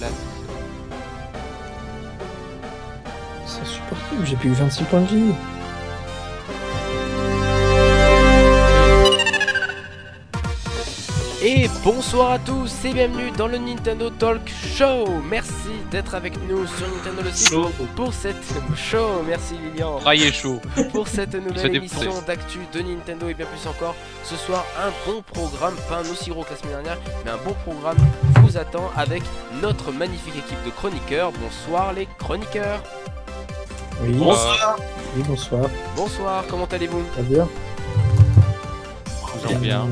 là. C'est insupportable, j'ai plus que 26 points de vie. Et bonsoir à tous et bienvenue dans le Nintendo Talk Show. Merci d'être avec nous sur Nintendo le site pour cette show. Merci Lilian. Raillé chaud. Pour cette nouvelle émission d'actu de Nintendo et bien plus encore. Ce soir un bon programme, pas un aussi gros que la semaine dernière, mais un bon programme vous attend avec notre magnifique équipe de chroniqueurs. Bonsoir les chroniqueurs. Oui, Bonsoir. oui, bonsoir. Bonsoir, comment allez-vous? Ça va bien? Bien.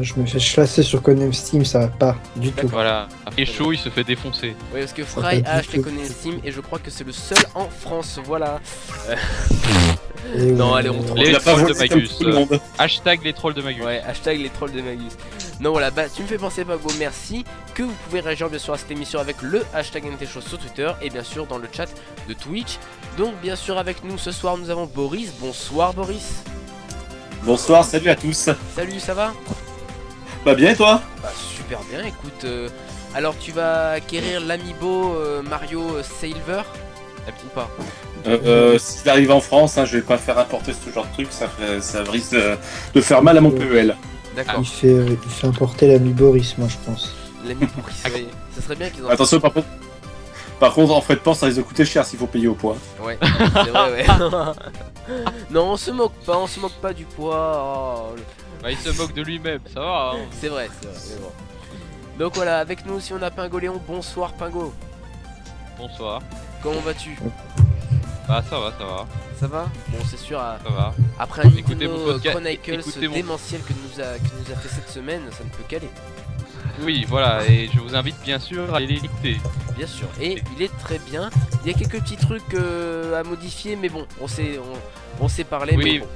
Je me fais chlasser sur Conem Steam, ça va pas du tout. Voilà. Il est chaud, il se fait défoncer. Oui, parce que Fry a acheté Conan Steam et je crois que c'est le seul en France. Voilà. Et Non, ouais, allez, on trouve. Les trolls de Magus. tout le monde. Hashtag les trolls de Magus. Ouais, hashtag les trolls de Magus. Non, voilà, bah tu me fais penser, Pago, merci. Que vous pouvez réagir bien sûr à cette émission avec le hashtag NTShow sur Twitter et bien sûr dans le chat de Twitch. Donc, bien sûr, avec nous ce soir, nous avons Boris. Bonsoir, Boris. Bonsoir, salut à tous. Salut, ça va? Bah bien et toi? Bah, super bien, écoute. Alors, tu vas acquérir l'amiibo Mario Silver ou pas? S'il arrive en France, hein, je vais pas faire importer ce genre de truc, ça risque de faire mal à mon PEL. D'accord. il fait importer l'ami Boris, moi je pense. L'amiibo Boris, oui. Ça serait bien qu'ils en Attention, par contre, en frais de port, ça risque de coûter cher s'il faut payer au poids. Ouais, c'est vrai, ouais. Non, on se moque pas du poids. Oh, Bah, il se moque de lui-même, ça va. Hein. c'est vrai, mais bon. Donc voilà, avec nous aussi on a Pingo Léon. Bonsoir Pingo. Bonsoir. Comment vas-tu? Bah, ça va, ça va. Ça va? Bon, c'est sûr, Ça va. après un Écoutez Nintendo mon podcast- Chronicles écoutez mon- démentiel que nous a fait cette semaine, ça ne peut qu'aller. Oui, voilà, et je vous invite bien sûr à aller l'écouter. Bien sûr, et il est très bien. Il y a quelques petits trucs à modifier, mais bon, on s'est parlé. Oui. Mais bon.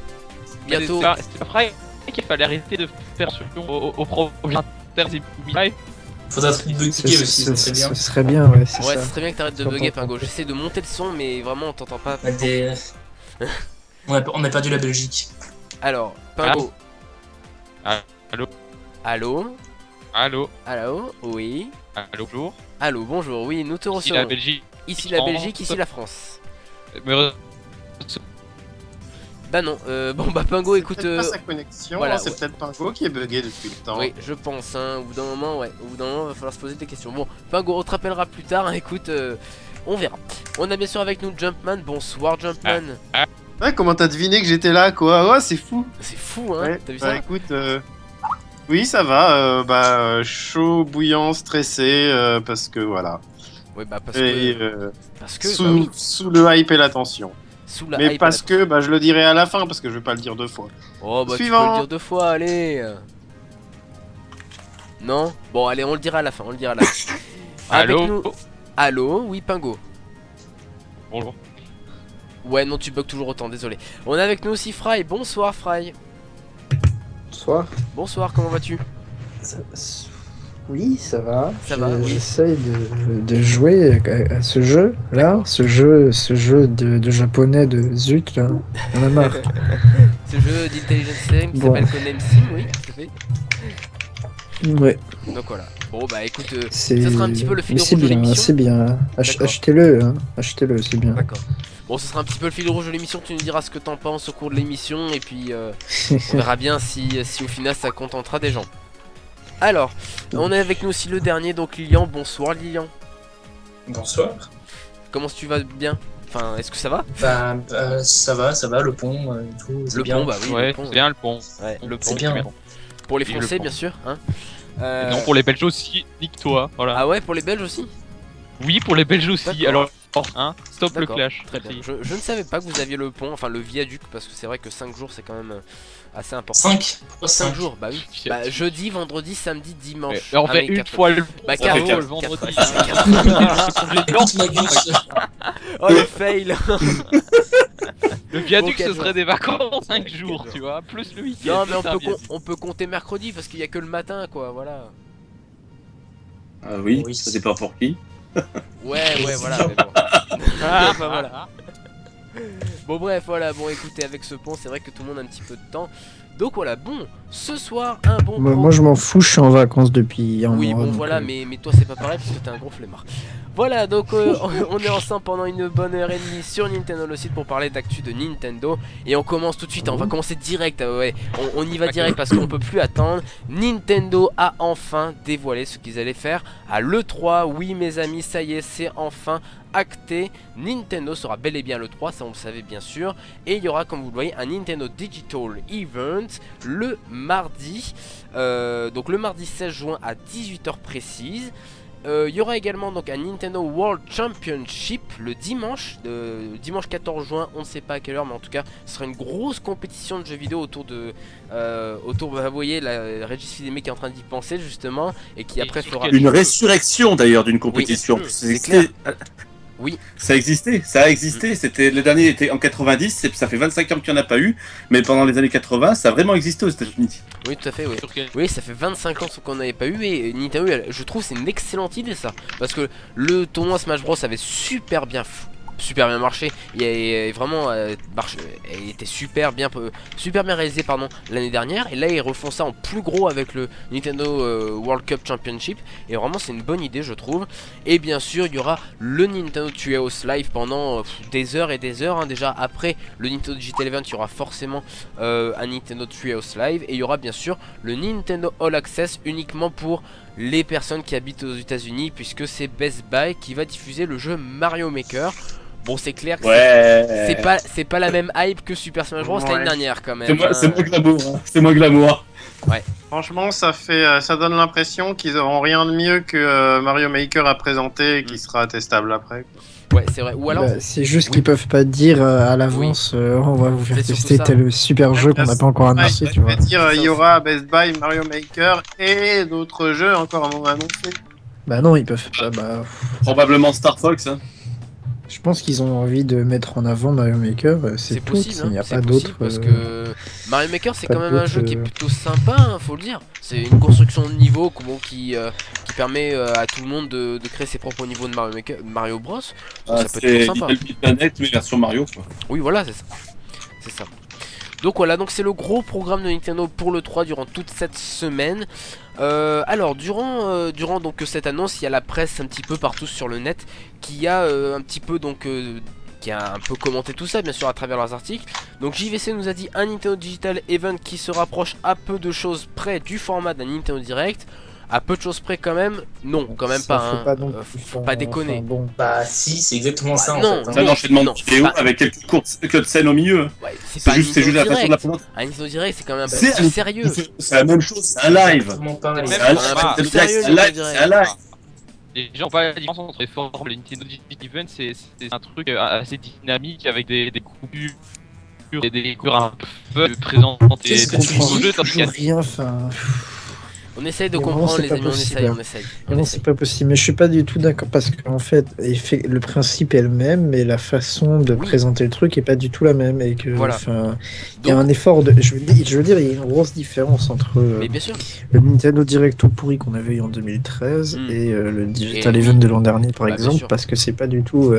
Bientôt. C'est pas vrai qu'il fallait arrêter de faire sur au problème inter. Faudra bugger aussi, ça serait bien. Ce serait bien, ouais, c'est Ouais, ça. ce serait bien que t'arrêtes de bugger, Pingo. J'essaie de monter le son, mais vraiment on t'entend pas. On a perdu la Belgique. Alors, Pingo. Allô. Allô? Allô. Allô? Oui. Allô, bonjour. Allô, bonjour, oui, nous te Ici recevons. la Belgique. Ici la Belgique, ici la France. Me Bah non, bon bah Pingo, écoute... C'est peut-être pas sa connexion, voilà, c'est ouais. peut-être Pingo qui est bugué depuis le temps. Oui, je pense, hein, au bout d'un moment, ouais, au bout d'un moment, va falloir se poser des questions. Bon, Pingo, on te rappellera plus tard, hein, écoute, on verra. On a bien sûr avec nous Jumpman, bonsoir Jumpman. Ouais, comment t'as deviné que j'étais là, quoi? Ouais, c'est fou. C'est fou, hein, Ouais, t'as vu bah ça? écoute, oui, ça va, chaud, bouillant, stressé, parce que voilà. Ouais, bah parce Et, que... Parce que, sous, bah oui, sous le hype et la tension. sous la Mais hype, parce que, bah je le dirai à la fin, parce que je vais pas le dire deux fois. Oh bah Suivant. tu peux le dire deux fois, allez. Non? Bon, allez, on le dira à la fin, on le dira à la fin. Avec Allô. nous... Allô? Oui, Pingo. Bonjour. Ouais, non, tu bugs toujours autant, désolé. On a avec nous aussi Fry. Bonsoir, Fry. Bonsoir. Bonsoir, comment vas-tu? Oui, ça va. Ça va, oui. J'essaye de jouer à ce jeu, là. Ce jeu de japonais de zut, là. On a marre. Ce jeu d'Intelligence Sim qui Bon. s'appelle Conem Sim, oui, tout à fait. Ouais, Donc voilà. Bon, bah écoute, c'est... ça sera un petit peu le fil Mais rouge c'est de bien, l'émission. c'est bien. D'accord. Achetez-le, hein. Achetez-le, c'est bien. D'accord. Bon, ce sera un petit peu le fil rouge de l'émission. Tu nous diras ce que t'en penses au cours de l'émission. Et puis, on verra bien si au final ça contentera des gens. Alors, on est avec nous aussi le dernier, donc Lilian. Bonsoir, Lilian. Bonsoir. Comment tu vas bien? Enfin, est-ce que ça va? Bah, ça va, le pont et tout. C'est Le bien. pont, bah oui. Ouais, le pont, c'est bien le pont. ouais, le C'est pont. bien. Pour les Et le Français, pont. bien sûr. Hein. Et non, pour les Belges aussi, nique-toi. Voilà. Ah ouais, pour les Belges aussi? Oui, pour les Belges aussi. D'accord. Alors, hein, stop le D'accord, clash. très bien. Merci. Je ne savais pas que vous aviez le pont, enfin le viaduc, parce que c'est vrai que 5 jours c'est quand même assez important. 5. Pourquoi 5 5 jours, bah oui. Bah, jeudi, vendredi, samedi, dimanche. Et on Ah fait oui, une quatre- fois le Bah, pont, quatre, le quatre, vendredi. Écoute Magus. Oh le fail. Le viaduc, Bon, ce serait des vacances 5 jours, tu vois, plus le week-end. Non mais c'est un viaduc. on peut compter mercredi parce qu'il y a que le matin quoi, voilà. Ah oui, Oui. ça dépend pour qui. Ouais, voilà, mais bon. Ah, bah voilà. Bon bref, voilà, bon écoutez, avec ce pont, c'est vrai que tout le monde a un petit peu de temps. Donc voilà, bon, ce soir, un bon Moi, je m'en fous, je suis en vacances depuis un mois. Oui, bon donc, voilà, mais toi c'est pas pareil parce que t'es un gros flemmard. Voilà, donc on est ensemble pendant une bonne heure et demie sur Nintendo le site pour parler d'actu de Nintendo. Et on commence tout de suite, on va commencer direct, ouais, on y va direct parce qu'on peut plus attendre. Nintendo a enfin dévoilé ce qu'ils allaient faire à l'E3. Oui mes amis, ça y est, c'est enfin acté. Nintendo sera bel et bien le 3, ça on le savait bien sûr. Et il y aura, comme vous le voyez, un Nintendo Digital Event le mardi. Donc le mardi 16 juin à 18 h précise. Il y aura également donc un Nintendo World Championship le dimanche 14 juin, on ne sait pas à quelle heure, mais en tout cas ce sera une grosse compétition de jeux vidéo autour de vous voyez la Régis Fils-Aimé qui est en train d'y penser justement et qui après fera une résurrection d'ailleurs d'une compétition. Oui, c'est clair. Oui. Ça a existé, c'était le dernier était en 90, ça fait 25 ans qu'il n'y en a pas eu, mais pendant les années 80, ça a vraiment existé aux États-Unis. Oui, tout à fait, oui. Oui, ça fait 25 ans qu'on n'avait pas eu et Nintendo, je trouve c'est une excellente idée ça, parce que le tournoi Smash Bros avait super bien marché, il vraiment il était super bien réalisé l'année dernière, et là ils refont ça en plus gros avec le Nintendo World Cup Championship, et vraiment c'est une bonne idée je trouve. Et bien sûr il y aura le Nintendo Treehouse Live pendant des heures et des heures, hein. Déjà après le Nintendo Digital Event il y aura forcément un Nintendo Treehouse Live, et il y aura bien sûr le Nintendo All Access uniquement pour les personnes qui habitent aux États-Unis, puisque c'est Best Buy qui va diffuser le jeu Mario Maker. Bon, c'est clair que c'est pas la même hype que Super Smash Bros l'année dernière quand même. C'est moins glamour, hein. C'est moins glamour. Ouais. Franchement, ça donne l'impression qu'ils auront rien de mieux que Mario Maker à présenter et qui sera testable après. Ouais, c'est vrai. Ou alors, c'est juste qu'ils peuvent pas dire à l'avance, on va vous faire tester tel super jeu qu'on n'a pas encore annoncé, tu vois. Il y aura Best Buy, Mario Maker et d'autres jeux encore à annoncés. Bah non, ils peuvent pas. Probablement Star Fox. Hein. Je pense qu'ils ont envie de mettre en avant Mario Maker, c'est possible, il n'y a hein, pas d'autre. Parce que Mario Maker c'est quand même un jeu qui est plutôt sympa, hein, faut le dire. C'est une construction de niveau qui permet à tout le monde de créer ses propres niveaux de Mario Bros. Ça peut être sympa. C'est Little Planet mais version Mario quoi. Oui voilà, c'est ça. Donc voilà, donc c'est le gros programme de Nintendo pour le 3 durant toute cette semaine. Alors durant donc cette annonce, il y a la presse un petit peu partout sur le net qui a un petit peu qui a un peu commenté tout ça bien sûr à travers leurs articles. Donc JVC nous a dit un Nintendo Digital Event qui se rapproche à peu de choses près du format d'un Nintendo Direct. À peu de choses près quand même, non, quand même ça pas, faut pas déconner. Bon. Bah si, c'est exactement ça non, en fait. C'est un enchaînement de vidéos avec quelques courtes scènes au milieu. Ouais, c'est juste la façon de la présenter. Un Nintendo Direct c'est quand même un peu plus sérieux. C'est la même chose, c'est un live. C'est un live. Les gens ont pas la différence entre les formes. Les Nintendo Digital Event c'est un truc assez dynamique avec des coupures et des coupures un peu fun, présenter des nouveaux jeux tandis qu'il y a rien, enfin... On essaye de comprendre les amis, on essaye. Non, c'est pas possible, mais je suis pas du tout d'accord parce qu'en fait, le principe est le même, mais la façon de présenter le truc est pas du tout la même et que, voilà. Il y a un effort de, je veux dire, il y a une grosse différence entre mais bien sûr. le Nintendo Direct tout pourri qu'on avait eu en 2013 et le Digital Event de l'an dernier par exemple, parce que c'est pas du tout,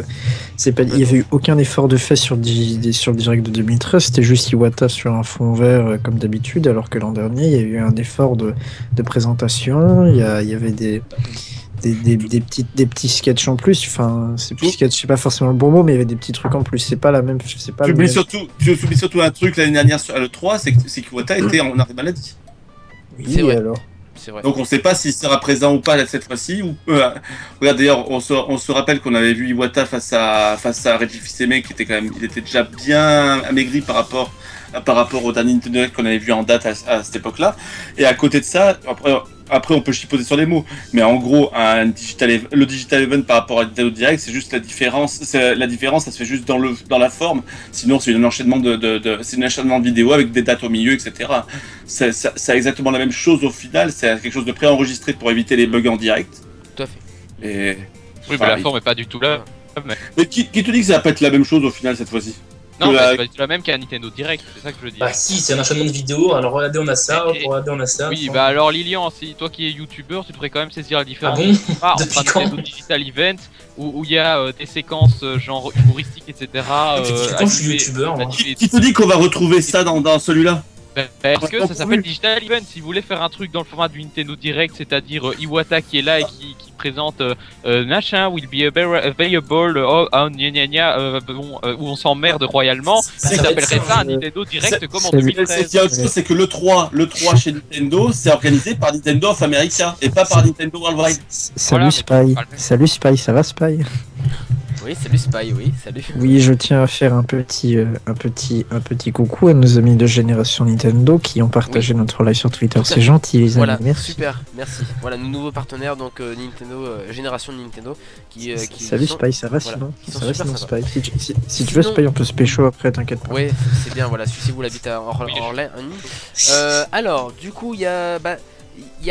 il y avait eu aucun effort de fait sur le Direct de 2013, c'était juste Iwata sur un fond vert comme d'habitude, alors que l'an dernier il y a eu un effort de présentation, il y avait des petits sketchs en plus, enfin ces petits sketchs c'est pas forcément le bon mot, mais il y avait des petits trucs en plus, c'est pas la même, c'est pas. Tu oublies surtout un truc l'année dernière sur le 3, c'est qu'Iwata était en arrêt maladie. Oui, c'est vrai. Alors. C'est vrai. Donc on sait pas s'il sera présent ou pas cette fois-ci. Regarde d'ailleurs, on se rappelle qu'on avait vu Iwata face à Reggie Fils-Aimé qui était il était déjà bien amaigri par rapport au dernier Nintendo Direct qu'on avait vu en date à cette époque-là. Et à côté de ça, après on peut chipoter sur les mots, mais en gros le Digital Event par rapport à Nintendo Direct, c'est juste la différence. La différence, ça se fait juste dans la forme. Sinon, c'est un enchaînement de vidéos avec des dates au milieu, etc. C'est exactement la même chose au final. C'est quelque chose de préenregistré pour éviter les bugs en direct. Tout à fait. Oui, mais la forme est pas du tout là. Mais qui te dit que ça va pas être la même chose au final cette fois-ci? Non, mais c'est pas du tout la même qu'un Nintendo Direct, c'est ça que je veux dire. Bah si, c'est un enchaînement de vidéos, alors regardez on a ça, regardez on a ça. Oui, bah alors Lilian, si toi qui es youtubeur, tu devrais quand même saisir la différence. Ah bon Entre un Nintendo Digital Event où il y a des séquences genre humoristiques, etc. Quand je suis youtubeur, moi. Qui te dit qu'on va retrouver ça dans celui-là? Parce que ça s'appelle Digital Event. Si vous voulez faire un truc dans le format du Nintendo Direct, c'est-à-dire Iwata qui est là et qui présente machin will be available on gna gna où on s'emmerde royalement, ça s'appellerait ça un Nintendo Direct comme en 2013. Il y a autre chose, c'est que le 3 chez Nintendo, c'est organisé par Nintendo of America et pas par Nintendo Worldwide. Salut Spy, salut Spy, ça va Spy? Oui, salut Spy, oui, salut. Oui, je tiens à faire un petit coucou à nos amis de Génération Nintendo qui ont partagé notre live sur Twitter. C'est gentil, les amis. Voilà, merci. super, merci. Voilà, nos nouveaux partenaires, donc Nintendo, Génération Nintendo, qui salut sont... Spy, ça va voilà, sinon? Ça va sinon Spy? Si tu veux Spy, on peut se pécho après, t'inquiète pas. Oui, c'est bien, voilà, suivez-vous l'habit à Orléans. Alors, du coup, il y a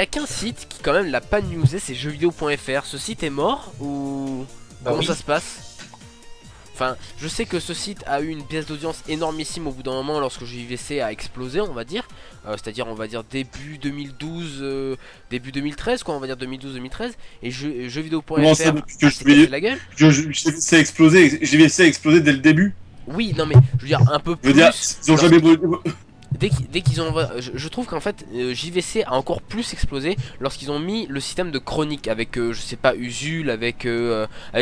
qu'un site qui quand même l'a pas newsé, c'est jeuxvideo.fr. Ce site est mort ou comment ça se passe? Enfin, je sais que ce site a eu une baisse d'audience énormissime au bout d'un moment lorsque JVC a explosé, on va dire. C'est-à-dire, on va dire début 2012, début 2013, quoi, on va dire 2012-2013. Et jeuxvideo.fr s'est cassé la gueule. JVC a explosé dès le début. Oui, non mais, je veux dire, un peu plus. Je veux dire, ils ont jamais... Dès qu'ils ont... Je trouve qu'en fait JVC a encore plus explosé lorsqu'ils ont mis le système de chronique avec, je sais pas, Usul, avec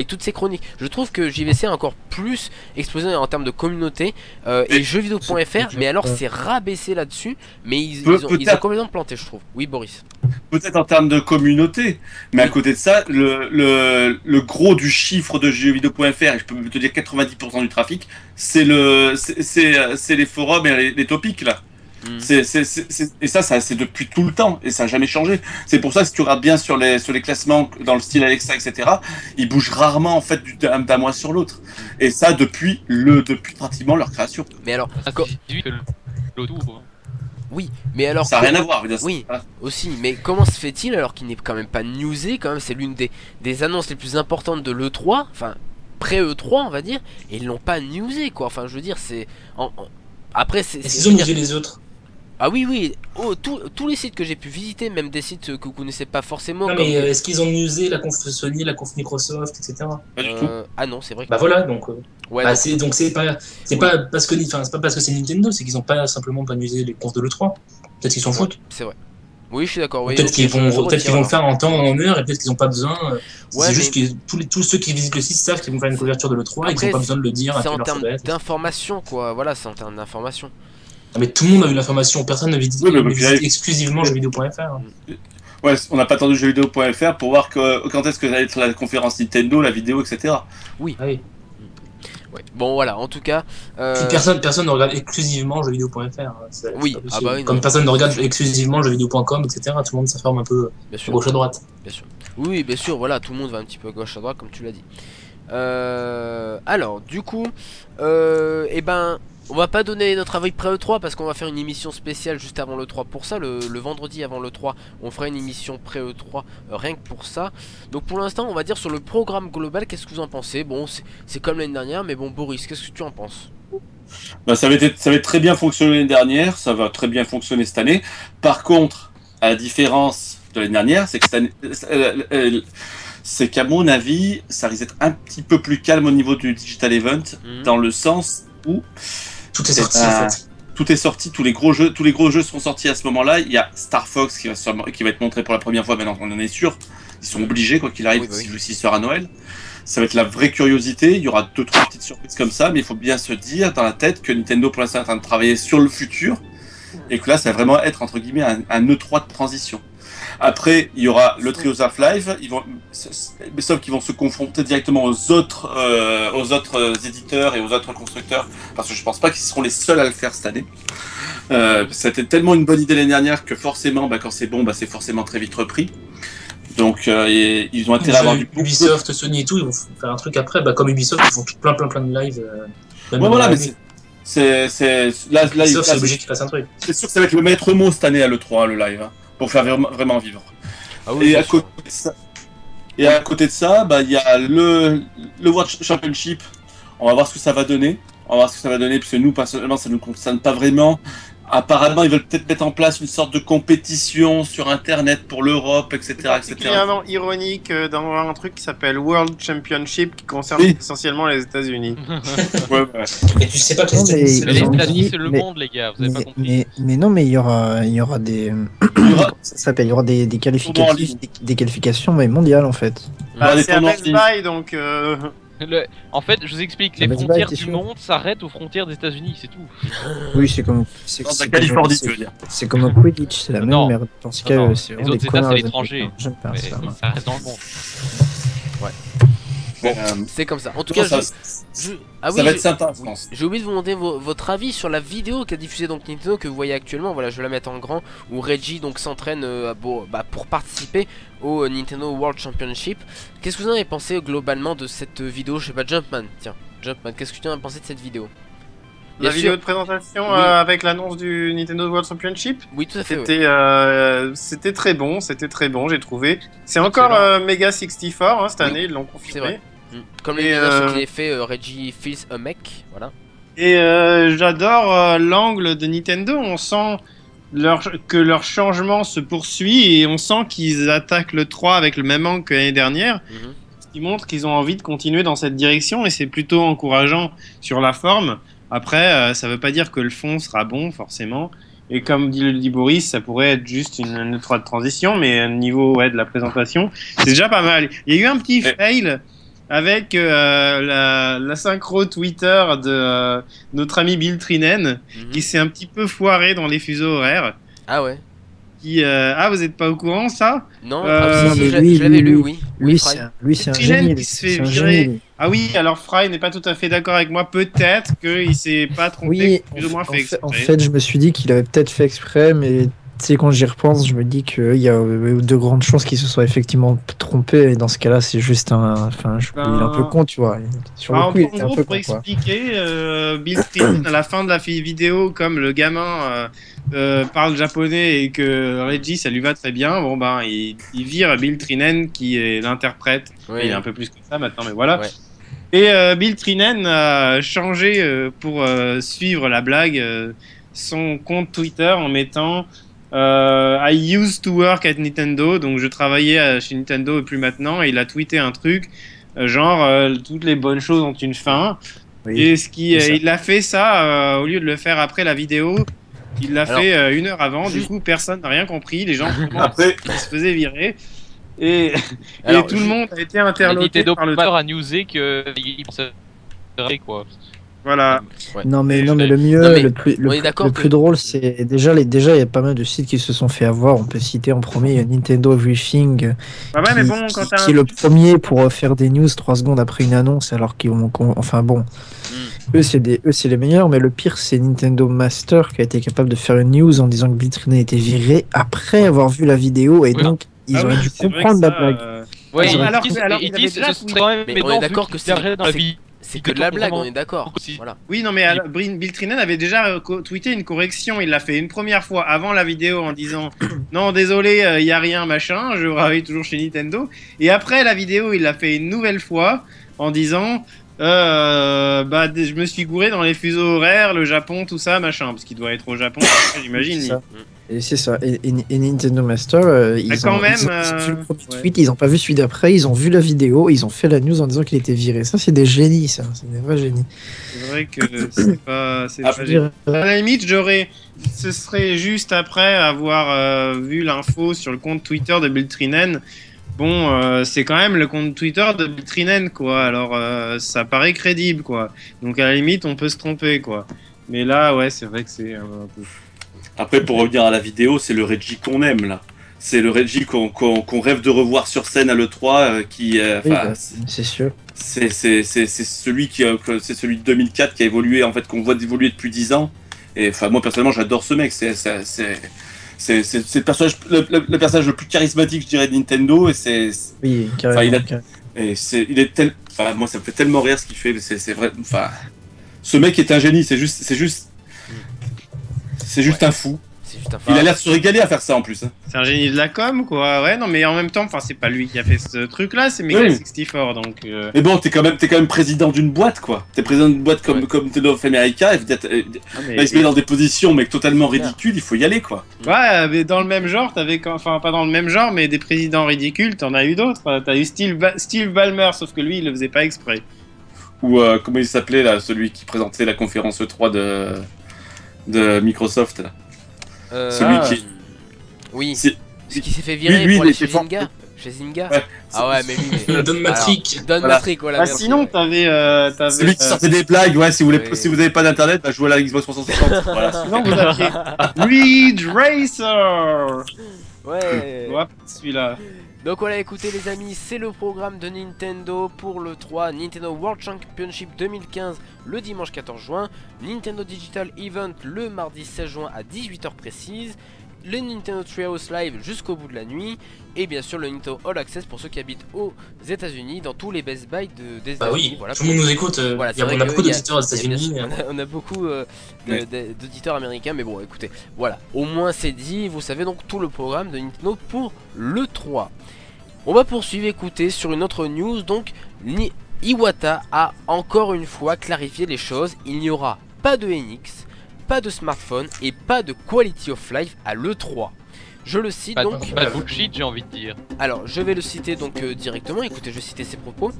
toutes ces chroniques. Je trouve que JVC a encore plus explosé en termes de communauté et jeuxvideo.fr, mais alors c'est rabaissé là-dessus, mais ils ont complètement planté, je trouve. Oui, Boris. Peut-être en termes de communauté, mais à côté de ça, le gros du chiffre de jeuxvideo.fr, et je peux te dire 90% du trafic, c'est les forums et les topics là. Et ça c'est depuis tout le temps et ça n'a jamais changé. C'est pour ça que si tu regardes bien sur les classements dans le style Alexa, etc., ils bougent rarement en fait d'un mois sur l'autre. Et ça depuis pratiquement leur création. Mais alors, oui, mais alors ça n'a rien à voir. Oui, aussi. Mais comment se fait-il alors qu'il n'est quand même pas newsé? Quand même, c'est l'une des annonces les plus importantes de l'E3, enfin pré-E3 on va dire, et ils l'ont pas newsé quoi. Enfin, je veux dire, c'est après c'est. Est-ce qu'ils ont newsé les autres? Ah oui, tous les sites que j'ai pu visiter, même des sites que vous connaissez pas forcément. Non, mais est-ce qu'ils ont newsé la conf Sony, la conf Microsoft, etc. Pas du tout. Ah non, c'est vrai. Bah voilà, donc. Ouais, bah, c'est pas parce que c'est Nintendo, c'est qu'ils ont pas simplement pas newsé les confs de l'E3. Peut-être qu'ils s'en foutent. C'est vrai. Oui, je suis d'accord. Oui, peut-être qu'ils vont le faire en temps, en heure, et peut-être qu'ils n'ont pas besoin. C'est juste que tous ceux qui visitent le site savent qu'ils vont faire une couverture de l'E3 et qu'ils n'ont pas besoin de le dire. C'est en termes d'information, quoi. Voilà, c'est en termes d'information. Mais tout le monde a eu l'information, personne ne visite exclusivement jeuxvideo.fr. Ouais, on n'a pas attendu jeuxvideo.fr pour voir quand est-ce que va être la conférence Nintendo, la vidéo, etc. Oui. Ah oui. Ouais. Bon voilà, en tout cas. Personne ne regarde exclusivement jeuxvideo.fr. Oui, oui, comme personne ne regarde exclusivement jeuxvideo.com, etc. Tout le monde s'informe un peu à gauche à droite. Bien sûr. Oui, bien sûr, voilà, tout le monde va un petit peu à gauche à droite, comme tu l'as dit. Alors, du coup, on va pas donner notre avis pré-E3 parce qu'on va faire une émission spéciale juste avant l'E3 pour ça. Le vendredi avant l'E3, on fera une émission pré-E3 rien que pour ça. Donc pour l'instant, on va dire sur le programme global, qu'est-ce que vous en pensez? Bon, c'est comme l'année dernière, mais bon, Boris, qu'est-ce que tu en penses? Bah, ça va très bien fonctionner l'année dernière, ça va très bien fonctionner cette année. Par contre, à la différence de l'année dernière, c'est que cette année, c'est qu'à mon avis, ça risque d'être un petit peu plus calme au niveau du Digital Event, dans le sens où tout est sorti en fait. Tout est sorti, tous les gros jeux sont sortis à ce moment-là. Il y a Star Fox qui va être montré pour la première fois, maintenant on en est sûr. Ils sont obligés, quoi qu'il arrive, s'il sort à Noël. Ça va être la vraie curiosité, il y aura 2-3 petites surprises comme ça, mais il faut bien se dire dans la tête que Nintendo pour l'instant est en train de travailler sur le futur, et que là ça va vraiment être entre guillemets un E3 de transition. Après, il y aura le Trios of Life, sauf qu'ils vont se confronter directement aux autres éditeurs et aux autres constructeurs, parce que je pense pas qu'ils seront les seuls à le faire cette année. C'était tellement une bonne idée l'année dernière que forcément, quand c'est bon, c'est forcément très vite repris. Donc ils ont intérêt à avoir du Ubisoft, Sony et tout, ils vont faire un truc après, comme Ubisoft, ils font plein de live. Ouais, voilà, mais là, Ubisoft, c'est obligé qu'ils fassent un truc. C'est sûr que ça va être le maître mot cette année à l'E3, le live, pour faire vraiment vivre. Ah oui, et à côté de ça, il y a le World Championship. On va voir ce que ça va donner. va voir ce que ça va donner, puisque nous, personnellement, ça ne nous concerne pas vraiment. Apparemment, ils veulent peut-être mettre en place une sorte de compétition sur Internet pour l'Europe, etc. C'est particulièrement ironique d'avoir un truc qui s'appelle World Championship qui concerne essentiellement les États-Unis. Ouais. Et tu sais pas que les États-Unis, c'est le monde, les gars, vous avez pas compris. Mais non, mais il y aura des. Ça s'appelle, il y aura des qualifications mais mondiales en fait. C'est un Best Buy donc. En fait, je vous explique, les frontières du monde s'arrêtent aux frontières des États-Unis, c'est tout. Oui, c'est comme. La Californie, tu veux dire. C'est comme un Quidditch, c'est la même merde. Dans ce cas, c'est les autres États, c'est l'étranger. J'aime pas ça. Ça reste dans le monde. Ouais. Bon, c'est comme ça. En tout cas, ça va être sympa, je pense. J'ai oublié de vous demander votre avis sur la vidéo qu'a diffusée donc Nintendo, que vous voyez actuellement. Voilà, je vais la mettre en grand, où Reggie donc s'entraîne pour participer au Nintendo World Championship. Qu'est-ce que vous en avez pensé globalement de cette vidéo? Je sais pas, Jumpman. Tiens, Jumpman, qu'est-ce que tu en as pensé de cette vidéo? La vidéo de présentation avec l'annonce du Nintendo World Championship. Oui, tout à fait. C'était très bon, j'ai trouvé. C'est encore Mega 64 cette année, ils l'ont confirmé. C'est vrai. Comme les dernières qui fait Reggie feels a mech, voilà. Et j'adore l'angle de Nintendo, on sent que leur changement se poursuit et on sent qu'ils attaquent le 3 avec le même angle que l'année dernière. Ce qui montre qu'ils ont envie de continuer dans cette direction et c'est plutôt encourageant sur la forme. Après, ça veut pas dire que le fond sera bon forcément. Et comme dit Boris, ça pourrait être juste une 3 de transition, mais au niveau de la présentation, c'est déjà pas mal. Il y a eu un petit fail avec la synchro Twitter de notre ami Bill Trinen, qui s'est un petit peu foiré dans les fuseaux horaires. Ah ouais. Vous êtes pas au courant ça? Non, je l'avais lu, oui. Lui, c'est un génie. C'est un génie. Ah oui, alors Fry n'est pas tout à fait d'accord avec moi. Peut-être qu'il s'est pas trompé, plus ou moins fait exprès. En fait, je me suis dit qu'il avait peut-être fait exprès, mais tu sais, quand j'y repense, je me dis qu'il y a de grandes chances qu'il se soit effectivement trompé. Et dans ce cas-là, c'est juste il est un peu con, tu vois. Sur le coup, il était un peu con, pour expliquer, Bill Trinen, à la fin de la vidéo, comme le gamin parle japonais et que Reggie, ça lui va très bien, il vire Bill Trinen, qui est l'interprète. Oui. Il est un peu plus que ça maintenant, mais voilà. Ouais. Et Bill Trinen a changé pour suivre la blague son compte Twitter en mettant I used to work at Nintendo, donc je travaillais chez Nintendo et plus maintenant, et il a tweeté un truc toutes les bonnes choses ont une fin. Oui, et il a fait ça au lieu de le faire après la vidéo, il l'a fait une heure avant. Du coup, personne n'a rien compris, les gens se faisaient virer. Et tout le monde a été interloqué par le a newsé que il quoi. Voilà. Ouais. Non mais le mieux, le plus drôle, c'est déjà il y a pas mal de sites qui se sont fait avoir. On peut citer en premier Nintendo Everything, qui est le premier pour faire des news 3 secondes après une annonce, alors qu'ils ont, enfin bon, eux c'est les meilleurs. Mais le pire, c'est Nintendo Master qui a été capable de faire une news en disant que Bill Trinen était viré après avoir vu la vidéo et donc ils auraient dû comprendre la blague. Ouais, alors on est d'accord que c'est dans la vie. C'est que de la blague, on est d'accord. Voilà. Oui, non, mais Bill Trinen avait déjà tweeté une correction. Il l'a fait une première fois avant la vidéo en disant non, désolé, il y a rien, machin. Je travaille toujours chez Nintendo. Et après la vidéo, il l'a fait une nouvelle fois en disant je me suis gouré dans les fuseaux horaires, le Japon, tout ça, machin, parce qu'il doit être au Japon, j'imagine. Et c'est ça. Et Nintendo Master, ils ont vu le premier tweet, ils ont pas vu celui d'après, ils ont vu la vidéo, ils ont fait la news en disant qu'il était viré. Ça, c'est des génies, ça. C'est des vrais génies. C'est vrai que c'est pas génial. À la limite, ce serait juste après avoir vu l'info sur le compte Twitter de Bill Trinen. Bon, c'est quand même le compte Twitter de Bill Trinen, quoi. Alors, ça paraît crédible, quoi. Donc, à la limite, on peut se tromper, quoi. Mais là, ouais, c'est vrai que c'est un peu... Après, pour revenir à la vidéo, c'est le Reggie qu'on aime, là. C'est le Reggie qu'on rêve de revoir sur scène à l'E3, c'est sûr. C'est celui de 2004 qui a évolué, en fait, qu'on voit évoluer depuis 10 ans. Et enfin, moi, personnellement, j'adore ce mec. C'est le personnage le plus charismatique, je dirais, de Nintendo. Et oui, carrément. Moi, ça me fait tellement rire ce qu'il fait. C'est vrai. Enfin, ce mec est un génie. C'est juste un fou. c'est juste un Il a l'air de se régaler à faire ça en plus. Hein. C'est un génie de la com, quoi. Ouais, non, mais en même temps, enfin, c'est pas lui qui a fait ce truc-là, c'est Mega64, donc. Mais bon, t'es quand même président d'une boîte, quoi. T'es président d'une boîte comme Nintendo of America, et il se met dans des positions, mais totalement ridicules, il faut y aller, quoi. Ouais, mais dans le même genre, enfin, pas dans le même genre, mais des présidents ridicules, t'en as eu d'autres. T'as eu Steve Ballmer, sauf que lui, il le faisait pas exprès. Ou comment il s'appelait, là, celui qui présentait la conférence E3 de Microsoft, là. Celui qui... Oui, ce qui s'est fait virer pour aller chez Zynga. Chez Zynga. Ouais, ah ouais, mais lui... Don Matrick. Don Matrick, voilà. Bah, sinon, t'avais... Celui qui sortait des blagues, ouais, si vous avez pas d'internet, bah, jouez à la Xbox 360. Voilà. Sinon, vous aviez Ridge Racer. Ouais. Ouais, celui-là. Donc voilà, écoutez les amis, c'est le programme de Nintendo pour le 3 Nintendo World Championship 2015 le dimanche 14 juin, Nintendo Digital Event le mardi 16 juin à 18h précise, le Nintendo Treehouse Live jusqu'au bout de la nuit, et bien sûr le Nintendo All Access pour ceux qui habitent aux États-Unis dans tous les Best Buy des Bah États-Unis. oui, Voilà, tout le monde nous écoute, voilà, on a beaucoup d'auditeurs aux États-Unis. On a beaucoup d'auditeurs américains, mais bon écoutez, voilà, au moins c'est dit, vous savez donc tout le programme de Nintendo pour le 3. On va poursuivre, écoutez, sur une autre news, donc Iwata a encore une fois clarifié les choses, il n'y aura pas de NX, pas de smartphone et pas de quality of life à l'E3. Je le cite donc... Pas de bullshit, j'ai envie de dire. Alors, je vais le citer donc directement, écoutez, je vais citer ses propos.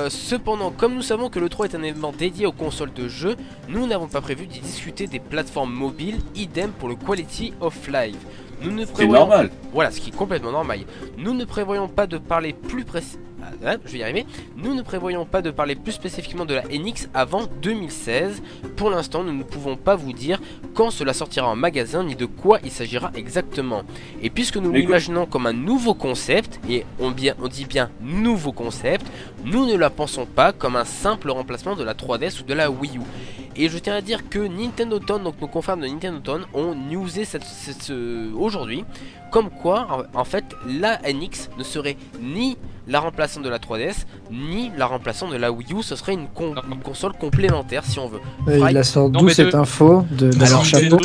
Cependant, comme nous savons que l'E3 est un événement dédié aux consoles de jeux, nous n'avons pas prévu d'y discuter des plateformes mobiles, idem pour le quality of life. Nous ne prévoyons... C'est normal. Voilà, ce qui est complètement normal. Nous ne prévoyons pas de parler plus précis... je vais y arriver. Nous ne prévoyons pas de parler plus spécifiquement de la NX avant 2016. Pour l'instant, nous ne pouvons pas vous dire quand cela sortira en magasin ni de quoi il s'agira exactement. Et puisque nous l'imaginons comme un nouveau concept, et on dit bien nouveau concept, nous ne la pensons pas comme un simple remplacement de la 3DS ou de la Wii U. Et je tiens à dire que Nintendo Town, donc nos confrères de Nintendo Town, ont newsé aujourd'hui, comme quoi en fait la NX ne serait ni la remplaçante de la 3DS ni la remplaçante de la Wii U, ce serait une console complémentaire si on veut. Il a sorti d'où cette info de leur chapeau.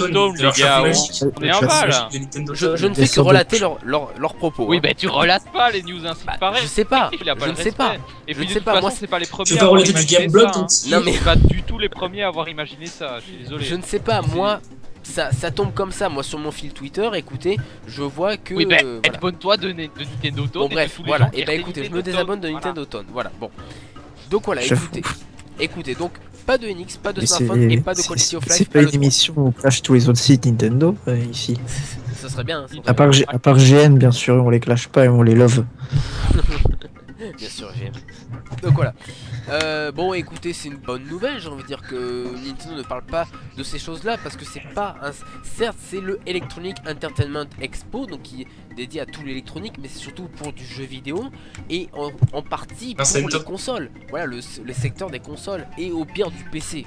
Je ne fais que relater leurs propos. Oui, bah tu relates pas les news ainsi pareil. Je sais pas, je ne sais pas. Et puis de toute façon, c'est pas les premiers à avoir imaginé ça. Non mais pas du tout les premiers à avoir imaginé ça, je suis désolé. Je ne sais pas, moi... Ça tombe comme ça, moi sur mon fil Twitter, écoutez, je vois que... Oui, abonne-toi de Nintendo Town. Bon bref, voilà, et bah écoutez, je me désabonne de Nintendo Town, voilà, bon. Donc voilà, écoutez, donc pas de NX, pas de smartphone et pas de quality of life. C'est pas une émission où on clash tous les autres sites Nintendo, ici. Ça serait bien. À part GN, bien sûr, on les clash pas et on les love. Bien sûr, GN. Donc voilà. Bon écoutez, c'est une bonne nouvelle, j'ai envie de dire que Nintendo ne parle pas de ces choses là parce que c'est pas un... Certes c'est le Electronic Entertainment Expo, donc qui est dédié à tout l'électronique, mais c'est surtout pour du jeu vidéo et en partie pour les consoles. Voilà, le secteur des consoles et au pire du PC.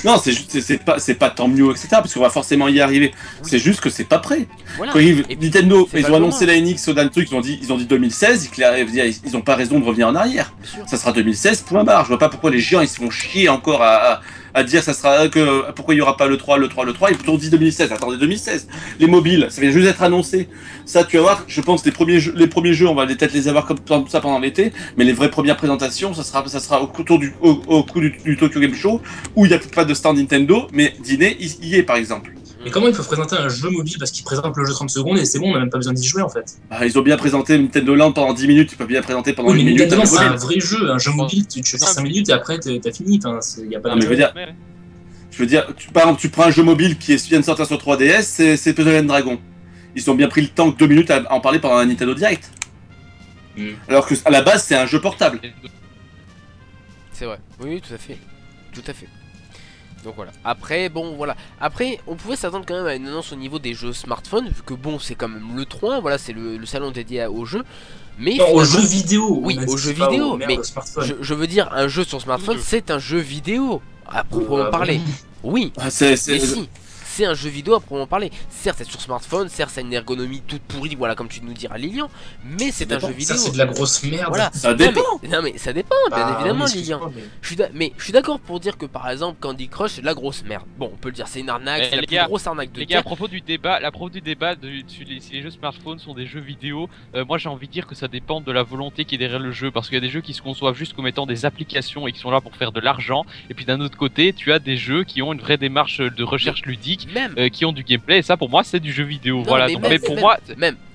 Non, c'est pas tant mieux, etc. Parce qu'on va forcément y arriver. Oui. C'est juste que c'est pas prêt. Voilà. Quand Nintendo, ils ont annoncé la NX au dernier truc, ils ont dit 2016, ils ont pas raison de revenir en arrière. Ça sera 2016, point barre. Je vois pas pourquoi les géants ils se font chier encore à dire ça sera que pourquoi il y aura pas le 3, ils ont dit 2016. Attendez, 2016. Les mobiles, ça vient juste d'être annoncé. Ça, tu vas voir, je pense que les premiers jeux, on va peut-être les avoir comme ça pendant l'été, mais les vraies premières présentations, ça sera au coup du Tokyo Game Show, où il n'y a pas de stand Nintendo, mais Dîner y est par exemple. Mais comment ils peuvent présenter un jeu mobile parce qu'ils présentent le jeu 30 secondes et c'est bon, on n'a même pas besoin d'y jouer en fait. Bah, ils ont bien présenté Nintendo Land pendant 10 minutes, ils peuvent bien présenter pendant 1 minute. Nintendo Land c'est un vrai jeu, un jeu mobile, tu fais 5 minutes et après t'as fini, y a pas d'intérêt. Je veux dire, par exemple, tu prends un jeu mobile qui vient de sortir sur 3DS, c'est Puzzle and Dragon. Ils ont bien pris le temps que 2 minutes à en parler pendant un Nintendo Direct. Alors que à la base, c'est un jeu portable. C'est vrai, oui, tout à fait. Tout à fait. Donc voilà. Après, bon, voilà. Après, on pouvait s'attendre quand même à une annonce au niveau des jeux smartphones, vu que bon, c'est quand même le 3, voilà, c'est le salon dédié aux jeux. Mais non, aux jeux vidéo. Oui, aux jeux vidéo. Mais je veux dire, un jeu sur smartphone, c'est un jeu vidéo, à proprement parler. Oui. Mais si. c'est un jeu vidéo à proprement parler. Certes c'est sur smartphone, certes c'est une ergonomie toute pourrie, voilà comme tu nous diras Lilian, mais c'est un jeu vidéo. Ça c'est de la grosse merde. Voilà. Ça dépend. Non mais ça dépend, bien évidemment Lilian. Mais je suis d'accord pour dire que par exemple Candy Crush c'est de la grosse merde. Bon on peut le dire, c'est une arnaque, c'est la plus grosse arnaque de les gars, à propos du débat, si les jeux smartphones sont des jeux vidéo, moi j'ai envie de dire que ça dépend de la volonté qui est derrière le jeu, parce qu'il y a des jeux qui se conçoivent juste comme étant des applications et qui sont là pour faire de l'argent, et puis d'un autre côté tu as des jeux qui ont une vraie démarche de recherche ludique, qui ont du gameplay, et ça pour moi c'est du jeu vidéo. Voilà, mais pour moi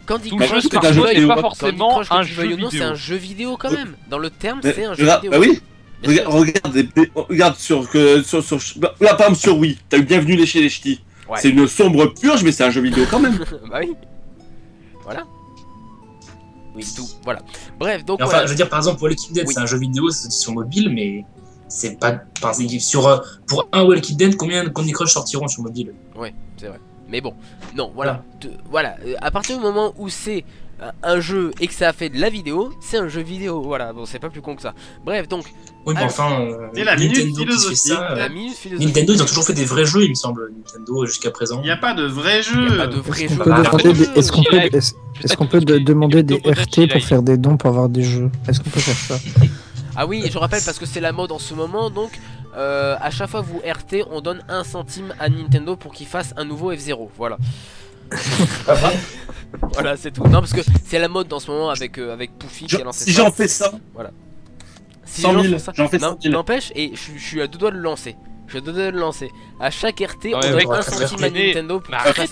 Candy Crush c'est pas forcément un jeu vidéo. C'est un jeu vidéo quand même. Dans le terme, c'est un jeu vidéo. Bah oui. Regarde là par exemple sur Wii, t'as eu Bienvenue les chez les ch'tis. C'est une sombre purge, mais c'est un jeu vidéo quand même. Bah oui. Voilà. Oui, tout. Voilà. Bref, donc. Enfin, je veux dire, par exemple, Walking Dead, c'est un jeu vidéo, c'est sur mobile, mais c'est pas. Pour un Walking Dead, combien de Candy Crush sortiront sur mobile? Ouais, c'est vrai. Mais bon, non, voilà. Voilà. À partir du moment où c'est un jeu et que ça a fait de la vidéo, c'est un jeu vidéo. Voilà, bon, c'est pas plus con que ça. Bref, donc. Oui, mais enfin, c'est la minute philosophique. Nintendo, ils ont toujours fait des vrais jeux, il me semble, Nintendo, jusqu'à présent. Il n'y a pas de vrais jeux. Est-ce qu'on peut demander des RT pour faire des dons pour avoir des jeux? Est-ce qu'on peut faire ça? Ah oui, je rappelle parce que c'est la mode en ce moment, donc à chaque fois vous RT, on donne 1 centime à Nintendo pour qu'il fasse un nouveau F0, voilà. Voilà, c'est tout. Non, parce que c'est la mode en ce moment avec Poufy qui a lancé ça. Si j'en fais ça, voilà. Si 100 000, j'en fais 100 000. N'empêche, et je suis à 2 doigts de le lancer. Je suis à 2 doigts de le lancer. À chaque RT, on donne 1 centime à Nintendo pour qu'il fasse.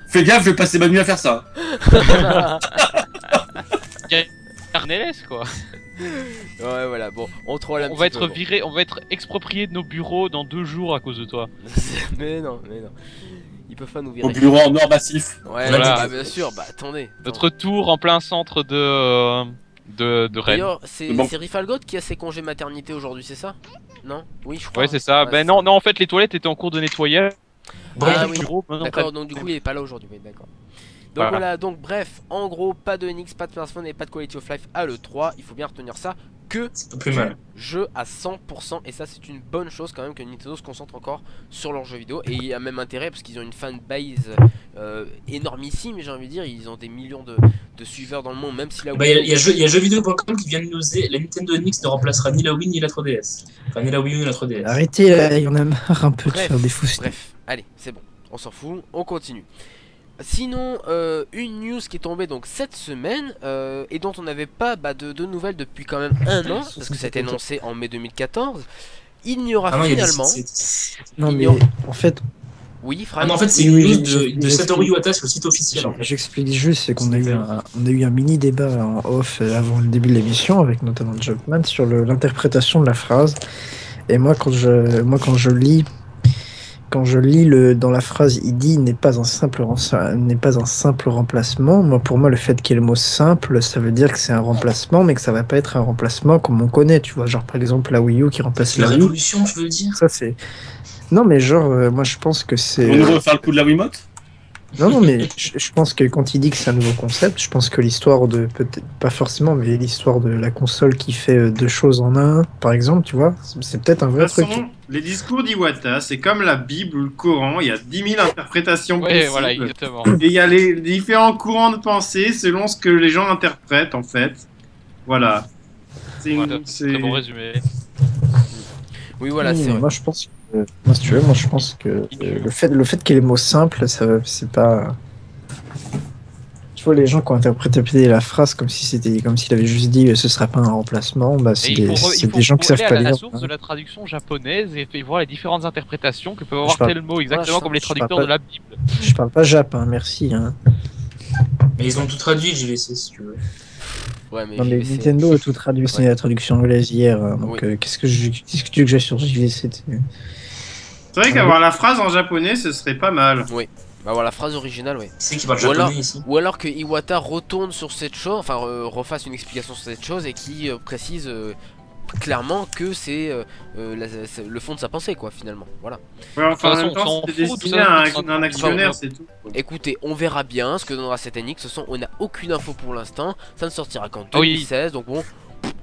Fais gaffe, je vais passer ma nuit à faire ça. Carnelès quoi. Ouais, voilà, bon, on troll un petit peu. On va être viré, on va être exproprié de nos bureaux dans 2 jours à cause de toi. Mais non. Ils peuvent pas nous virer. Au bureau en or massif. Ouais, voilà. Bien sûr, bah attendez. Notre tour en plein centre de Rennes. D'ailleurs, c'est Rifalgot qui a ses congés maternité aujourd'hui, c'est ça? Non? Oui, je crois. Ouais, c'est ça. Ben non, en fait, les toilettes étaient en cours de nettoyage. Ah oui, d'accord, donc du coup, il est pas là aujourd'hui, d'accord. Donc voilà, donc bref, en gros, pas de NX, pas de smartphone et pas de quality of life à l'E3. Il faut bien retenir ça, que plus mal. Jeu à 100%. Et ça, c'est une bonne chose quand même que Nintendo se concentre encore sur leurs jeux vidéo. Et il y a même intérêt parce qu'ils ont une fanbase énormissime, j'ai envie de dire. Ils ont des millions de suiveurs dans le monde, même si là. Il y a jeuxvideo.com qui vient de nous dire la Nintendo NX ne remplacera ni la Wii ni la 3DS. Enfin, ni la Wii U ni la 3DS. Arrêtez, il y en a marre un peu de faire des fous. Bref, allez, c'est bon, on s'en fout, on continue. Sinon, une news qui est tombée donc cette semaine et dont on n'avait pas de nouvelles depuis quand même 1 an, parce que ça a été annoncé en mai 2014. Il n'y aura finalement. Non, mais en fait. Oui, Fran. En fait, c'est une news de Satoru Iwata sur le site officiel. J'explique juste, c'est qu'on a eu un mini débat en off avant le début de l'émission avec notamment Jumpman sur l'interprétation de la phrase. Et moi, quand je lis. Quand je lis dans la phrase, il dit n'est pas un simple remplacement. Pour moi, le fait qu'il y ait le mot simple, ça veut dire que c'est un remplacement, mais que ça va pas être un remplacement comme on connaît, tu vois, genre par exemple la Wii U qui remplace la Wii. Révolution, je veux dire. Ça c'est. Non, mais genre, moi je pense que c'est. On nous refaire le coup de la Wiimote. Non, mais je pense que quand il dit que c'est un nouveau concept, je pense que l'histoire peut-être pas forcément, mais l'histoire de la console qui fait 2 choses en un, par exemple, tu vois, c'est peut-être un vrai truc. Les discours d'Iwata, c'est comme la Bible ou le Coran, il y a 10 000 interprétations possibles. Voilà, exactement. Et il y a les différents courants de pensée selon ce que les gens interprètent, en fait. Voilà. C'est très bon résumé. Oui, voilà, c'est vrai. Moi, je pense je pense que le fait qu'il y ait les mots simples, c'est pas. Tu vois, les gens qui ont interprété la phrase comme s'il avait juste dit ce sera pas un remplacement, bah c'est des gens qui savent pas lire. La source de la traduction japonaise et voir les différentes interprétations que peuvent avoir tel mot, exactement comme les traducteurs de la Bible. Je parle pas jap, merci. Mais ils ont tout traduit, JVC, si tu veux. Ouais, mais Nintendo a tout traduit, c'est la traduction anglaise hier. Donc qu'est-ce que tu veux que j'ai sur JVC? C'est vrai qu'avoir la phrase en japonais, ce serait pas mal. Oui. Bah voilà, la phrase originale, oui. C'est qui parle japonais ici. Ou alors que Iwata retourne sur cette chose, enfin refasse une explication sur cette chose et qui précise clairement que c'est le fond de sa pensée, quoi, finalement. Voilà. Ouais, enfin, en même temps, c'est destiné à un actionnaire, c'est tout. Écoutez, on verra bien ce que donnera cette NX. On n'a aucune info pour l'instant. Ça ne sortira qu'en 2016, donc bon.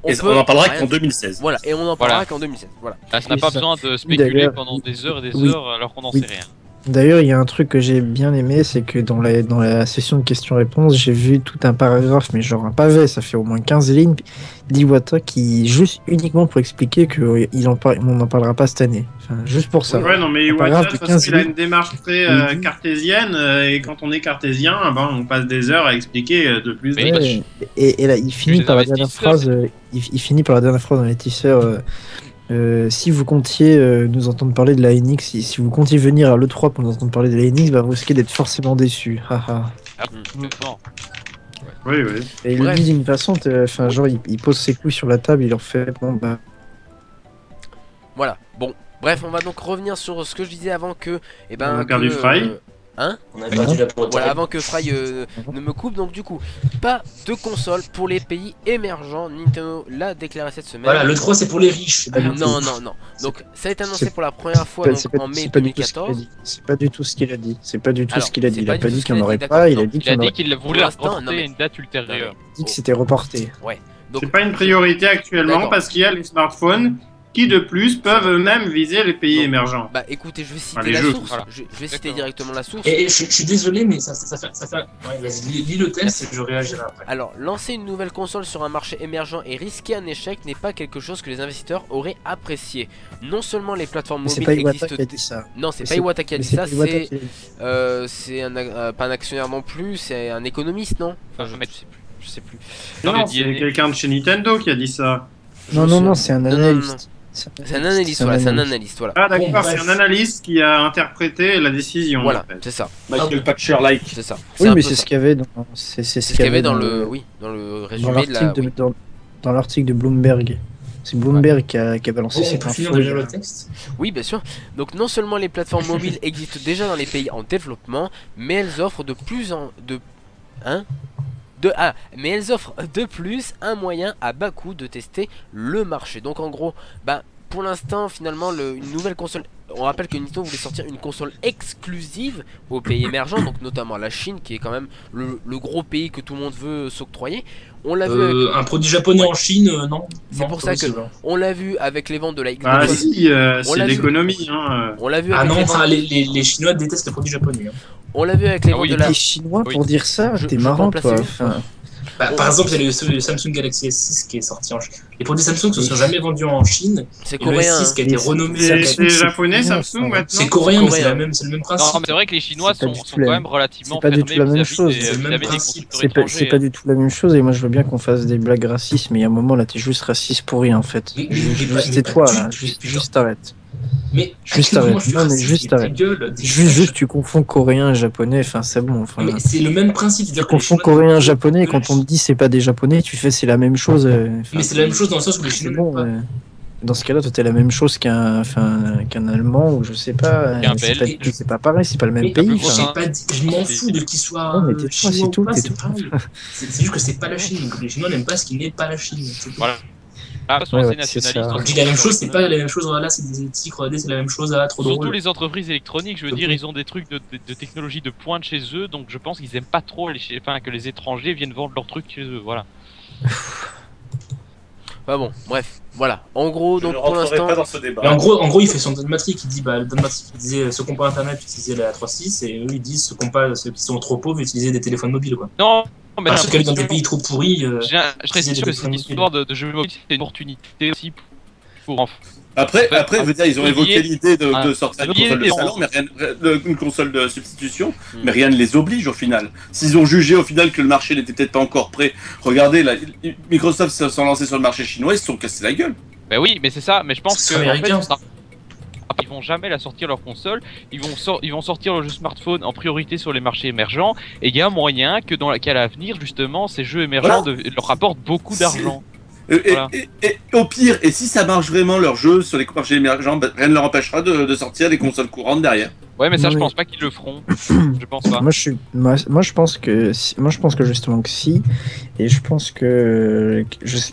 On en parlera qu'en 2016. Voilà, et on en parlera qu'en 2016. Voilà. Là, ça n'a pas besoin de spéculer pendant des heures et des heures alors qu'on n'en sait rien. D'ailleurs, il y a un truc que j'ai bien aimé, c'est que dans la session de questions-réponses, j'ai vu tout un paragraphe, mais genre un pavé, ça fait au moins 15 lignes, d'Iwata qui, juste uniquement pour expliquer qu'on n'en parlera pas cette année. Enfin, juste pour ça. Ouais, non, mais Un Iwata, paragraphe de de toute façon, 15 il a lignes. une démarche très cartésienne, et quand on est cartésien, on passe des heures à expliquer de plus. Ouais, et là, il finit par la dernière phrase, il finit par la dernière phrase dans les tisseurs. Si vous comptiez nous entendre parler de la NX, si vous comptiez venir à l'E3 pour nous entendre parler de la NX, bah, vous risquez d'être forcément déçus. Haha. Oui, oui. Et il le dit d'une façon, enfin, genre, il pose ses couilles sur la table, il leur fait bon, bah. Voilà, bon, bref, on va donc revenir sur ce que je disais avant que. On a perdu Fry. Hein? On a perdu la porte. Voilà, avant que Fry ne me coupe, donc du coup, pas de console pour les pays émergents. Nintendo l'a déclaré cette semaine. Voilà, le 3 c'est pour les riches. Non. Donc, ça a été annoncé pour la première fois donc, en mai 2014. C'est pas du tout ce qu'il a dit. C'est pas du tout ce qu'il a dit. Il a pas pas du dit tout qu'il n'y en ce aurait qu'il a dit, pas. Il a d'accord. dit qu'il voulait reporter à une date ultérieure. Il a dit que c'était reporté. Ouais. Donc, C'est pas une priorité actuellement D'accord. parce qu'il y a les smartphones qui de plus peuvent eux-mêmes viser les pays émergents. bah écoutez, je vais citer les la jeux. source. Voilà. Je vais citer directement la source. Et je suis désolé, mais ça fait. Ouais, vas-y, lis le texte et je réagirai après. Alors, lancer une nouvelle console sur un marché émergent et risquer un échec n'est pas quelque chose que les investisseurs auraient apprécié. Non seulement les plateformes Mais c'est mobiles pas Iwata existent. qui a dit ça. Non, c'est Mais pas c'est- Iwata qui a Mais dit c'est ça, pas Iwata c'est qui a dit pas un actionnaire non plus, c'est un économiste, non? Enfin, je sais plus. Non, il y a c'est des- quelqu'un de chez Nintendo qui a dit ça. Non, c'est un Non, analyste. C'est un analyste, voilà, c'est un analyste, voilà. Ah d'accord, Bon, c'est bref. un analyste qui a interprété la décision. Voilà, en fait. c'est ça, Michael Patcher-like. c'est ça. Oui, un mais peu c'est ça. ce qu'il y avait dans. C'est C'est ce qu'il y avait dans le, oui, dans le dans résumé de la. l'article dans l'article de Bloomberg. C'est Bloomberg qui a balancé Bon, on cette peut finir info. de lire le texte. Oui, bien sûr. Donc non seulement les plateformes mobiles existent déjà dans les pays en développement, mais elles offrent mais elles offrent de plus un moyen à bas coût de tester le marché. Donc en gros, bah pour l'instant finalement une nouvelle console. On rappelle que Nintendo voulait sortir une console exclusive aux pays émergents, donc notamment la Chine qui est quand même le gros pays que tout le monde veut s'octroyer. On l'a vu avec, Un produit japonais en Chine, non. C'est Non, pour pas ça que possible. on l'a vu avec les ventes de la Xbox. Ah si, On c'est l'a vu. l'économie. On l'a vu Ah avec non, les ventes, enfin, les Chinois détestent les produits japonais. Hein. on l'a vu avec les Ah ventes oui, de la. Les Chinois Oui. pour dire ça, Je- t'es je marrant remplace toi. les- Enfin, Bah, par exemple, il y a le Samsung Galaxy S6 qui est sorti en Chine. Les produits Samsung ne se sont jamais vendus en Chine. C'est Et le coréen. S6 qui a été renommé. C'est Samsung, japonais c'est Samsung coréen, maintenant. C'est coréen, mais coréen. c'est le même Non, principe. mais c'est vrai que les Chinois C'est pas sont du tout quand la- même relativement c'est pas du fermés tout la même vis-à-vis chose. des- C'est le même vis-à-vis des principe. constructeurs c'est pas étrangers. du tout la même chose et moi je veux bien qu'on fasse des blagues racistes, mais il y a un moment là t'es juste raciste pour rien en fait. Mais Juste pas tais-toi du là, tout. juste arrête. Mais Juste à quel moment arrête. je suis Non, mais raciste, juste ta arrête. gueule, Juste tu confonds coréen et japonais, enfin c'est bon. Enfin, Mais c'est le même principe. tu c'est-à-dire que les confonds Chinois- coréen et japonais et quand on te dit c'est pas des japonais, tu fais c'est la même chose. Mais c'est la même chose dans le sens où les C'est Chinois. bon. Dans ce cas-là, toi t'es la même chose qu'un allemand ou je sais pas. Qu'un c'est Belge. pas- c'est pas pareil, c'est pas le même Mais pays. plus enfin. gros, j'ai pas dit- je m'en fous de qu'il soit Non, mais tais-toi, chinois c'est ou tout, pas, c'est c'est tout. pareil. C'est juste que c'est pas la Chine. Les Chinois n'aiment pas ce qui n'est pas la Chine. c'est tout. Voilà. Ah, sont Ouais, assez ouais, c'est ça. nationalistes. Quand je dis la même chose, c'est pas la même chose. Là, c'est des tics, regardez, c'est la même chose. Ah, trop Surtout drôle. les entreprises électroniques, je veux dire, ils ont des trucs de technologie de pointe chez eux, donc je pense qu'ils aiment pas trop que les étrangers viennent vendre leurs trucs chez eux, voilà. Bah bon, bref, voilà. En gros, Je donc ne pour rentrerai l'instant, pas dans ce débat. Mais en gros, il fait son Don Matrix. Il dit, Don Matrix disait, ceux qui n'ont pas internet utilisaient la 3.6, et eux, ils disent, ceux qui sont trop pauvres utilisaient des téléphones mobiles, quoi. Non, mais Parce qu'elle est dans des pays trop pourris. j'ai l'impression que cette histoire de jeux mobiles, c'est une opportunité aussi pour Après, je veux dire, ils ont évoqué l'idée de sortir une console de lié- salon, mais une console de substitution, mais rien ne les oblige au final. S'ils ont jugé au final que le marché n'était peut-être pas encore prêt, regardez, là, Microsoft se sont lancés sur le marché chinois, ils se sont cassés la gueule. Bah oui, mais c'est ça, mais je pense C'est que en fait, américain. ils vont jamais la sortir leur console, ils vont sortir le jeu smartphone en priorité sur les marchés émergents, et il y a un moyen qu'à l'avenir, justement, ces jeux émergents leur rapportent beaucoup d'argent. Voilà. Et au pire, et si ça marche vraiment leur jeu sur les marchés émergents, bah, rien ne leur empêchera de sortir des consoles courantes derrière. Ouais, mais ça, Non, je mais- pense pas qu'ils le feront. Je pense pas. Moi je pense que justement que si, et je pense que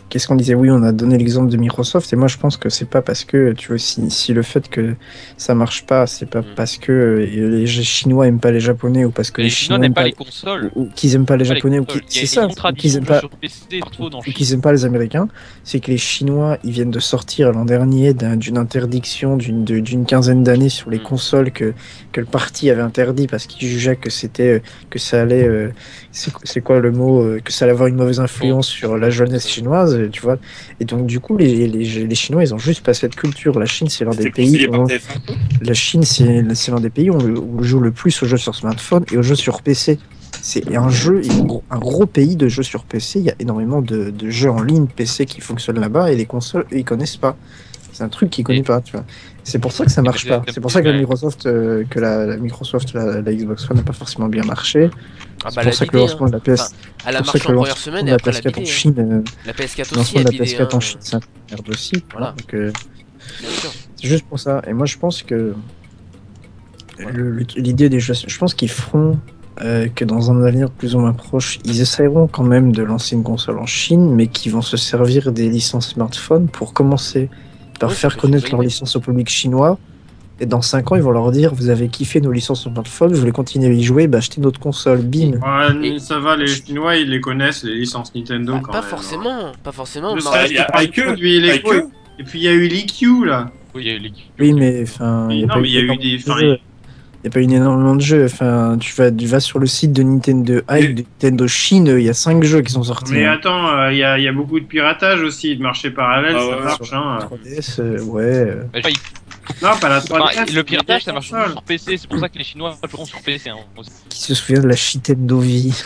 qu'est-ce qu'on disait, oui, on a donné l'exemple de Microsoft et moi je pense que c'est pas parce que tu vois si le fait que ça marche pas, c'est pas parce que les Chinois aiment pas les Japonais ou parce que Les Chinois n'aiment pas les consoles. ou qu'ils aiment pas les Pas les Japonais ou consoles. qu'ils- Il y a c'est ça, une ou tradition qu'ils aiment de pas sur PC, smartphone en ou Chine. qu'ils aiment pas les Américains, c'est que les Chinois ils viennent de sortir l'an dernier d'une interdiction d'une quinzaine d'années sur les consoles, que que le parti avait interdit parce qu'il jugeait que c'était que ça allait c'est quoi le mot que ça allait avoir une mauvaise influence sur la jeunesse chinoise, tu vois. Et donc du coup les Chinois ils ont juste pas cette culture. La Chine c'est l'un des pays la Chine c'est l'un des pays où on joue le plus aux jeux sur smartphone et aux jeux sur PC. C'est un gros pays de jeux sur PC. Il y a énormément de jeux en ligne PC qui fonctionnent là-bas et les consoles ils connaissent pas. C'est un truc qu'ils connaissent pas, tu vois. C'est pour ça que ça marche pas. C'est pour ça que la Microsoft, la Xbox One n'a pas forcément bien marché. C'est pour ça que le lancement de la PS, elle a marché en première semaine et après la PS4 en Chine, la PS4 aussi, la PS4 en Chine, c'est un merde aussi. Voilà. Donc c'est juste pour ça. Et moi, je pense que l'idée des jeux, je pense qu'ils feront que dans un avenir plus ou moins proche, ils essaieront quand même de lancer une console en Chine, mais qui vont se servir des licences smartphones pour commencer par faire connaître leur licence au public chinois. Et dans 5 ans, ils vont leur dire vous avez kiffé nos licences smartphones, vous voulez continuer à y jouer, bah achetez notre console, bim. Ouais, ça va, les Chinois ils les connaissent, les licences Nintendo quand pas même. Pas forcément. Il y a avec eux. Et puis il y a eu l'IQ là. Oui, il y a eu l'IQ. Oui, mais enfin. Il y a eu des. Il n'y a pas eu énormément de jeux. Enfin, tu vas sur le site de Nintendo Hype, de Nintendo Chine, il y a 5 jeux qui sont sortis. Mais attends, il y a beaucoup de piratage aussi, de marché parallèle, ça marche. Hein. 3DS, ouais. Non, pas la 3DS. Le piratage, ça marche sur PC, c'est pour ça que les Chinois joueront sur PC. Hein. Qui se souvient de la Nintendo vie.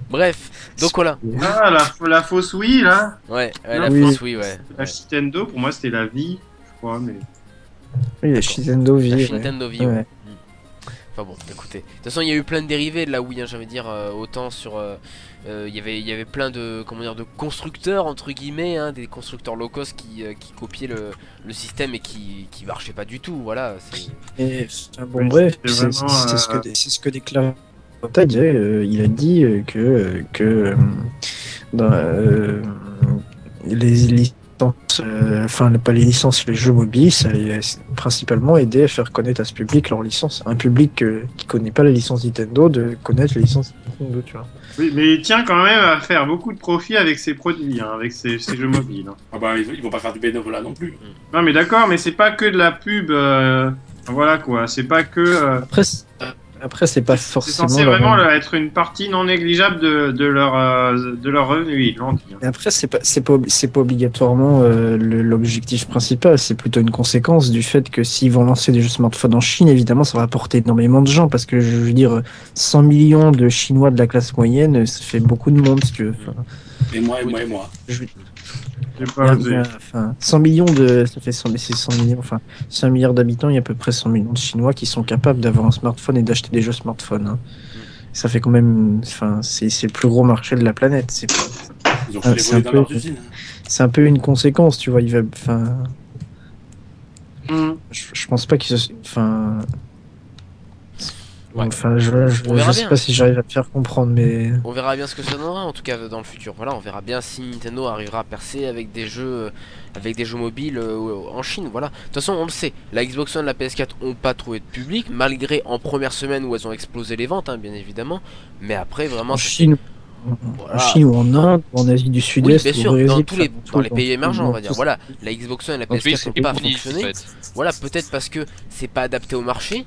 Bref, donc voilà. Ah, la fausse Wii là. Ouais, la fausse Wii, ouais. La Nintendo, pour moi, c'était la vie, je crois, mais. Oui, la Nintendo vie. La Nintendo vie, ouais. Enfin bon, écoutez. De toute façon, il y a eu plein de dérivés de la Wii, hein, j'allais dire, autant sur. Il y avait plein de constructeurs entre guillemets, hein, des constructeurs low cost qui copiaient le système et qui marchaient pas du tout. Voilà. Et bon, bref, c'est ce que déclare. Il a dit que les licences, enfin pas les licences, les jeux mobiles, ça allait principalement aider à faire connaître à ce public leur licence. Un public qui connaît pas la licence Nintendo, de connaître la licence Nintendo, tu vois. Oui, mais il tient quand même à faire beaucoup de profit avec ses produits, hein, avec ses jeux mobiles. Hein. Ah bah ils vont pas faire du bénévolat non plus. Non mais d'accord, mais c'est pas que de la pub. Voilà quoi, c'est pas que. Après, c'est pas forcément. C'est censé vraiment être une partie non négligeable de leur revenu, ils l'ont dit. Et après, c'est pas obligatoirement l'objectif principal, c'est plutôt une conséquence du fait que s'ils vont lancer des jeux smartphones en Chine, évidemment, ça va apporter énormément de gens, parce que je veux dire, 100 millions de Chinois de la classe moyenne, ça fait beaucoup de monde, si tu veux. Enfin, et moi. Enfin, 100 millions de. Ça fait 100 millions. Enfin, 100 milliards d'habitants, il y a à peu près 100 millions de Chinois qui sont capables d'avoir un smartphone et d'acheter des jeux smartphones. Hein. Ça fait quand même. Enfin, c'est le plus gros marché de la planète. C'est un peu une conséquence, tu vois. Il va. Enfin. Je pense pas qu'il se. Enfin. Ouais. Enfin, je sais pas si j'arrive à te faire comprendre, mais... On verra bien ce que ça donnera, en tout cas, dans le futur. Voilà, on verra bien si Nintendo arrivera à percer avec des jeux mobiles en Chine, voilà. De toute façon, on le sait, la Xbox One et la PS4 ont pas trouvé de public, malgré en première semaine où elles ont explosé les ventes, hein, bien évidemment. Mais après, vraiment... En Chine ou en Inde, ou en Asie du Sud-Est, oui, bien sûr, dans les pays émergents, on va dire. Voilà, la Xbox One et la PS4 n'ont pas fonctionné. En fait. Voilà, peut-être parce que c'est pas adapté au marché,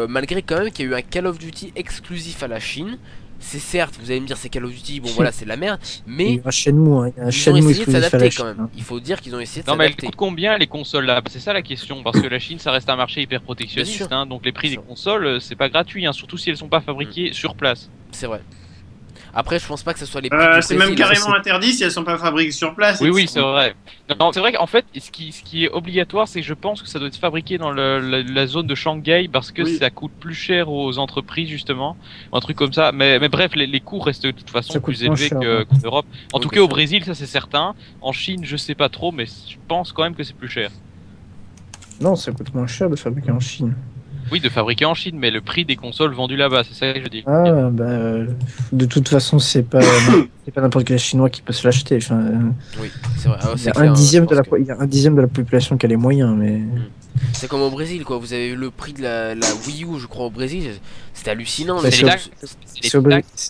malgré quand même qu'il y a eu un Call of Duty exclusif à la Chine. C'est certes, vous allez me dire c'est Call of Duty, bon voilà, c'est de la merde, mais il y a Shenmue, ils ont essayé de s'adapter quand même. Il faut dire qu'ils ont essayé de s'adapter. Non mais elles coûtent combien les consoles là? C'est ça la question, parce que la Chine ça reste un marché hyper protectionniste, hein, donc les prix des consoles c'est pas gratuit, hein, surtout si elles sont pas fabriquées sur place. C'est vrai. Après, je pense pas que ce soit les c'est même carrément interdit si elles sont pas fabriquées sur place. Oui, c'est vrai. Non, c'est vrai qu'en fait, ce qui est obligatoire, c'est que je pense que ça doit être fabriqué dans la zone de Shanghai parce que ça coûte plus cher aux entreprises, justement. Un truc comme ça. Mais bref, les coûts restent de toute façon plus élevés qu'en Europe. En tout cas, au Brésil, ça c'est certain. En Chine, je sais pas trop, mais je pense quand même que c'est plus cher. Non, ça coûte moins cher de fabriquer en Chine. Oui, de fabriquer en Chine, mais le prix des consoles vendues là-bas, c'est ça que je dis. Ah, bah, de toute façon, c'est pas C'est pas n'importe quel Chinois qui peut se l'acheter. Oui, c'est vrai. Il y a un dixième de la population qui a les moyens, mais. C'est comme au Brésil, quoi. Vous avez eu le prix de la Wii U, je crois, au Brésil. C'était hallucinant.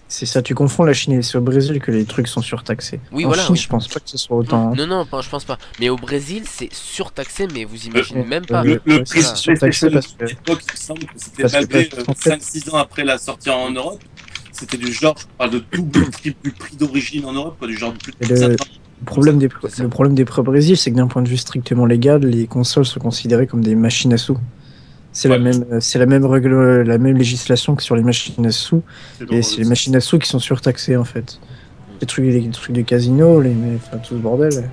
C'est ça, tu confonds la Chine et c'est au Brésil que les trucs sont surtaxés. Oui, en voilà. Chine, je pense pas que ce soit autant. Non, je pense pas. Mais au Brésil, c'est surtaxé, mais vous imaginez même pas. Le prix c'est surtaxé parce que. Il semble que c'était malgré 5-6 ans après la sortie en Europe. C'était du genre, je parle de double, triple prix d'origine en Europe, quoi, du genre de plus de 5 ans. Le problème des prix au Brésil, c'est que d'un point de vue strictement légal, les consoles sont considérées comme des machines à sous. C'est la même législation que sur les machines à sous, et c'est les machines à sous qui sont surtaxées en fait. Les trucs de casino, tout ce bordel.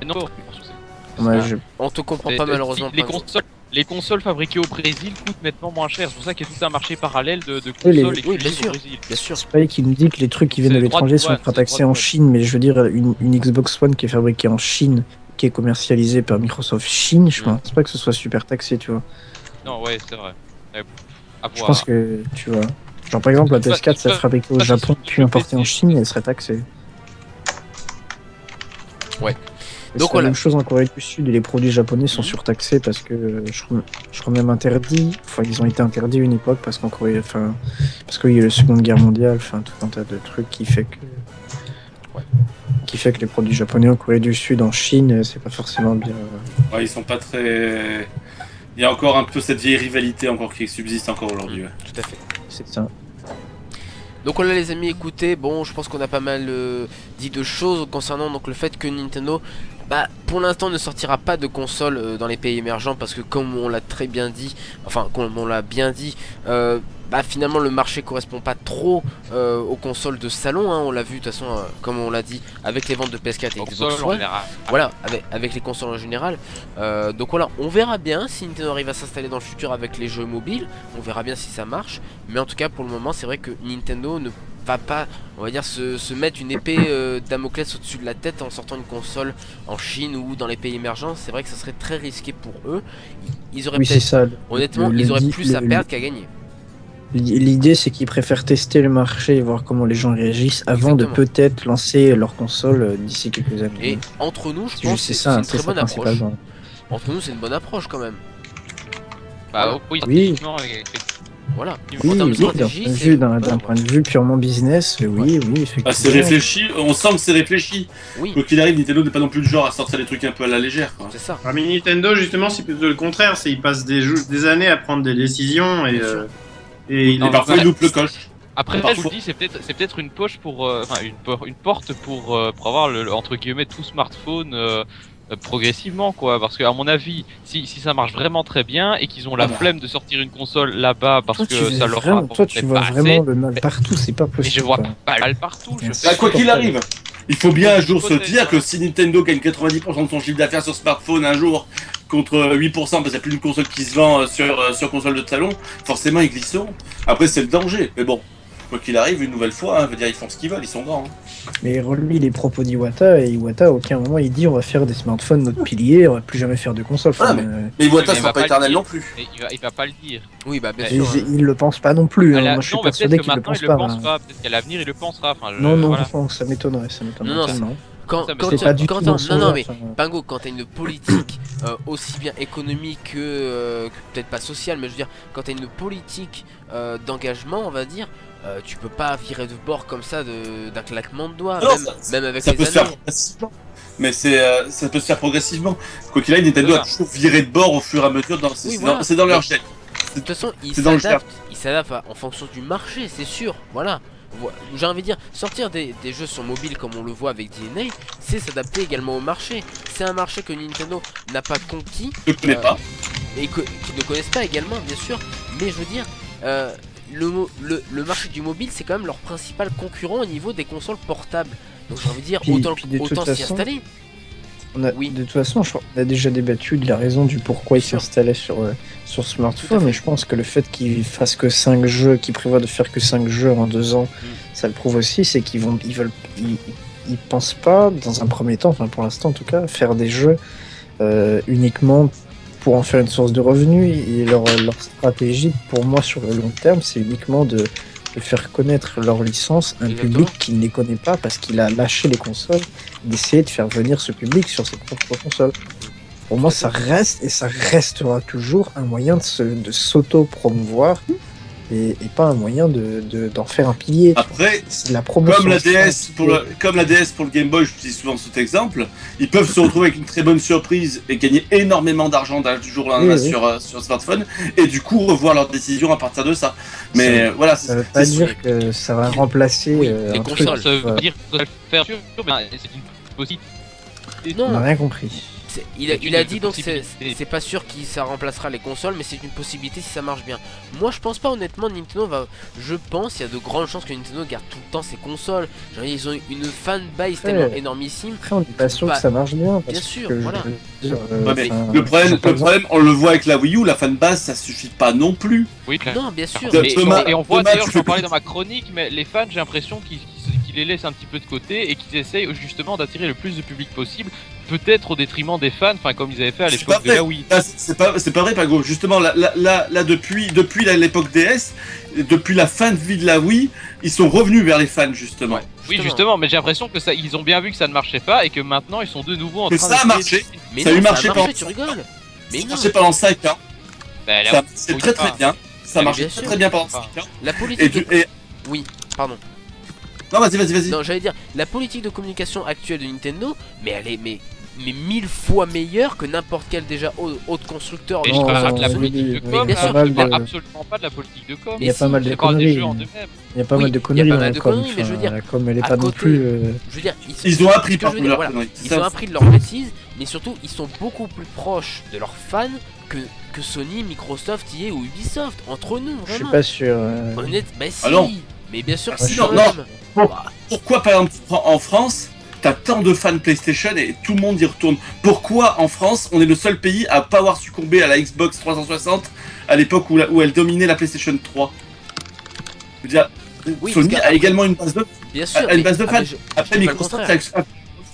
Non, on te comprend pas malheureusement. Les consoles fabriquées au Brésil coûtent nettement moins cher. C'est pour ça qu'il y a tout un marché parallèle de consoles oui, bien sûr. Bien sûr. C'est pas lui qui nous dit que les trucs qui viennent de l'étranger sont taxés en Chine, mais je veux dire, une Xbox One qui est fabriquée en Chine, qui est commercialisée par Microsoft Chine, je pense pas que ce soit super taxé, tu vois. Non, ouais, c'est vrai. Je pense que, tu vois. Genre par exemple, la PS4, ça fabriquée au Japon, puis importée en Chine, elle serait taxée. Ouais. Donc voilà. La même chose en Corée du Sud, et les produits japonais sont surtaxés parce que je crois même interdits. Enfin, ils ont été interdits à une époque parce qu'en Corée, parce qu'il y a eu la Seconde Guerre mondiale, tout un tas de trucs qui fait que les produits japonais en Corée du Sud, en Chine, c'est pas forcément bien. Ouais, ils sont pas très. Il y a encore un peu cette vieille rivalité encore qui subsiste encore aujourd'hui. Ouais. Tout à fait. C'est ça. Donc voilà les amis, écoutez, bon je pense qu'on a pas mal dit de choses concernant donc le fait que Nintendo pour l'instant ne sortira pas de console dans les pays émergents parce que comme on l'a très bien dit, enfin comme on l'a bien dit, finalement le marché correspond pas trop aux consoles de salon, hein, on l'a vu de toute façon comme on l'a dit avec les ventes de PS4 et Xbox One, voilà, avec les consoles en général. Donc voilà, on verra bien si Nintendo arrive à s'installer dans le futur avec les jeux mobiles, on verra bien si ça marche, mais en tout cas pour le moment c'est vrai que Nintendo ne va pas, on va dire, se mettre une épée Damoclès au-dessus de la tête en sortant une console en Chine ou dans les pays émergents. C'est vrai que ça serait très risqué pour eux. Ils auraient honnêtement, ils auraient plus à perdre qu'à gagner. L'idée c'est qu'ils préfèrent tester le marché et voir comment les gens réagissent avant de peut-être lancer leur console d'ici quelques années. Et entre nous, je pense que c'est une très bonne approche. Entre nous, c'est une bonne approche quand même. Oui. Voilà. Oui, d'un point de vue purement business, oui, effectivement. C'est réfléchi, on sent que c'est réfléchi. Oui. Quoi qu'il arrive, Nintendo n'est pas non plus le genre à sortir des trucs un peu à la légère. C'est ça. Mais Nintendo, justement, c'est plutôt le contraire. Ils passent des années à prendre des décisions et parfois ils loupent le coche. Après, je vous dis, c'est peut-être une poche une porte pour avoir le entre guillemets tout smartphone. Progressivement quoi, parce que à mon avis si ça marche vraiment très bien et qu'ils ont la flemme de sortir une console là-bas parce que ça leur rapporte toi tu vois vraiment le mal partout, c'est pas possible. Mais je vois pas le mal partout. Quoi qu'il arrive, il faut bien un jour se dire que si Nintendo gagne 90% de son chiffre d'affaires sur smartphone un jour contre 8% parce qu'il n'y a plus d'une console qui se vend sur console de salon, forcément ils glisseront. Après c'est le danger, mais bon, quoi qu'il arrive, une nouvelle fois, veut dire ils font ce qu'ils veulent, ils sont grands. Mais relis les propos d'Iwata, et Iwata à aucun moment il dit on va faire des smartphones notre pilier, on va plus jamais faire de console. Mais Iwata sera pas éternel non plus. Il va pas le dire. Oui bien sûr. Il le pense pas non plus. Moi je suis persuadé qu'il le pense pas. Peut-être qu'à l'avenir il le pensera. Non, ça m'étonnerait. Non. Quand Pingo, quand t'as une politique aussi bien économique que peut-être pas sociale, mais je veux dire, quand t'as une politique d'engagement, on va dire, tu peux pas virer de bord comme ça d'un claquement de doigts, même avec les années. Mais ça peut se faire progressivement. Quoi qu'il aille, Nintendo a toujours viré de bord au fur et à mesure. C'est dans leur jet. De toute façon, ils s'adaptent en fonction du marché, c'est sûr. Voilà. J'ai envie de dire, sortir des jeux sur mobile comme on le voit avec DNA, c'est s'adapter également au marché. C'est un marché que Nintendo n'a pas conquis, ne connaît pas, et qu'ils ne connaissent pas également, bien sûr. Mais je veux dire, le marché du mobile, c'est quand même leur principal concurrent au niveau des consoles portables. Donc j'ai envie de dire, autant s'y installer. De toute façon, on a déjà débattu de la raison du pourquoi ils s'installaient sur smartphone, mais je pense que le fait qu'ils fassent que 5 jeux, qu'ils prévoient de faire que 5 jeux en 2 ans, ça le prouve aussi, c'est qu'ils pensent pas, dans un premier temps, enfin pour l'instant en tout cas, faire des jeux uniquement pour en faire une source de revenus. Et leur stratégie, pour moi, sur le long terme, c'est uniquement de faire connaître leur licence à un public qui ne les connaît pas parce qu'il a lâché les consoles, d'essayer de faire venir ce public sur ses propres consoles. Pour moi, ça reste et ça restera toujours un moyen de s'auto-promouvoir et pas un moyen d'en faire un pilier. Après, la promotion, comme la DS pour le Game Boy, j'utilise souvent cet exemple, ils peuvent se retrouver avec une très bonne surprise et gagner énormément d'argent du jour au lendemain sur smartphone et du coup revoir leur décision à partir de ça. Mais voilà, ça veut pas dire que ça va remplacer les consoles. Ça veut dire que ça va le faire sûr, mais c'est une possibilité. On n'a rien compris. Il a dit donc c'est pas sûr que ça remplacera les consoles, mais c'est une possibilité si ça marche bien. Moi je pense pas honnêtement. Nintendo va, je pense il y a de grandes chances que Nintendo garde tout le temps ses consoles. Genre, ils ont une fanbase tellement énormissime. Après on n'est pas sûr que ça marche bien. Bien sûr, voilà. Le problème, on le voit avec la Wii U, la fanbase ça suffit pas non plus. Oui, non, bien sûr. Et on voit d'ailleurs, je vais en parler dans ma chronique, mais les fans, j'ai l'impression qu'ils les laissent un petit peu de côté et qu'ils essayent justement d'attirer le plus de public possible, peut-être au détriment des fans, enfin comme ils avaient fait à l'époque de la Wii. C'est pas vrai, Pago. Justement, là depuis l'époque DS, depuis la fin de vie de la Wii, ils sont revenus vers les fans justement. Ouais. Oui, justement, mais j'ai l'impression que ça, ils ont bien vu que ça ne marchait pas et que maintenant ils sont de nouveau en train de. Ça a marché. Mais ça a marché pendant. Tu rigoles. Mais ça a marché pendant 5 ans. C'est très bien. Ça a marché très bien pendant 5 ans. La politique. Oui, pardon. Non, vas-y. Non, j'allais dire, la politique de communication actuelle de Nintendo, mais elle est mais 1000 fois meilleure que n'importe quel déjà autre constructeur. Et je parle de la politique de com, je parle absolument pas de la politique de com. Il y a pas mal de conneries. Il y a pas mal de conneries dans la com, mais je veux dire, la com elle est pas non plus... Je veux dire, ils ont appris par leur conneries. Ils ont appris de leurs bêtises, mais surtout, ils sont beaucoup plus proches de leurs fans que Sony, Microsoft, EA ou Ubisoft. Entre nous, vraiment. Je suis pas sûr. Honnête, bah si. Mais bien sûr, si. Non. Pourquoi par exemple en France t'as tant de fans PlayStation et tout le monde y retourne? Pourquoi en France on est le seul pays à pas avoir succombé à la Xbox 360 à l'époque où elle dominait la PlayStation 3? Je veux dire, Sony a également une base de fans. Après Microsoft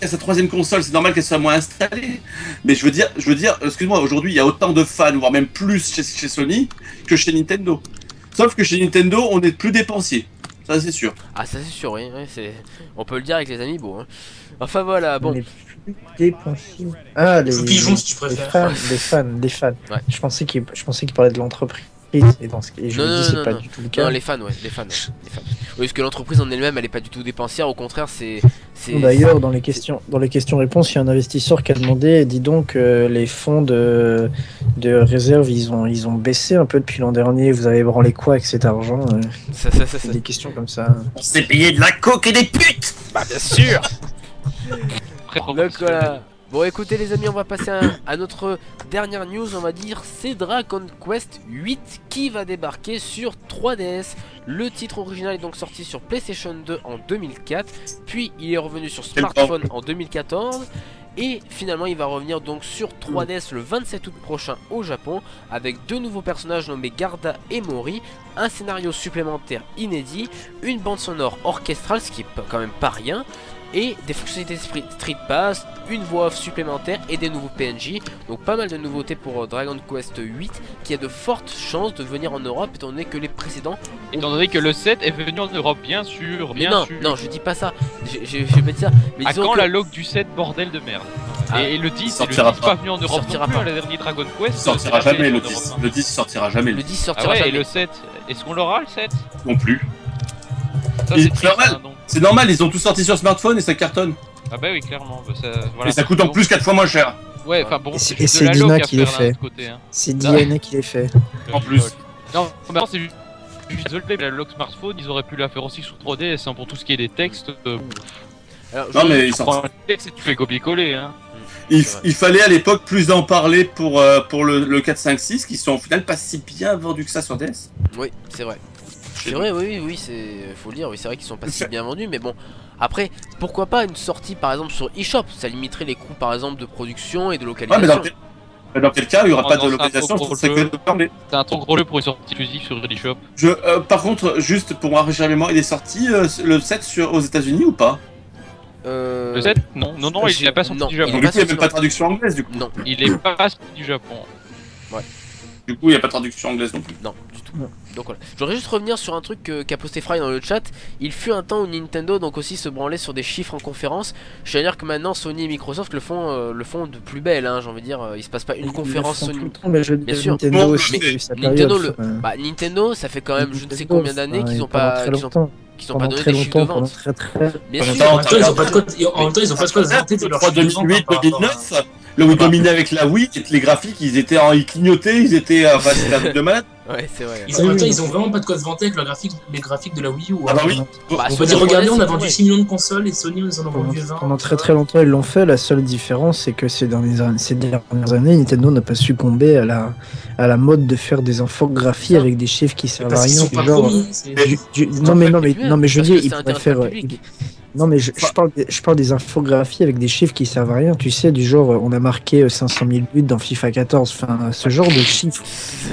a sa troisième console, c'est normal qu'elle soit moins installée. Mais je veux dire, excuse-moi, aujourd'hui il y a autant de fans, voire même plus chez Sony que chez Nintendo. Sauf que chez Nintendo on est plus dépensier. Ça c'est sûr. Ah ça c'est sûr, oui, on peut le dire avec les amiibo. Hein. Enfin voilà, bon. Les pigeons si tu préfères. Les fans. Ouais. Je pensais qu'il parlait de l'entreprise. Et je me dis c'est pas du tout le cas. Non, les fans. Oui, parce que l'entreprise en elle-même elle est pas du tout dépensière, au contraire c'est... D'ailleurs dans les questions-réponses, il y a un investisseur qui a demandé, dis donc les fonds de réserve ils ont baissé un peu depuis l'an dernier, vous avez branlé quoi avec cet argent? C'est des questions comme ça. On s'est payé de la coke et des putes. Bah bien sûr. Donc voilà. Bon écoutez les amis, on va passer à notre dernière news, on va dire, c'est Dragon Quest 8 qui va débarquer sur 3DS. Le titre original est donc sorti sur PlayStation 2 en 2004, puis il est revenu sur smartphone en 2014. Et finalement il va revenir donc sur 3DS le 27 août prochain au Japon, avec deux nouveaux personnages nommés Garda et Mori, un scénario supplémentaire inédit, une bande sonore orchestrale, ce qui est quand même pas rien, et des fonctionnalités Street Pass, une voix off supplémentaire et des nouveaux PNJ. Donc pas mal de nouveautés pour Dragon Quest 8 qui a de fortes chances de venir en Europe étant donné que les précédents... Étant donné que le 7 est venu en Europe, bien sûr, non, je dis pas ça, je vais pas dire ça. Mais à quand la log du 7, bordel de merde? Et le 10, sortira pas venu en Europe non plus, la dernière Dragon Quest. Il sortira jamais le 10. Le 10 sortira jamais. Le 10 sortira jamais. Et le 7, est-ce qu'on l'aura le 7? Non plus. C'est normal. C'est normal, ils ont tout sorti sur smartphone et ça cartonne. Ah bah oui, clairement. Et ça coûte en plus 4 fois moins cher. Ouais, enfin bon, et c'est Dina qui les fait. C'est Diana qui les fait. En plus. Non, mais c'est juste désolé, la log smartphone, ils auraient pu la faire aussi sur 3DS pour tout ce qui est des textes. Non mais ils sortent. Tu fais copier-coller, hein. Il fallait à l'époque plus en parler pour le 4, 5, 6 qui sont au final pas si bien vendus que ça sur DS. Oui, c'est vrai. C'est vrai, oui, faut le dire, oui, c'est vrai qu'ils sont pas si bien vendus, mais bon, après, pourquoi pas une sortie par exemple sur eShop, ça limiterait les coûts par exemple de production et de localisation. Ouais, mais dans quel cas il y aura pas de localisation, je serais que de parler. C'est un trop gros jeu pour une sortie exclusive sur eShop. Par contre, juste pour moi rafraîchir la mémoire, il est sorti le 7 aux États-Unis ou pas? Le 7 non, il est pas sorti du Japon. Du coup, il n'y a même pas de traduction anglaise du coup. Non, il est pas sorti du Japon. Ouais. Du coup, il n'y a pas de traduction anglaise non plus. Non, du tout. Donc voilà. Je voudrais juste revenir sur un truc qu'a posté Fry dans le chat. Il fut un temps où Nintendo donc aussi se branlait sur des chiffres en conférence. Je veux dire que maintenant Sony et Microsoft le font de plus belle, hein, j'ai envie de dire. Il se passe pas une conférence Sony. Bien sûr. Nintendo, Nintendo, ça fait quand même je ne sais combien d'années qu'ils ont pas donné des chiffres de vente. Bien sûr. En même temps, ils ont pas de quoi se vanter de leur 2008-2009. Là où ils dominaient avec la Wii, les graphiques, ils clignotaient, c'était un truc de malade. Ouais, c'est vrai. Ils ont vraiment pas de quoi se vanter avec les graphiques de la Wii U. Ah bah oui. On peut dire, regardez, on a vendu 6 millions de consoles et Sony, ils en ont vendu 20. Pendant très longtemps, ils l'ont fait. La seule différence, c'est que ces dernières années, Nintendo n'a pas succombé à la mode de faire des infographies avec des chiffres qui servent à rien. Non, mais je dis, ils pourraient faire. Non mais je parle des infographies avec des chiffres qui servent à rien, tu sais, du genre on a marqué 500 000 buts dans FIFA 14, enfin ce genre de chiffres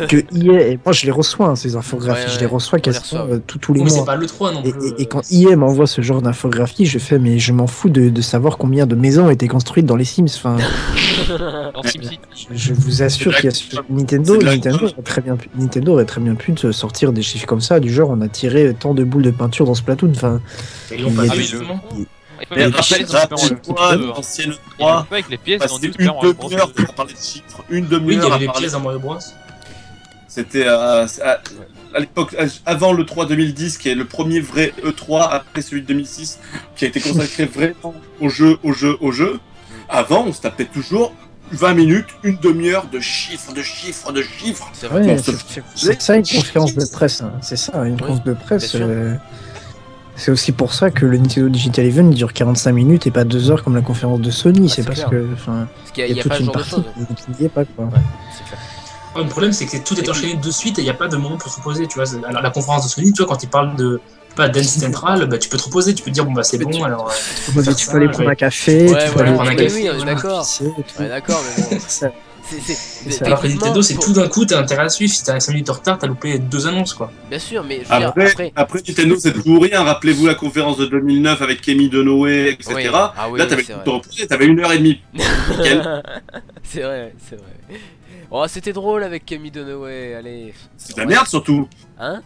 que EA, et moi je les reçois ces infographies, je les reçois quasiment tous les mois. C'est pas le 3 non plus. Et quand EA m'envoie ce genre d'infographie, je fais mais je m'en fous de savoir combien de maisons ont été construites dans les Sims, enfin. Je vous assure qu'il y a Nintendo aurait très bien pu sortir des chiffres comme ça, du genre on a tiré tant de boules de peinture dans Splatoon, enfin. L'ancienne 3, avec les pièces, c'était une demi-heure pour parler de chiffres, une demi-heure. Oui, il y avait les pièces dans Mario Bros. C'était à l'époque, avant le 3 2010, qui est le premier vrai E3 après celui de 2006, qui a été consacré vraiment au jeu. Avant, on se tapait toujours 20 minutes, une demi-heure de chiffres. C'est vrai, c'est ça une conférence de presse. Hein. C'est ça, une conférence de presse. C'est aussi pour ça que le Nintendo Digital Event dure 45 minutes et pas 2 heures comme la conférence de Sony. C'est parce que, il y a toute une partie qui n'y est pas, quoi. C'est clair. Le problème, c'est que tout est enchaîné de suite et il n'y a pas de moment pour se reposer. Tu vois, alors, la conférence de Sony, tu vois, quand ils parlent de Dance Central, bah, tu peux te reposer, tu peux te dire, bon, bah, c'est bon, alors. Tu peux aller prendre un café, tu peux aller prendre un café. Oui, on est d'accord. Ouais, d'accord, mais bon. Alors que Nintendo, c'est tout d'un coup, t'as intérêt à suivre. Si t'as 5 minutes de retard, t'as loupé 2 annonces, quoi. Bien sûr, mais après Nintendo, c'est toujours rien. Rappelez-vous la conférence de 2009 avec Kemi Donoue, etc. Oui. Ah oui, là, t'avais tout reposé, t'avais 1h30. C'est vrai. Oh, c'était drôle avec Kemi Donoue, allez. C'est de la merde, surtout. Hein?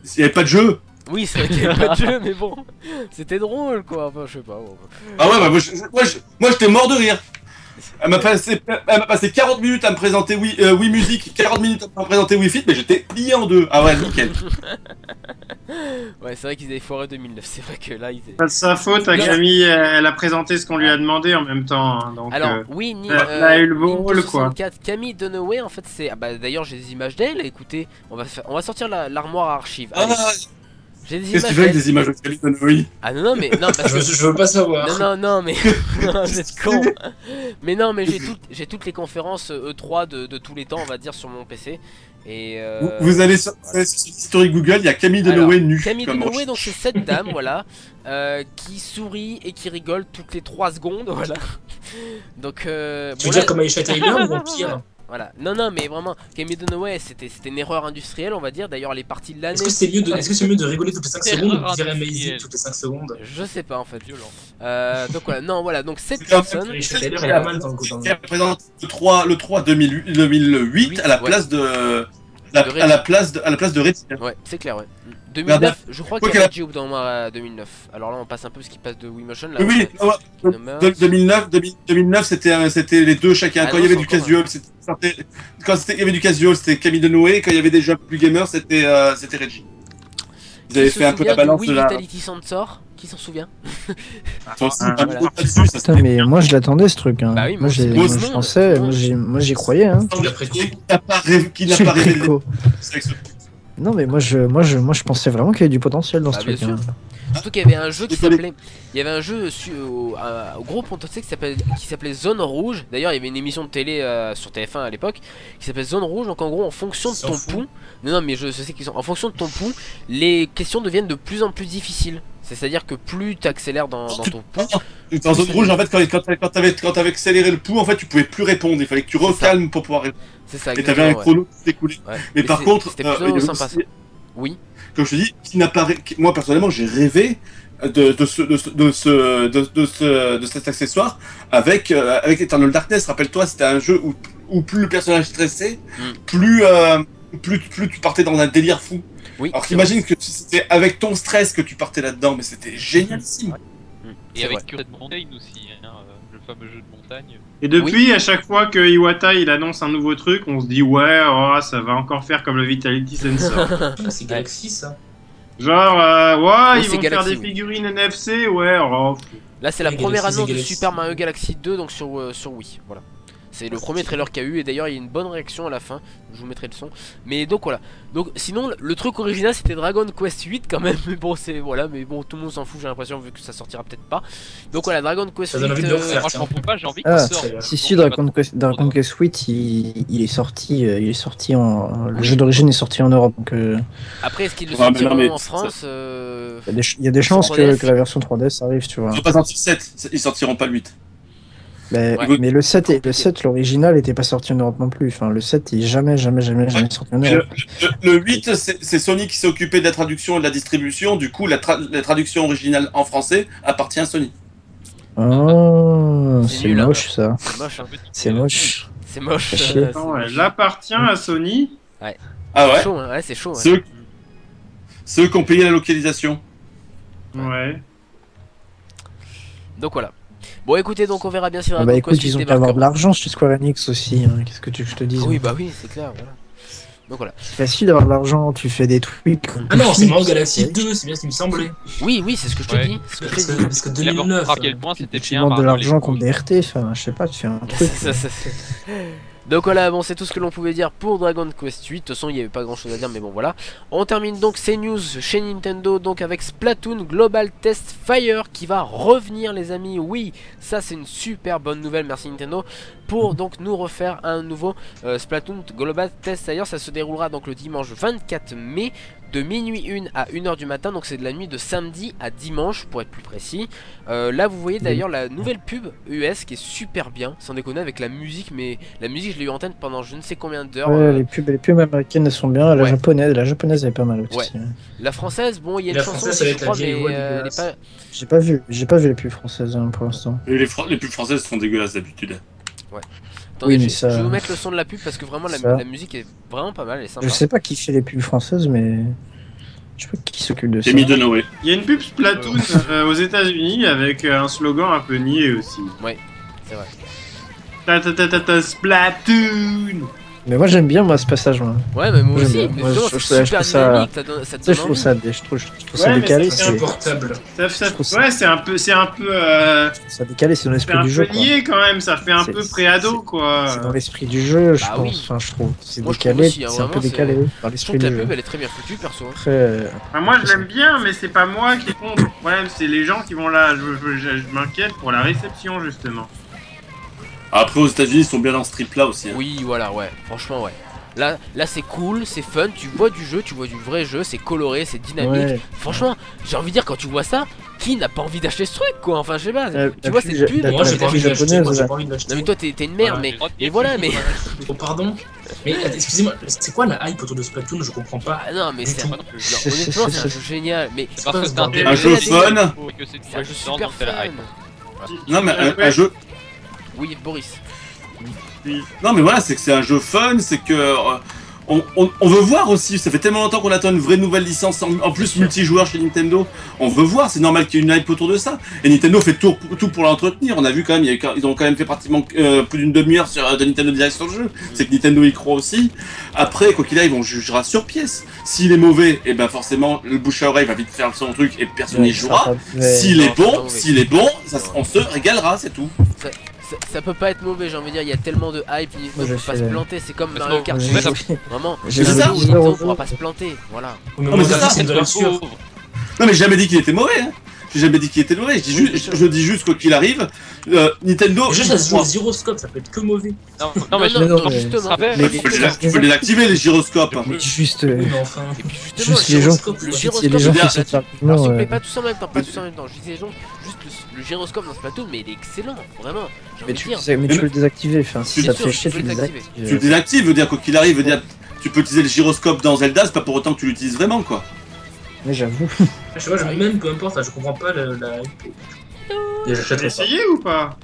Il n'y avait pas de jeu. Oui, c'est vrai qu'il n'y avait pas de jeu, mais bon, c'était drôle, quoi. Enfin, je sais pas. Bon. Ah ouais, bah moi j'étais mort de rire. Elle m'a passé 40 minutes à me présenter Wii Music, 40 minutes à me présenter Wii Fit, mais j'étais plié en deux. Ah ouais, nickel. Ouais, c'est vrai qu'ils avaient foiré 2009. C'est vrai que là, ils étaient... Pas de sa faute, Camille, elle a présenté ce qu'on lui a demandé en même temps. Hein, donc, alors, oui, elle a eu le beau rôle, quoi. Camille Dunaway, en fait, c'est. Ah bah, d'ailleurs, j'ai des images d'elle. Écoutez, on va sortir l'armoire à archives. J'ai des Qu'est-ce que tu fais avec des images de Camille Dunaway? Ah non, mais. Non, parce que... je veux pas savoir. Non, mais. Non, vous êtes con. Mais non, mais j'ai toutes les conférences E3 de tous les temps, on va dire, sur mon PC. Et vous allez sur l'historique Google, il y a Camille Dunaway nue. Camille Dunaway, donc c'est cette dame, voilà, qui sourit et qui rigole toutes les 3 secondes, voilà. Donc. Tu veux dire comme Aisha Tyler ou pire? Voilà. Non, mais vraiment, Camille Dunaway, c'était une erreur industrielle, on va dire. D'ailleurs, elle est partie de l'année. Est-ce que c'est mieux de rigoler toutes les 5 secondes ou de dire amazing toutes les 5 secondes? Je sais pas en fait, violent. Donc voilà, non, voilà, donc cette personne. Aisha Tyler, elle a mal dans le coup. Elle présente le 3 2008 à la place de. À la place de Reggie. Ouais, c'est clair, ouais. 2009, je crois qu'il y a Reggie au bout d'un moment 2009. Alors là, on passe un peu parce qu'il passe de Wii Motion. Là, oui, 2009, c'était les deux chacun. Quand il y avait du casual, il y avait du casual, c'était Camille Dunaway. Quand il y avait des jeux plus gamers, c'était Ils avaient fait un peu la balance de la. Vitality Sensor, qui s'en souvient? Putain, mais moi je l'attendais ce truc. Hein. Bah oui, moi je pensais, moi j'y croyais. Hein. Qui n'a pas révélé. Non, mais moi je pensais vraiment qu'il y avait du potentiel dans ce truc. Hein. Surtout qu'il y avait un jeu qui s'appelait. Il y avait un jeu au gros potentiel qui s'appelait Zone Rouge. D'ailleurs, il y avait une émission de télé sur TF1 à l'époque qui s'appelait Zone Rouge. Donc en gros, en fonction de ton pouls. Non, mais je sais qu'ils sont. En fonction de ton pouls, les questions deviennent de plus en plus difficiles. C'est-à-dire que plus tu accélères dans ton pouls. Dans Zone Rouge, en fait, quand t'avais accéléré le pouls, en fait, tu pouvais plus répondre. Il fallait que tu recalmes pour pouvoir répondre. C'est ça. Et t'avais un chrono qui s'écoulait. Ouais. Mais par contre, c'était plutôt sympa. Oui. comme je te dis, qui n'apparaît. Moi personnellement, j'ai rêvé de cet accessoire avec Eternal Darkness. Rappelle-toi, c'était un jeu où plus le personnage stressait, plus tu partais dans un délire fou. Oui, alors qu'imagine que c'était avec ton stress que tu partais là-dedans, mais c'était génialissime. Et avec Cursed Mountain aussi, hein, le fameux jeu de montagne. Et depuis, à chaque fois que Iwata il annonce un nouveau truc, on se dit ouais, oh, ça va encore faire comme le Vitality Sensor. C'est Galaxy ça. Genre, ouais, ils c'est vont Galaxy, faire des figurines NFC, ouais, oh. Là, c'est la Ouais, première Galaxy, annonce de Galaxy. Super Mario Galaxy 2 donc sur Wii. Voilà. C'est le premier trailer qu'il y a eu et d'ailleurs il y a une bonne réaction à la fin. Je vous mettrai le son. Mais donc voilà. Donc sinon le truc original c'était Dragon Quest 8 quand même. Mais bon c'est voilà. Mais bon tout le monde s'en fout j'ai l'impression vu que ça sortira peut-être pas. Donc voilà Dragon Quest Ça 8. donne envie de le refaire. Moi je m'en fous pas, j'ai envie Ah, qu'il sorte. Si Dragon Quest 8 il est sorti en le jeu d'origine est sorti en Europe donc Après est-ce qu'ils le Ouais, mais sortiront non, mais en ça- France il y a des chances 3DS. que la version 3DS arrive, tu vois. Ils ont pas sorti le 7, ils sortiront pas le 8. Mais, Ouais. mais le 7 l'original était pas sorti en Europe non plus. Enfin, le 7 il est jamais sorti en Europe. Le 8, c'est Sony qui s'est occupé de la traduction et de la distribution. Du coup, la traduction originale en français appartient à Sony. Oh, C'est c'est nul, hein. moche ça. C'est moche hein. C'est moche. C'est moche. Fait chier. Attends, elle appartient à Sony. Ah C'est ouais, chaud hein. Ouais c'est chaud. Ceux- ceux qui ont payé la localisation. Ouais. Donc voilà. Bon écoutez donc on verra bien si Ah Dragon bah écoute, Quest 8 ils ont qu'à avoir de débarquera. l'argent chez Square Enix aussi. Hein. Qu'est-ce que tu veux que je te dise? Oui bah oui c'est clair voilà. Donc voilà. C'est facile d'avoir de l'argent, tu fais des trucs. Ah non, c'est Mario Galaxy 2, c'est bien ce qui me semblait. Oui c'est ce que je te Ouais. dis. C'est ce que je Parce te que, dis. parce que D'abord, 2009. à quel point c'était Tu bien. demandes de par rapport l'argent les contre des RT, enfin, je sais pas, tu fais un truc. Donc voilà, bon c'est tout ce que l'on pouvait dire pour Dragon Quest 8. De toute façon il n'y avait pas grand chose à dire mais bon voilà. On termine donc ces news chez Nintendo donc avec Splatoon Global Test Fire qui va revenir les amis. Oui ça c'est une super bonne nouvelle, merci Nintendo pour donc nous refaire un nouveau Splatoon Global Test Fire. Ça se déroulera donc le dimanche 24 mai de minuit 1 à 1h du matin. Donc c'est de la nuit de samedi à dimanche pour être plus précis. Là vous voyez d'ailleurs la nouvelle pub US qui est super bien sans déconner avec la musique. Mais la musique je l'ai eu en tête pendant je ne sais combien d'heures. Ouais, les pubs américaines elles sont bien, Ouais. la japonaise elle est pas mal aussi. Ouais. La française bon il y a une La chanson française, ça aussi, va je être la crois mais vieille voix elle est dégueulasse. pas... J'ai pas vu les pubs françaises hein, pour l'instant. Et les pubs françaises sont dégueulasses d'habitude. Attendez, Oui, mais je ça- vais vous mettre le son de la pub parce que vraiment ça- la musique est vraiment pas mal, elle est sympa. Je sais pas qui fait les pubs françaises, mais je sais pas qui s'occupe de ça. J'ai mis de Noé. Il y a une pub Splatoon aux États-Unis avec un slogan un peu niais aussi. C'est vrai. Ta Splatoon. Mais moi j'aime bien moi ce passage. Moi. Ouais mais moi J'aime aussi, bien. mais Moi, justement, je c'est trouve super ça- dynamique, ça te Ça, donne je trouve envie. ça, je trouve ça Ouais, mais décalé. c'est C'est Insupportable. trouve ça- Ouais, c'est un peu ça décalé, c'est dans c'est l'esprit un du jeu. peu Quoi. niais quand même. Ça fait un C'est- peu pré-ado C'est quoi. dans l'esprit du jeu, je Bah pense. oui. Enfin, je trouve. C'est Moi, je trouve décalé, aussi, hein, c'est un peu vraiment, décalé c'est- dans Je trouve l'esprit que la du pub jeu. elle est très bien foutue perso. Après, Enfin, moi je l'aime bien, mais c'est pas moi qui compte. Le problème, c'est les gens qui vont là. Je m'inquiète pour la réception justement. Après, aux États-Unis, ils sont bien dans ce trip là aussi. Hein. Oui voilà ouais, franchement ouais. Là c'est cool, c'est fun, tu vois du jeu, tu vois du vrai jeu, c'est coloré, c'est dynamique. ouais. Franchement, j'ai envie de dire quand tu vois ça, qui n'a pas envie d'acheter ce truc quoi? Enfin je sais pas, La tu vois pub, cette pub. la Moi j'ai pub pas envie de l'acheter. japonaise, Moi j'ai là. pas envie de Non l'acheter. mais toi t'es une merde Voilà. mais voilà mais... Oh pardon. Mais excusez-moi, c'est quoi la hype autour de Splatoon? Je comprends pas. Ah non mais Du c'est... tout. non, honnêtement c'est un jeu génial mais... C'est parce que c'est Un jeu fun. Que c'est C'est un jeu super fun. Non, mais un jeu. Oui Boris. Non, mais voilà, c'est que c'est un jeu fun, c'est que. On veut voir aussi, ça fait tellement longtemps qu'on attend une vraie nouvelle licence en plus multijoueur chez Nintendo. On veut voir, c'est normal qu'il y ait une hype autour de ça. Et Nintendo fait tout pour l'entretenir. On a vu quand même, ils ont quand même fait pratiquement plus d'une demi-heure de Nintendo Direct sur le jeu. C'est que Nintendo y croit aussi. Après, quoi qu'il arrive, on jugera sur pièce. S'il est mauvais, et ben forcément, le bouche à oreille va vite faire son truc et personne n'y jouera. S'il Non, est c'est pas bon, mauvais. s'il est bon, on se régalera, c'est tout. Ça peut pas être mauvais, j'ai envie de dire, il y a tellement de hype, Nintendo Moi, peut j'ai pas fait- se planter, c'est comme Parce Mario que- Kart Ouais, 8, ça- vraiment, J'ai c'est un ça. jeu où Nintendo pourra pas se planter, voilà. Mais mais c'est ça, c'est une valeur sûre. Non, mais j'ai jamais dit qu'il était mauvais, hein. J'ai jamais dit qu'il était mauvais. Je dis juste quoi qu'il arrive, Nintendo. Déjà, ça se joue au gyroscope, ça peut être que mauvais. Non, mais non, mais- justement. Mais- Tu peux les activer les gyroscopes. Mais juste, Oui, mais enfin. Et puis justement, juste les gens, gyroscope, le quoi. si gyroscope, les gens bien. qui sortent alors rapidement, s'il vous plaît, pas tous en même temps, pas tous en même temps, je dis les gens, juste le gyroscope dans Splatoon, mais il est excellent, vraiment, j'ai envie mais de tu dire. peux le désactiver. Enfin, si Bien ça te sûr, fait tu chier, peux tu le le désactiver. Tu le désactives. désactives, veut dire quoi qu'il arrive, veut dire tu peux utiliser le gyroscope dans Zelda, c'est pas pour autant que tu l'utilises vraiment quoi. Mais j'avoue. Je sais pas, même peu importe, je comprends pas la. T'as essayé ou pas?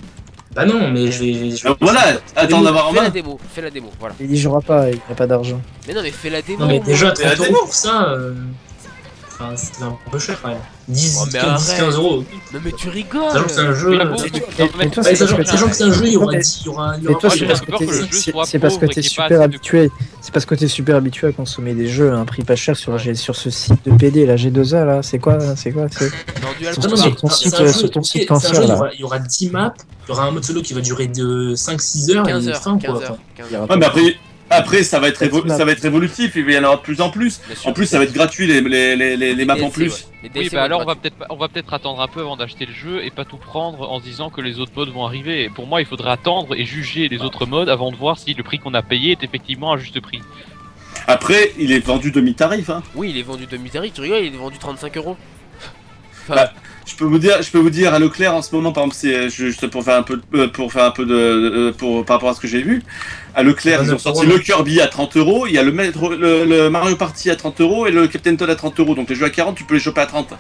Bah non, mais je vais. Voilà, attends d'avoir en Fais la main. démo, fais la démo, voilà. Il jouera pas, il n'y a pas d'argent. Mais non, mais fais la démo. Non, mais moi. déjà, Mais la 30 démo. € pour ça. Enfin, c'était un peu cher quand même. 10, Oh, mais 15 arrête. euros. Non, mais tu rigoles. Sachant que c'est un jeu. Mais bon, Mais toi, Ouais, c'est sachant que c'est un jeu, il y aura Mais 10, il y aura. Mais toi, Moi, c'est j'ai parce peur que le jeu soit c'est parce que pauvre et t'es qu'il y ait pas super assez de- habitué. C'est parce que t'es super habitué à consommer des jeux à un prix pas cher sur, Ouais. sur ce site de PD, la G2A là. C'est quoi? C'est Vendu à Sur le Non, sur mais ton site, c'est un jeu, sur ton site c'est un cancer, jeu, là. il y aura 10 maps, il y aura un mode solo qui va durer de 5-6 heures 15 et heures, fin 15 quoi. heures, 15 Il y aura heures. Ouais, mais après ça va être Peut-être ça va être évolutif, il va y en avoir de plus en plus. Bien sûr. En plus, ça va être gratuit les maps en DLC, plus. ouais. Les Oui, DLC bah alors vont être on va peut-être attendre un peu avant d'acheter le jeu et pas tout prendre en se disant que les autres modes vont arriver. Et pour moi, il faudrait attendre et juger les autres modes avant de voir si le prix qu'on a payé est effectivement un juste prix. Après, il est vendu demi-tarif. Hein. Oui, il est vendu demi-tarif, tu rigoles, il est vendu 35 €. Enfin, Bah, je peux vous dire à Leclerc en ce moment, par exemple, c'est juste pour faire un peu par rapport à ce que j'ai vu. À Leclerc, ils ont sorti le Kirby à 30 €, il y a le Mario Party à 30 € et le Captain Toad à 30 €. Donc les jeux à 40, tu peux les choper à 30.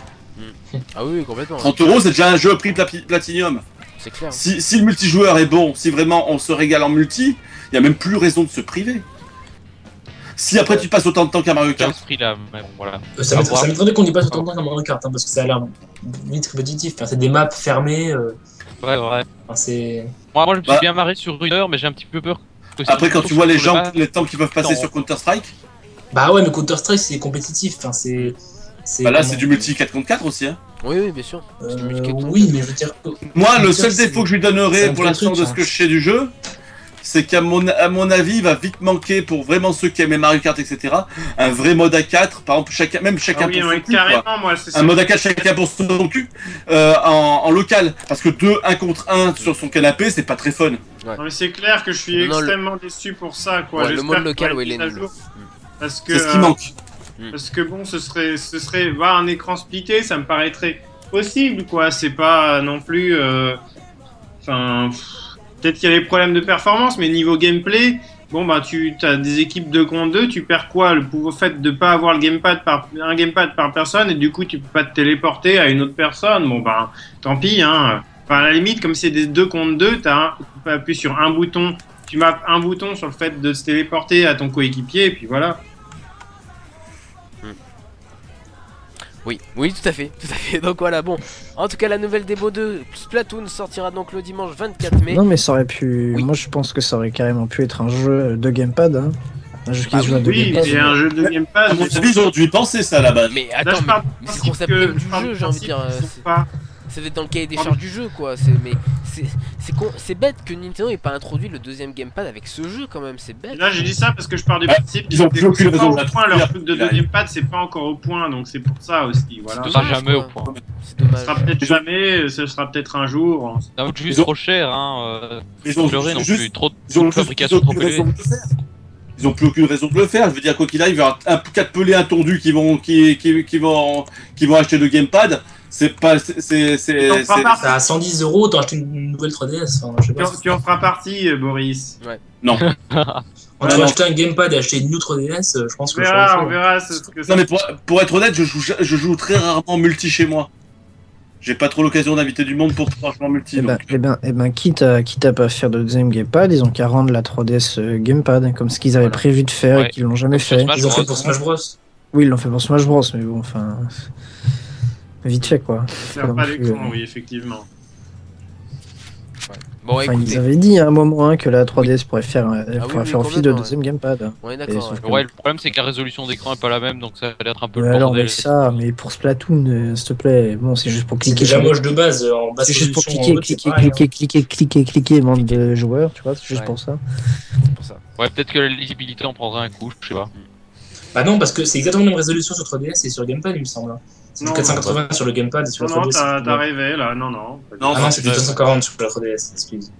ah oui, complètement. 30 €, c'est déjà un jeu prix Platinum. C'est clair. Si le multijoueur est bon, si vraiment on se régale en multi, il y a même plus raison de se priver. Si après tu passes autant de temps qu'à Mario Dans Kart, ce prix-là, mais bon, voilà. Ça m'étonnerait qu'on y passe autant de temps dans Mario Kart, hein, parce que ça a l'air vite répétitif. Enfin, c'est des maps fermées. Ouais. Enfin, c'est. Moi, je me suis Bah. bien marré sur 1 heure, mais j'ai un petit peu peur. Que si après je quand tombe tu vois sur les le gens, bas- les temps qu'ils peuvent passer Non. sur Counter-Strike, Bah ouais, mais Counter-Strike c'est compétitif. Enfin, c'est. bah là comment- c'est du multi 4 contre 4 aussi. Hein. Oui, bien sûr. C'est du multi 4 contre Oui, 4. mais je veux dire. Moi, le Ça, seul c'est- défaut que je lui c'est donnerais un pour vrai l'instant truc, de ça. ce que je sais du jeu, c'est qu'à mon avis, il va vite manquer pour vraiment ceux qui aiment Mario Kart, etc. Un vrai mode à 4, par exemple, chacun Ah pour oui, son ouais, cul, quoi. carrément, moi, c'est ça. Un mode à 4 chacun pour son cul en local. Parce que 1 contre 1 sur son canapé, c'est pas très fun. Non, mais c'est clair que je suis Non, extrêmement déçu pour ça, quoi. Ouais, le J'espère mode local, qu'il va ouais, il est être mis à nul. jour. Parce que, C'est ce qui manque. Parce que bon, ce serait voir un écran splitté, ça me paraîtrait possible, quoi. C'est pas non plus. Enfin, peut-être qu'il y a des problèmes de performance, mais niveau gameplay, bon bah tu as des équipes 2 contre 2, tu perds quoi? Le fait de pas avoir un gamepad par personne et du coup tu peux pas te téléporter à une autre personne. Bon bah tant pis, hein. Enfin, à la limite, comme c'est des 2 contre 2, tu peux appuyer sur un bouton. Tu mappes un bouton sur le fait de se téléporter à ton coéquipier, et puis voilà. Oui, tout à fait. Donc voilà, bon. En tout cas, la nouvelle démo de Splatoon sortira donc le dimanche 24 mai. Non, mais ça aurait pu. Oui. Moi, je pense que ça aurait carrément pu être un jeu de gamepad. Hein. Un jeu qui Bah se joue à deux Oui, gamepad. c'est un jeu de gamepad. À mon avis, ils ont dû y penser ça à la base. Mais Là, attends, je pars du mais c'est le principe concept que- même du je pars jeu, du j'ai envie de dire. principe qu'ils sont pas- Ça va être dans le cahier des charges du jeu, quoi. C'est bête que Nintendo ait pas introduit le deuxième gamepad avec ce jeu, quand même. C'est bête. Et là, j'ai dit ça parce que je pars du Ouais, principe ils ont plus aucune c'est pas raison au de la point, trouver. leur truc de Il arrive. deuxième pad, c'est pas encore au point, donc c'est pour ça aussi. Voilà. Ce Ce sera dommage, jamais quoi. au point. C'est dommage. sera peut-être jamais, ce sera peut-être un jour. Ça coûte juste Ils ont- trop cher, hein. Ils ont Pleurer non juste- plus. Trop Ils ont de juste fabrication aucune trop raison élevée. de le faire. Ils ont plus aucune raison de le faire. Je veux dire, quoi qu'il arrive, il y aura 4 pelés intondus qui vont acheter le gamepad. C'est pas. T'en feras partie. T'as 110 €, t'as acheté une nouvelle 3DS. Enfin, je sais pas. Tu en feras partie, Boris. Non. Quand tu vas acheter un gamepad et acheter une new 3DS, je pense On que verra, on verra ce que ça. Non, mais pour être honnête, je joue très rarement en multi chez moi. J'ai pas trop l'occasion d'inviter du monde pour pouvoir jouer en multi. donc. Quitte à pas faire de deuxième gamepad, ils ont qu'à rendre la 3DS gamepad, hein, comme ce qu'ils avaient Voilà. prévu de faire Ouais. et qu'ils l'ont jamais Comme sur fait. Smash Ils ont fait Bros. pour Smash Bros. Oui, ils l'ont fait pour Smash Bros, mais bon, enfin. Vite fait, quoi. Ça sert pas d'écran, oui, effectivement. Bon, Enfin, écoutez, ils avaient dit à un moment que la 3DS pourrait faire, oui, faire office de complètement, deuxième gamepad. on est Et d'accord. sauf ouais. Ouais, le problème c'est que la résolution d'écran est pas la même, donc ça va être un peu Ouais, le alors, bordel. mais ça, mais pour Splatoon, s'il te plaît, bon, c'est juste pour C'est cliquer déjà sur moche de base en basse C'est juste pour résolution. cliquer, en haut, c'est pareil, hein. cliquer, bande de joueurs, tu vois, c'est juste Ouais. pour ça. C'est pour ça. Ouais, peut-être que la lisibilité en prendra un coup, je sais pas. Bah non, parce que c'est exactement la même résolution sur 3DS et sur Gamepad, il me semble. C'est du Non, 480 sur le Gamepad et sur Non, la non, 3DS. t'as rêvé là, non, non. Non, Ah non, c'est du 240 sur la 3DS, excuse.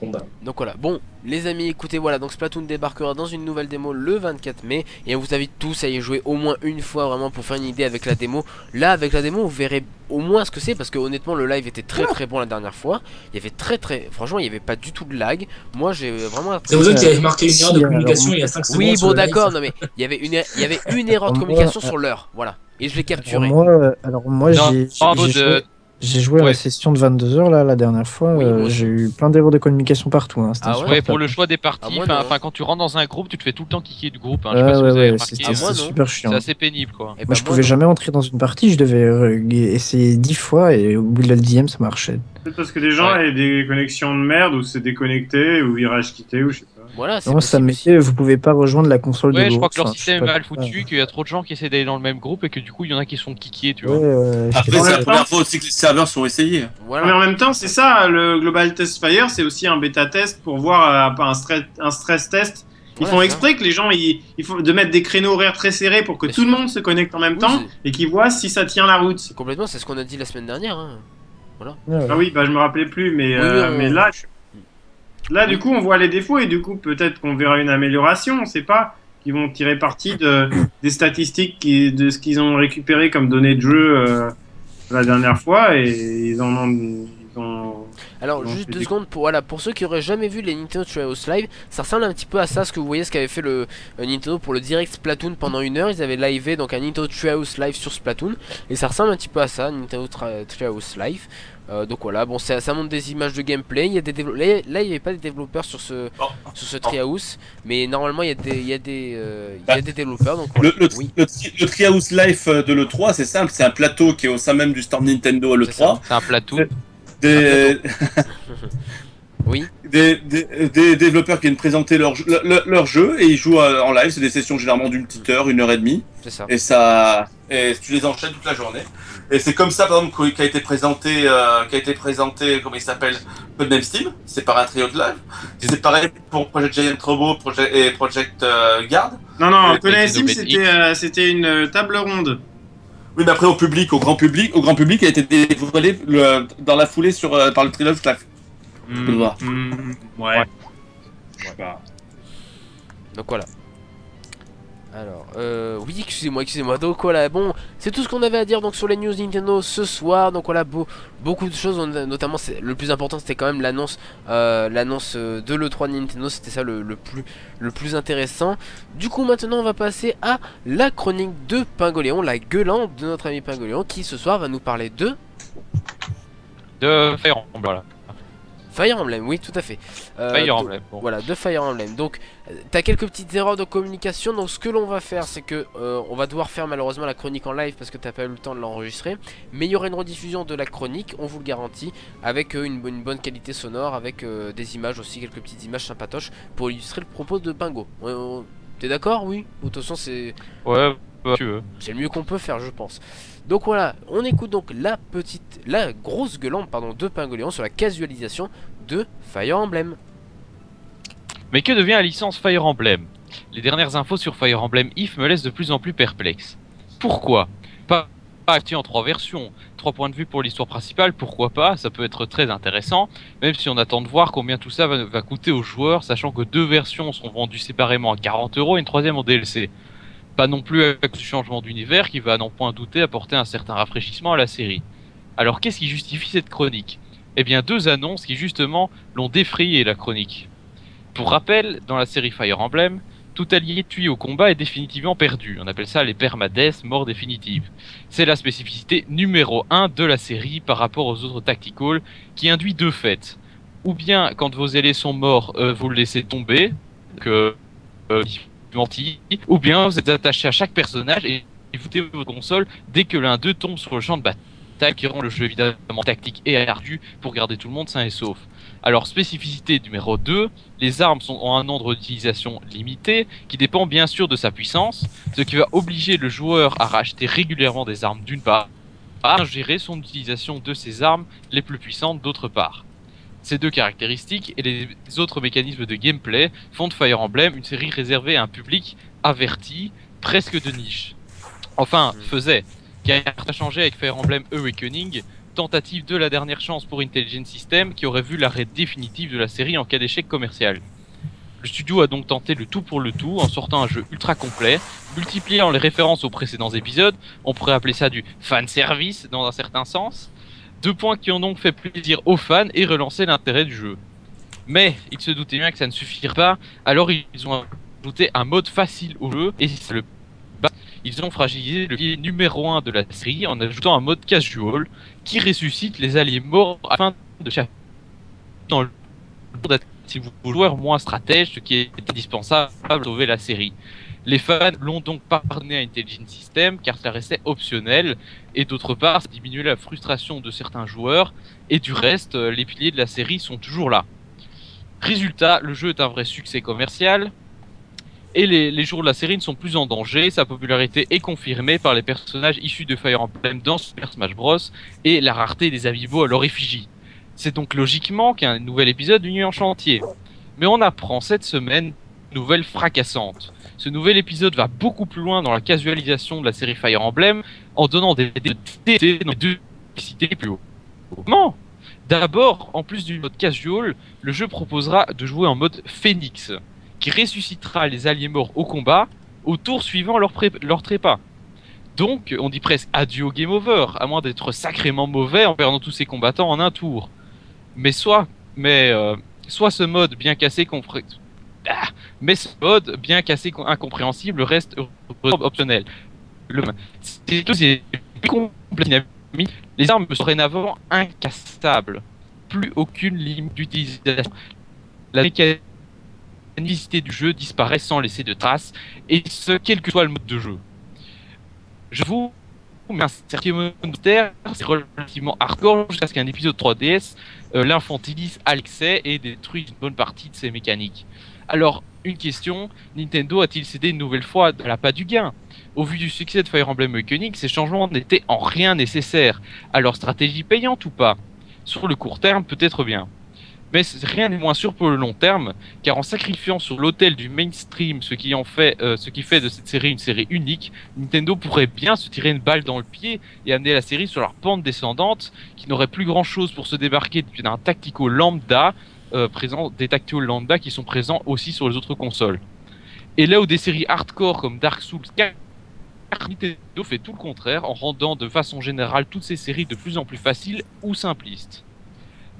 Bon bah. Donc voilà, bon les amis, écoutez, voilà, donc Splatoon débarquera dans une nouvelle démo le 24 mai et on vous invite tous à y jouer au moins une fois vraiment pour faire une idée avec la démo. Là avec la démo vous verrez au moins ce que c'est, parce que honnêtement le live était très bon la dernière fois. Il y avait franchement il y avait pas du tout de lag. Moi j'ai vraiment C'est vous qui avez marqué une erreur de Si, communication alors, il y a 5 secondes. oui sur bon le live, d'accord, ça. non mais il y avait une erreur de Moi, communication sur l'heure, voilà. et je l'ai capturé. Alors moi j'ai joué à la session de 22h là la dernière fois, j'ai eu plein d'erreurs de communication partout. Hein, ouais, pour le choix des parties, quand tu rentres dans un groupe, tu te fais tout le temps kicker du groupe. Hein, c'était super chiant. C'est assez pénible quoi. Moi je pouvais jamais entrer dans une partie, je devais essayer 10 fois et au bout de la 10e ça marchait. Peut-être parce que les gens avaient des connexions de merde ou c'est déconnecté ou ils rage quitté ou je sais pas. Voilà, non, ça mettait, vous pouvez pas rejoindre la console de l'autre. Ouais, je crois que leur système est mal foutu, qu'il y a trop de gens qui essaient d'aller dans le même groupe et que du coup il y en a qui sont kickés, tu vois. Après, c'est la première fois aussi que les serveurs sont essayés. Voilà. Mais en même temps, c'est ça, le Global Test Fire, c'est aussi un bêta test pour voir un stress test. Ils font exprès que les gens, il faut de mettre des créneaux horaires très serrés pour que tout le monde se connecte en même temps et qu'ils voient si ça tient la route. Complètement, c'est ce qu'on a dit la semaine dernière. Hein. Voilà. Ah oui, je me rappelais plus, mais là, du coup, on voit les défauts et du coup, peut-être qu'on verra une amélioration. On sait pas qu'ils vont tirer parti des statistiques de ce qu'ils ont récupéré comme données de jeu la dernière fois et ils ont alors juste 2 secondes pour ceux qui auraient jamais vu les Nintendo Treehouse Live, ça ressemble un petit peu à ça, ce que vous voyez, ce qu'avait fait le Nintendo pour le Direct Splatoon pendant 1 heure. Ils avaient livé donc un Nintendo Treehouse Live sur Splatoon et ça ressemble un petit peu à ça, Nintendo Treehouse Live. Donc voilà, bon, ça montre des images de gameplay. Il y a des là il n'y avait pas des développeurs sur ce Treehouse, mais normalement il y a des développeurs. Donc voilà. Le Treehouse Live de l'E3, c'est simple, c'est un plateau qui est au sein même du stand Nintendo à l'E3. C'est un plateau. Oui. Des développeurs qui viennent présenter leur jeu et ils jouent en live. C'est des sessions généralement d'une petite heure, 1h30. C'est ça. Et tu les enchaînes toute la journée. Et c'est comme ça, par exemple, qu'a été présenté, comment il s'appelle, Codename Steam. C'est par un trio de live. C'est pareil pour Project Giant Robo et Project Guard. Non, Codename Steam, c'était une table ronde. Oui, mais après au grand public a été dévoilé dans la foulée par le Treehouse Live. Ouais. Donc voilà. Alors, oui, excusez-moi. Donc voilà, bon, c'est tout ce qu'on avait à dire donc sur les news Nintendo ce soir. Donc voilà, beaucoup de choses, notamment le plus important c'était quand même l'annonce de l'E3 de Nintendo. C'était ça le plus intéressant. Du coup maintenant on va passer à la chronique de Pingoléon, la gueulante de notre ami Pingoléon, qui ce soir va nous parler de Fire Emblem, voilà. Fire Emblem, oui, tout à fait. Fire Emblem. Bon. Voilà, de Fire Emblem. Donc, t'as quelques petites erreurs de communication. Donc, ce que l'on va faire, c'est que on va devoir faire malheureusement la chronique en live parce que t'as pas eu le temps de l'enregistrer. Mais il y aura une rediffusion de la chronique, on vous le garantit, avec une bonne qualité sonore, avec des images aussi, quelques petites images sympatoches pour illustrer le propos de Pingo. T'es d'accord, oui? De toute façon, c'est. Ouais, tu veux. C'est le mieux qu'on peut faire, je pense. Donc voilà, on écoute donc la grosse gueulante de Pingoléon sur la casualisation de Fire Emblem. Mais que devient la licence Fire Emblem? Les dernières infos sur Fire Emblem If me laissent de plus en plus perplexe. Pourquoi? Pas acté en 3 versions, 3 points de vue pour l'histoire principale, pourquoi pas? Ça peut être très intéressant, même si on attend de voir combien tout ça va coûter aux joueurs, sachant que 2 versions seront vendues séparément à 40 € et une 3e en DLC. Pas non plus avec le changement d'univers qui va, n'en point douter, apporter un certain rafraîchissement à la série. Alors qu'est-ce qui justifie cette chronique? Eh bien 2 annonces qui justement l'ont défrayé la chronique. Pour rappel, dans la série Fire Emblem, tout allié tué au combat est définitivement perdu. On appelle ça les permadeaths, mort définitive. C'est la spécificité numéro 1 de la série par rapport aux autres tacticals qui induit 2 faits. Ou bien quand vos alliés sont morts, vous le laissez tomber, ou bien vous êtes attaché à chaque personnage et vous foutez votre console dès que l'un d'eux tombe sur le champ de bataille, qui rend le jeu évidemment tactique et ardu pour garder tout le monde sain et sauf. Alors spécificité numéro 2, les armes ont un nombre d'utilisation limité qui dépend bien sûr de sa puissance, ce qui va obliger le joueur à racheter régulièrement des armes d'une part, à gérer son utilisation de ces armes les plus puissantes d'autre part. Ces 2 caractéristiques et les autres mécanismes de gameplay font de Fire Emblem une série réservée à un public averti, presque de niche. Enfin, faisait, car a changé avec Fire Emblem Awakening, tentative de la dernière chance pour Intelligent System qui aurait vu l'arrêt définitif de la série en cas d'échec commercial. Le studio a donc tenté le tout pour le tout en sortant un jeu ultra complet, multipliant les références aux précédents épisodes, on pourrait appeler ça du fanservice dans un certain sens. 2 points qui ont donc fait plaisir aux fans et relancé l'intérêt du jeu. Mais ils se doutaient bien que ça ne suffirait pas, alors ils ont ajouté un mode facile au jeu, et c'est le bas. ils ont fragilisé le pilier numéro 1 de la série en ajoutant un mode casual qui ressuscite les alliés morts afin de chercher dans le si vous joueur moins stratège, ce qui est indispensable pour sauver la série. Les fans l'ont donc pardonné à Intelligent System car ça restait optionnel et d'autre part ça diminuait la frustration de certains joueurs et du reste les piliers de la série sont toujours là. Résultat, le jeu est un vrai succès commercial et les jours de la série ne sont plus en danger, sa popularité est confirmée par les personnages issus de Fire Emblem dans Super Smash Bros et la rareté des amiibo à leur effigie. C'est donc logiquement qu'un nouvel épisode unit en chantier. Mais on apprend cette semaine une nouvelle fracassante. Ce nouvel épisode va beaucoup plus loin dans la casualisation de la série Fire Emblem en donnant des dans les deux cités plus haut. Comment ? D'abord, en plus du mode casual, le jeu proposera de jouer en mode Phoenix, qui ressuscitera les alliés morts au combat au tour suivant leur trépas. Donc, on dit presque adieu au game over, à moins d'être sacrément mauvais en perdant tous ses combattants en un tour. Mais soit ce mode bien cassé incompréhensible reste optionnel. C'est plus compliqué. Les armes sont dorénavant incassables. Plus aucune limite d'utilisation. La mécanicité du jeu disparaît sans laisser de traces, et ce, quel que soit le mode de jeu. Je vous mets un certain monster, c'est relativement hardcore jusqu'à ce qu'un épisode 3DS l'infantilise à l'excès et détruit une bonne partie de ses mécaniques. Alors, une question, Nintendo a-t-il cédé une nouvelle fois à l'appât du gain ? Au vu du succès de Fire Emblem Awakening, ces changements n'étaient en rien nécessaires. Alors, stratégie payante ou pas ? Sur le court terme, peut-être bien. Mais rien n'est moins sûr pour le long terme, car en sacrifiant sur l'autel du mainstream ce qui fait de cette série une série unique, Nintendo pourrait bien se tirer une balle dans le pied et amener la série sur leur pente descendante, qui n'aurait plus grand chose pour se débarquer d'un tactico lambda, des tacticos lambda qui sont présents aussi sur les autres consoles. Et là où des séries hardcore comme Dark Souls 4, Nintendo fait tout le contraire en rendant de façon générale toutes ces séries de plus en plus faciles ou simplistes.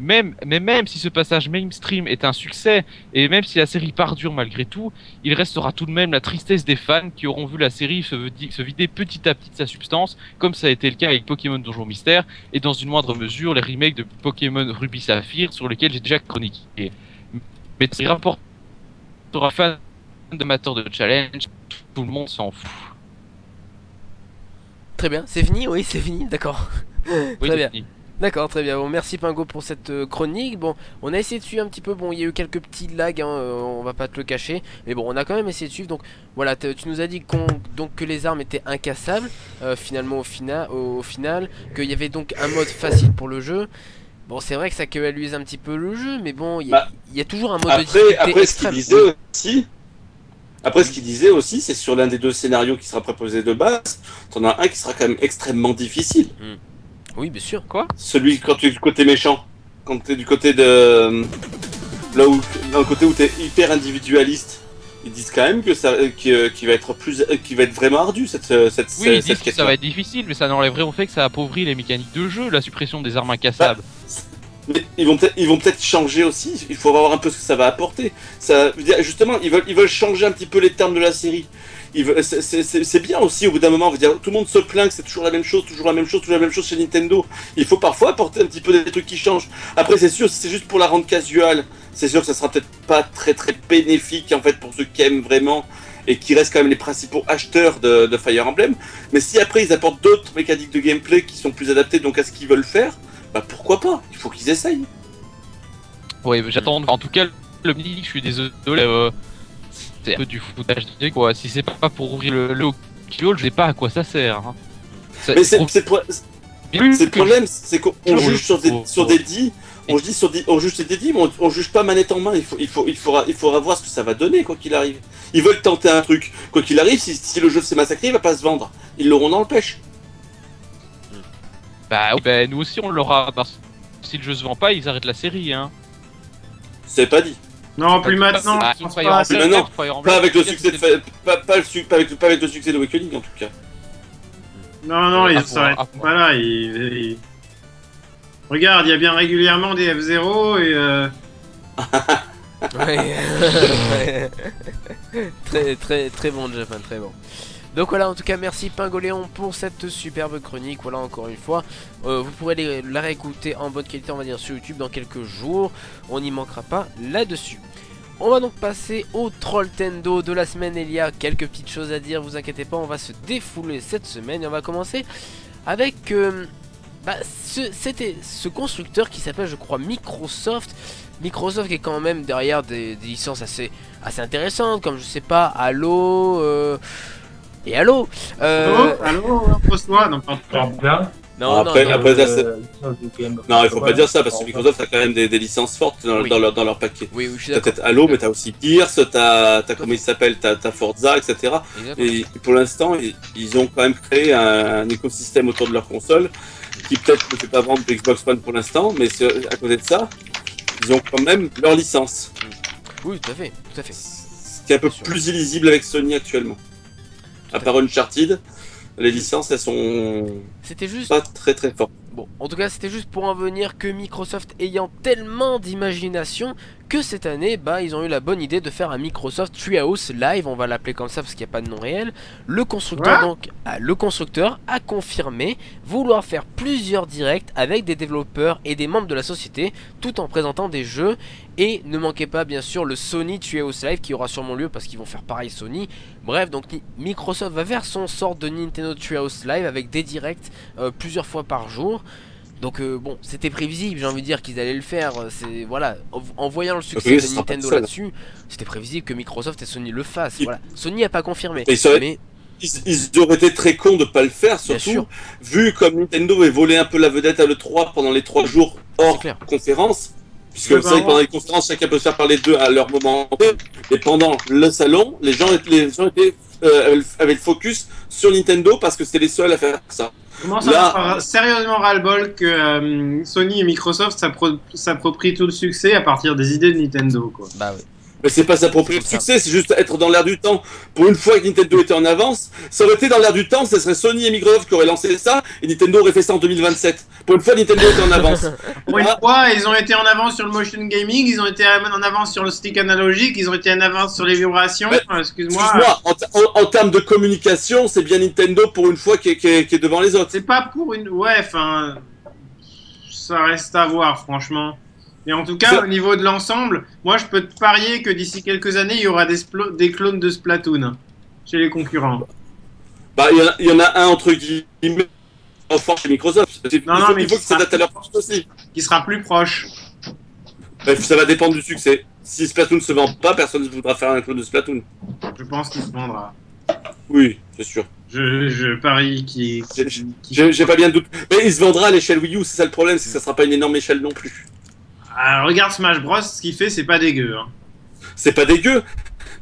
Mais même si ce passage mainstream est un succès, et même si la série perdure malgré tout, il restera tout de même la tristesse des fans qui auront vu la série se vider petit à petit de sa substance, comme ça a été le cas avec Pokémon Donjon Mystère, et dans une moindre mesure les remakes de Pokémon Ruby Saphir, sur lesquels j'ai déjà chroniqué. Mais ces rapportera fans d'amateurs de challenge, tout le monde s'en fout. Très bien, c'est fini? Oui, c'est fini, d'accord. Oui, très bien. Fini. D'accord, très bien. Bon, merci Pingo pour cette chronique. Bon, on a essayé de suivre un petit peu. Bon, il y a eu quelques petits lags, hein, on va pas te le cacher. Mais bon, on a quand même essayé de suivre. Donc voilà, tu nous as dit que les armes étaient incassables. Finalement, au final, qu'il y avait donc un mode facile pour le jeu. Bon, c'est vrai que ça casualise un petit peu le jeu, mais bon, il y a toujours un mode de difficulté après, extrême. Après, ce qu'il disait aussi, c'est sur l'un des deux scénarios qui sera proposé de base, t'en as un qui sera quand même extrêmement difficile. Oui, bien sûr. Quoi ? Celui quand tu es du côté méchant, quand tu es du côté de dans le côté où tu es hyper individualiste, ils disent quand même que qui va être vraiment ardu cette Oui, ils disent que question. ça va être difficile, mais ça n'enlèverait au fait que ça appauvrit les mécaniques de jeu, la suppression des armes incassables. Mais ils vont peut-être changer aussi. Il faut voir un peu ce que ça va apporter. Ça, justement, ils veulent changer un petit peu les termes de la série. C'est bien aussi au bout d'un moment. Tout le monde se plaint que c'est toujours la même chose chez Nintendo. Il faut parfois apporter un petit peu des trucs qui changent. Après, c'est sûr, si c'est juste pour la rendre casual, c'est sûr que ça sera peut-être pas très très bénéfique en fait pour ceux qui aiment vraiment et qui restent quand même les principaux acheteurs de Fire Emblem. Mais si après ils apportent d'autres mécaniques de gameplay qui sont plus adaptées donc à ce qu'ils veulent faire, bah pourquoi pas? Il faut qu'ils essayent. Oui, j'attends. En tout cas, le mini, je suis désolé. C'est un peu du foutage de gueule, quoi. Si c'est pas pour ouvrir le kilo, je sais pas à quoi ça sert. Hein. Mais c'est le problème, c'est qu'on juge sur des dits. On juge sur des dits, mais on juge pas manette en main. Il faudra voir ce que ça va donner quoi qu'il arrive. Ils veulent tenter un truc. Quoi qu'il arrive, si le jeu s'est massacré, il va pas se vendre. Ils l'auront dans le pêche. Bah nous aussi on l'aura. Parce que si le jeu se vend pas, ils arrêtent la série. Hein. C'est pas dit. Non, plus maintenant. Pas avec le succès pas avec le succès de Awakening en tout cas. Non, ils s'arrêtent. Voilà, regarde, il y a bien régulièrement des F0 et Ouais. Très bon Japan, très bon. Donc voilà, en tout cas merci Pingoléon pour cette superbe chronique. Voilà, encore une fois, vous pourrez la réécouter en bonne qualité, on va dire, sur YouTube dans quelques jours. On n'y manquera pas là-dessus. On va donc passer au Trolltendo de la semaine. Il y a quelques petites choses à dire, vous inquiétez pas, on va se défouler cette semaine. Et on va commencer avec c'était ce constructeur qui s'appelle, je crois, Microsoft. Microsoft qui est quand même derrière des licences assez intéressantes, comme je sais pas, Halo et Halo. Halo, pose-toi, non, pas. Non, après, Non, il faut pas dire ça parce que Microsoft a quand même des licences fortes dans leur paquet. Oui, je suis T'as d'accord. peut-être Halo, mais t'as aussi Gears, t'as comment il s'appelle, t'as Forza, etc. Et pour l'instant, ils ont quand même créé un écosystème autour de leur console qui peut-être ne fait pas vendre de Xbox One pour l'instant, mais à côté de ça, ils ont quand même leur licence. Oui, tout à fait, tout à fait. Ce qui est un peu plus illisible avec Sony actuellement. À part Uncharted, les licences, elles sont C'était juste pas très très fortes. Bon, en tout cas, c'était juste pour en venir que Microsoft ayant tellement d'imagination que cette année, ils ont eu la bonne idée de faire un Microsoft Treehouse Live, on va l'appeler comme ça parce qu'il n'y a pas de nom réel. Le constructeur a confirmé vouloir faire plusieurs directs avec des développeurs et des membres de la société, tout en présentant des jeux. Et ne manquez pas bien sûr le Sony Treehouse Live qui aura sûrement lieu parce qu'ils vont faire pareil Sony. Bref, donc Microsoft va vers son sort de Nintendo Treehouse Live avec des directs plusieurs fois par jour. Donc bon, c'était prévisible, j'ai envie de dire qu'ils allaient le faire. C'est voilà, en voyant le succès de Nintendo là-dessus, c'était prévisible que Microsoft et Sony le fassent. Voilà. Sony n'a pas confirmé. Mais ils auraient été très cons de pas le faire, surtout vu comme Nintendo avait volé un peu la vedette à l'E3 pendant les 3 jours hors conférence. Puisque c'est vrai que pendant les conférences, chacun peut se faire parler d'eux à leur moment. Et pendant le salon, les gens avaient le focus sur Nintendo parce que c'était les seuls à faire ça. Comment ça sérieusement ras-le-bol que Sony et Microsoft s'approprient tout le succès à partir des idées de Nintendo, quoi. Bah oui. Mais c'est pas s'approprier le succès, c'est juste être dans l'air du temps. Pour une fois que Nintendo était en avance, ça aurait été dans l'air du temps, ce serait Sony et Microsoft qui auraient lancé ça, et Nintendo aurait fait ça en 202027. Pour une fois, Nintendo était en avance. Pour une fois, ils ont été en avance sur le motion gaming, ils ont été en avance sur le stick analogique, ils ont été en avance sur les vibrations. Excuse-moi. En termes de communication, c'est bien Nintendo pour une fois qui est devant les autres. C'est pas pour une... Ouais, enfin... Ça reste à voir, franchement. Et en tout cas, au niveau de l'ensemble, moi je peux te parier que d'ici quelques années, il y aura des clones de Splatoon chez les concurrents. Il y en a un entre guillemets enfant chez Microsoft. Non, mais il faut que ça date à leur force aussi. Qui sera plus proche. Bref, ça va dépendre du succès. Si Splatoon ne se vend pas, personne ne voudra faire un clone de Splatoon. Je pense qu'il se vendra. Oui, c'est sûr. Je parie qu'il... J'ai pas bien de doute. Mais il se vendra à l'échelle Wii U, c'est ça le problème, c'est que ça sera pas une énorme échelle non plus. Alors, regarde Smash Bros, ce qu'il fait, c'est pas dégueu. Hein. C'est pas dégueu,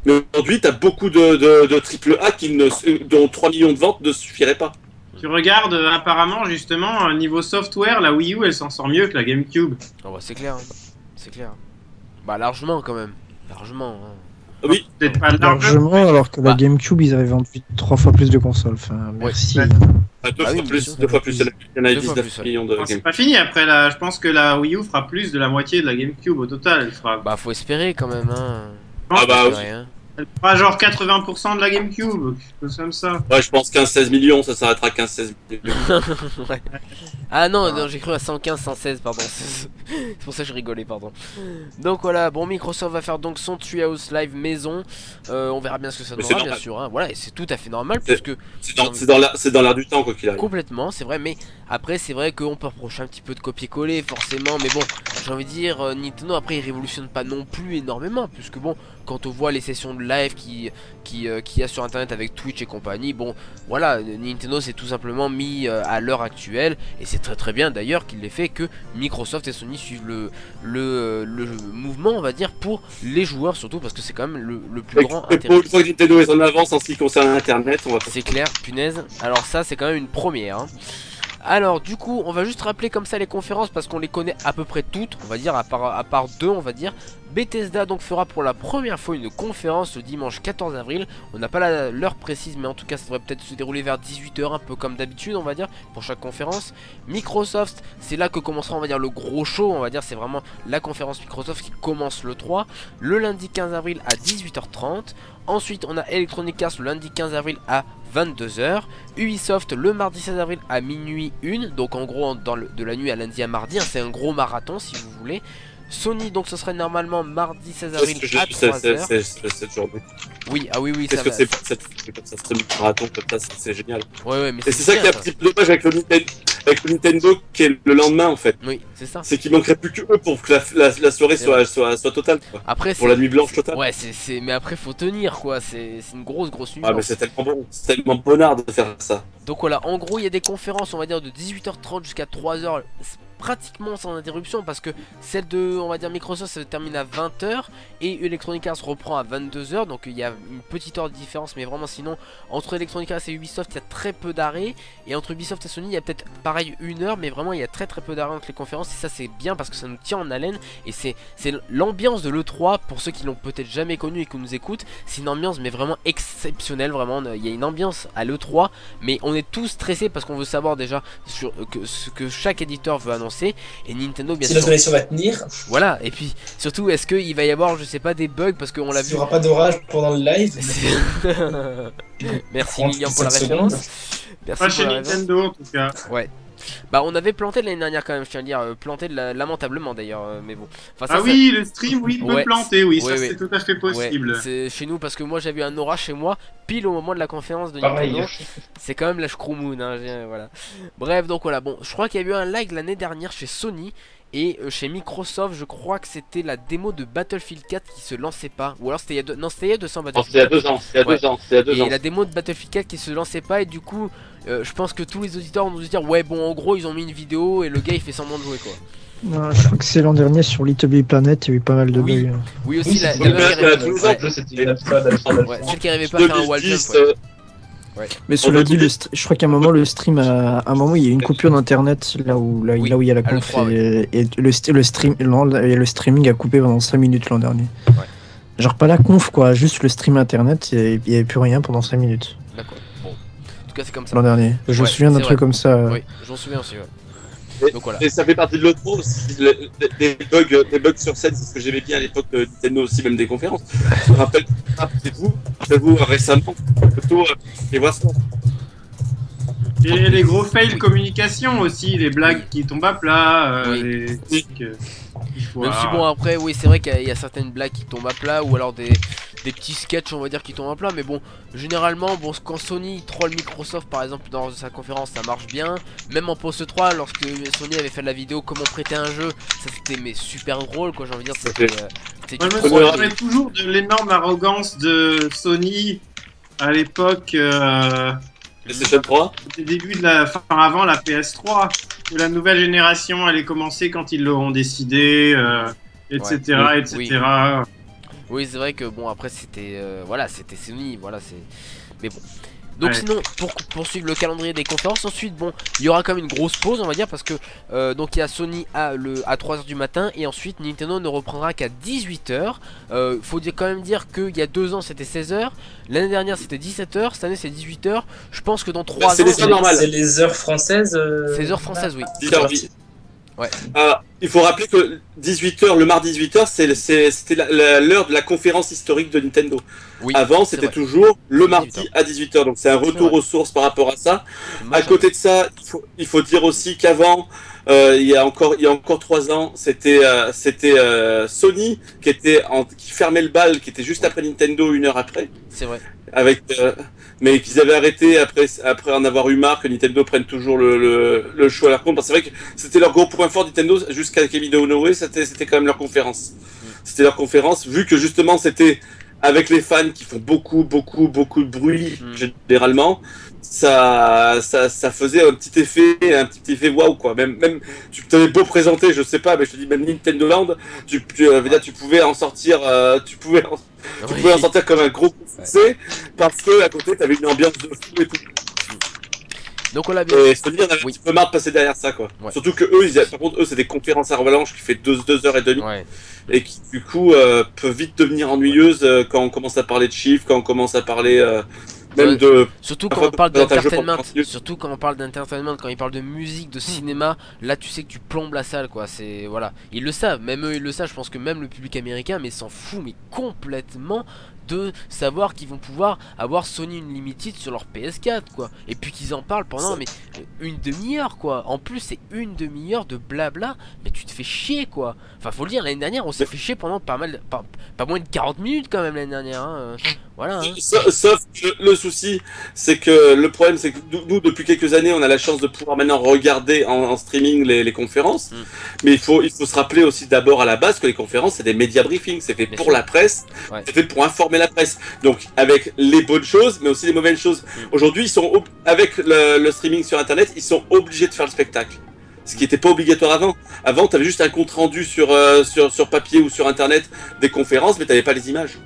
mais aujourd'hui, t'as beaucoup de AAA dont 3 millions de ventes ne suffiraient pas. Tu regardes, apparemment, justement, niveau software, la Wii U, elle s'en sort mieux que la GameCube. Oh bah c'est clair, hein. C'est clair. Bah largement quand même, largement. Hein. Oui, peut-être pas largement, alors que la GameCube, ils avaient vendu 3 fois plus de consoles. Enfin, merci. Ouais. Deux fois plus, il y en a 19 millions de c'est pas fini, après, je pense que la Wii U fera plus de la moitié de la GameCube au total. Elle fera... Bah faut espérer quand même, hein. Elle fera genre 80% de la GameCube, quelque chose comme ça. Ouais, je pense 15-16 millions, ça s'arrêtera à 15-16 millions. Ouais. Ah non, j'ai cru à 115, 116, pardon. C'est pour ça que je rigolais, pardon. Donc voilà, bon, Microsoft va faire donc son Treehouse Live maison. On verra bien ce que ça donnera, bien sûr. Hein. Voilà, et c'est tout à fait normal, puisque... C'est dans l'air du temps, quoi qu'il arrive. Complètement, c'est vrai, mais après, c'est vrai qu'on peut reprocher un petit peu de copier-coller, forcément. Mais bon, j'ai envie de dire, Nintendo, après, il révolutionne pas non plus énormément, puisque bon, quand on voit les sessions de live qu'il y a sur internet avec Twitch et compagnie, bon voilà, Nintendo s'est tout simplement mis à l'heure actuelle, et c'est très très bien d'ailleurs qu'il l'ait fait, que Microsoft et Sony suivent le mouvement, on va dire, pour les joueurs surtout, parce que c'est quand même le plus grand intérêt. Pour une fois que Nintendo est en avance en ce qui concerne internet, on va... C'est clair, punaise, alors ça c'est quand même une première, hein. Alors du coup on va juste rappeler comme ça les conférences parce qu'on les connaît à peu près toutes, on va dire, à part deux on va dire. Bethesda donc fera pour la première fois une conférence le dimanche 14 avril. On n'a pas l'heure précise, mais en tout cas ça devrait peut-être se dérouler vers 18 h, un peu comme d'habitude on va dire, pour chaque conférence. Microsoft, c'est là que commencera on va dire le gros show, on va dire c'est vraiment la conférence Microsoft qui commence le 3, le lundi 15 avril à 18h30. Ensuite on a Electronic Arts le lundi 15 avril à 22 h, Ubisoft le mardi 16 avril à minuit 1, donc en gros de la nuit à lundi à mardi, hein, c'est un gros marathon si vous voulez. Sony, donc ce serait normalement mardi 16 avril à 3h. C'est cette journée. Oui, ah oui, oui, ça va. C'est comme ça, c'est marathon comme ça, c'est génial. Ouais, mais c'est ça qui est un petit peu dommage avec le Nintendo qui est le lendemain en fait. Oui, c'est ça. C'est qu'il manquerait plus que eux pour que la soirée soit totale. Quoi. Après, pour la nuit blanche totale. Ouais, mais après, faut tenir quoi. C'est une grosse nuit. Ah, mais c'est tellement bon. C'est tellement bonnard de faire ça. Donc voilà, en gros, il y a des conférences, on va dire, de 18h30 jusqu'à 3h. Pratiquement sans interruption parce que celle de on va dire Microsoft ça se termine à 20 h et Electronic Arts reprend à 22 h, donc il y a une petite heure de différence, mais vraiment sinon entre Electronic Arts et Ubisoft il y a très peu d'arrêts, et entre Ubisoft et Sony il y a peut-être pareil 1 heure, mais vraiment il y a très peu d'arrêts entre les conférences, et ça c'est bien parce que ça nous tient en haleine, et c'est l'ambiance de l'E3 pour ceux qui l'ont peut-être jamais connu et qui nous écoutent. C'est une ambiance mais vraiment exceptionnelle, vraiment il y a une ambiance à l'E3, mais on est tous stressés parce qu'on veut savoir déjà sur ce que chaque éditeur veut annoncer. Et Nintendo bien sûr. Si la connexion va tenir. Voilà, et puis surtout est-ce qu'il va y avoir je sais pas des bugs parce qu'on l'a vu. Il n'y aura pas d'orage pendant le live. Merci Lilian pour la référence. Merci pas chez Nintendo en tout cas. Ouais. Bah on avait planté l'année dernière quand même, je tiens à dire, planté lamentablement d'ailleurs, mais bon. Enfin, ça, oui, le stream, oui, il peut planter, oui, ça c'est tout à fait possible. Ouais, c'est chez nous parce que moi j'avais un orage chez moi, pile au moment de la conférence de Nintendo. C'est quand même la Shkroomoon, hein, voilà. Bref, donc voilà, bon, je crois qu'il y a eu un live l'année dernière chez Sony. Et chez Microsoft, je crois que c'était la démo de Battlefield 4 qui se lançait pas. Ou alors c'était il y a 2 ans. C'était il y a 2 ans Battlefield 4. C'était il y a 2 ans. Et la démo de Battlefield 4 qui se lançait pas. Et du coup, je pense que tous les auditeurs vont nous dire ouais, bon, en gros, ils ont mis une vidéo et le gars il fait semblant de jouer quoi. Non, je crois que c'est l'an dernier sur Little Big Planet, il y a eu pas mal de bugs. Oui, aussi, la celle qui arrivait pas à faire un wall jump. Ouais. Mais cela dit, je crois qu'à un moment, le stream, à un moment, il y a une coupure d'internet là où il y a la conf, et le streaming a coupé pendant 5 minutes l'an dernier. Ouais. Genre pas la conf quoi, juste le stream internet, il n'y avait plus rien pendant 5 minutes. D'accord, bon. En tout cas, c'est comme ça. L'an dernier. Je me souviens d'un truc comme ça. Oui, j'en souviens aussi, ouais. Donc, voilà. Et ça fait partie de l'autre aussi, des bugs sur scène, c'est ce que j'aimais bien à l'époque de Nintendo aussi, même des conférences. Je me rappelle, rappelez-vous récemment, plutôt, et voilà ça. Et les gros fails communication aussi, les blagues qui tombent à plat, les trucs. Même si bon après oui c'est vrai qu'il y a certaines blagues qui tombent à plat ou alors des petits sketchs on va dire qui tombent à plat, mais bon généralement bon quand Sony troll Microsoft par exemple dans sa conférence ça marche bien, même en post 3 lorsque Sony avait fait la vidéo comment prêter un jeu, ça c'était mais super drôle quoi, j'ai envie de dire c'était je me rappelle toujours de l'énorme arrogance de Sony à l'époque PlayStation 3 au début de avant la PS3 où la nouvelle génération allait commencer quand ils l'auront décidé, etc. Ouais, etc. Oui c'est vrai que bon après c'était voilà c'était Sony, voilà c'est mais bon. Donc sinon pour poursuivre le calendrier des conférences, ensuite bon il y aura quand même une grosse pause on va dire parce que donc il y a Sony à 3h du matin et ensuite Nintendo ne reprendra qu'à 18 h. Faut quand même dire qu'il y a 2 ans c'était 16 h, l'année dernière c'était 17 h, cette année c'est 18 h. Je pense que dans 3 ans c'est les heures françaises. C'est les heures françaises oui. Ouais. Il faut rappeler que 18h, le mardi 18h, c'était l'heure de la conférence historique de Nintendo. Oui, avant, c'était toujours le mardi à 18h. Donc c'est un retour aux sources par rapport à ça. À côté de ça, il faut dire aussi qu'avant, il y a encore 3 ans, c'était Sony qui fermait le bal, qui était juste après Nintendo, 1 heure après. C'est vrai. Mais qu'ils avaient arrêté après en avoir eu marre que Nintendo prenne toujours le show à leur compte. Parce que c'est vrai que c'était leur gros point fort Nintendo jusqu'à Kamido Inoue, c'était quand même leur conférence. C'était leur conférence, vu que justement c'était avec les fans qui font beaucoup de bruit généralement. Ça faisait un petit effet waouh quoi. Même tu t'avais beau présenter, je sais pas, mais je te dis même Nintendo Land, tu pouvais en sortir, tu pouvais en sortir comme un gros succès parce que à côté t'avais une ambiance de fou et tout. Donc on l'a bien. Et Sony en a un petit peu marre de passer derrière ça, quoi. Ouais. Surtout que eux, par contre, eux, c'est des conférences à rallonge qui fait 2h30. Ouais. Et qui, du coup, peuvent vite devenir ennuyeuses quand on commence à parler de chiffres, quand on commence à parler même de... Surtout quand on parle d'entertainment, quand ils parlent de musique, de cinéma, là tu sais que tu plombes la salle, quoi. C'est... Voilà. Ils le savent, même eux ils le savent, je pense que même le public américain, mais s'en fout, mais complètement de savoir qu'ils vont pouvoir avoir Sony Unlimited sur leur PS4, quoi. Et puis qu'ils en parlent pendant mais une demi-heure, quoi. En plus c'est une demi-heure de blabla, mais tu te fais chier, quoi. Enfin faut le dire, l'année dernière on s'est fait chier pendant pas moins de 40 minutes quand même l'année dernière, hein. Voilà, hein. Sauf que le souci, c'est que le problème, c'est que nous, depuis quelques années, on a la chance de pouvoir maintenant regarder en streaming les conférences. Mais il faut se rappeler aussi d'abord à la base que les conférences, c'est des média briefings. C'est fait pour la presse, c'est fait pour informer la presse. Donc, avec les bonnes choses, mais aussi les mauvaises choses. Aujourd'hui, ils sont avec le streaming sur Internet, ils sont obligés de faire le spectacle. Ce qui n'était pas obligatoire avant. Avant, tu avais juste un compte rendu sur papier ou sur Internet des conférences, mais tu n'avais pas les images.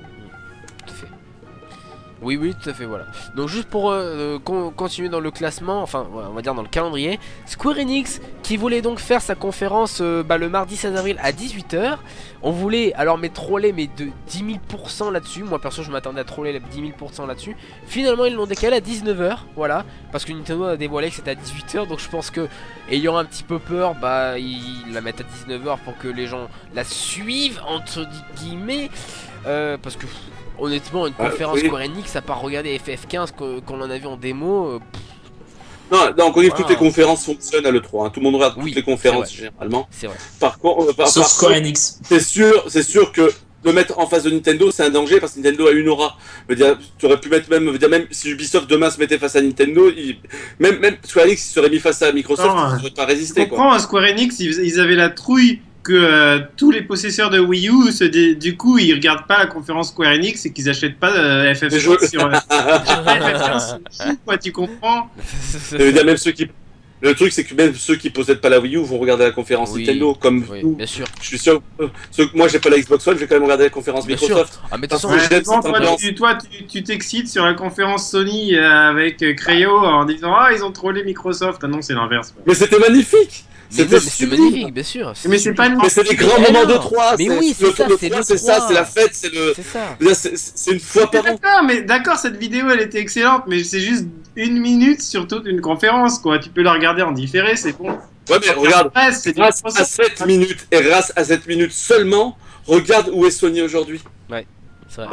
Oui, oui, tout à fait, voilà. Donc juste pour continuer dans le classement, enfin on va dire dans le calendrier, Square Enix qui voulait donc faire sa conférence le mardi 16 avril à 18 h. On voulait alors troller mais de 10 000% là-dessus. Moi perso je m'attendais à troller 10 000% là-dessus. Finalement ils l'ont décalé à 19 h, voilà. Parce que Nintendo a dévoilé que c'était à 18 h. Donc je pense que, ayant un petit peu peur, ils la mettent à 19 h pour que les gens la suivent entre guillemets. Parce que... honnêtement, une conférence Square Enix, à part regarder FF15 qu'on en a vu en démo. Non, on connaît que toutes les conférences fonctionnent à l'E3. Hein. Tout le monde regarde toutes les conférences généralement. C'est vrai. Par contre, sauf Square Enix. C'est sûr que le mettre en face de Nintendo, c'est un danger parce que Nintendo a une aura. Tu aurais pu mettre même si Ubisoft demain se mettait face à Nintendo, même Square Enix serait mis face à Microsoft, ils n'auraient pas résisté. Je comprends, Square Enix, ils avaient la trouille que tous les possesseurs de Wii U, du coup, ils regardent pas la conférence Square Enix et qu'ils achètent pas FF15 sur FF15, quoi, tu comprends? Même ceux qui... Le truc, c'est que même ceux qui possèdent pas la Wii U vont regarder la conférence Nintendo, comme nous. Bien sûr. Je suis sûr. Moi, j'ai pas la Xbox One, je vais quand même regarder la conférence Microsoft. Ah, mais toi, tu t'excites sur la conférence Sony avec Creo en disant ils ont trollé Microsoft. Ah non, c'est l'inverse. Mais c'était magnifique. C'était magnifique, bien sûr. Mais c'est pas mais c'est des grands moments de 3. Mais oui, c'est ça, c'est la fête, c'est une fois par an. D'accord, cette vidéo elle était excellente, mais c'est juste 1 minute sur toute une conférence, quoi. Tu peux la regarder en différé, c'est bon. Ouais, mais regarde, grâce à 7 minutes, et grâce à 7 minutes seulement, regarde où est Sony aujourd'hui. Ouais. C'est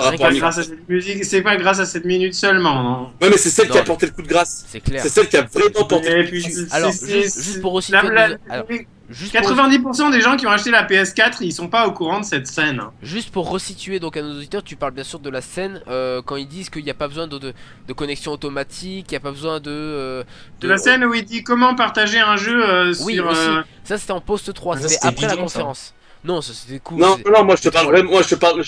pas grâce à cette minute seulement, non? Ouais, mais c'est celle qui a porté le coup de grâce. C'est clair. C'est celle qui a vraiment porté le coup de grâce. Alors, juste pour aussi... 90% des gens qui ont acheté la PS4, ils sont pas au courant de cette scène. Juste pour resituer donc à nos auditeurs, tu parles bien sûr de la scène quand ils disent qu'il n'y a pas besoin de connexion automatique, il n'y a pas besoin de la scène où il dit comment partager un jeu sur... Oui, aussi. Ça c'était en post 3, c'était après la conférence. Non, ça c'était cool. Non, moi je te parle vraiment, je te parle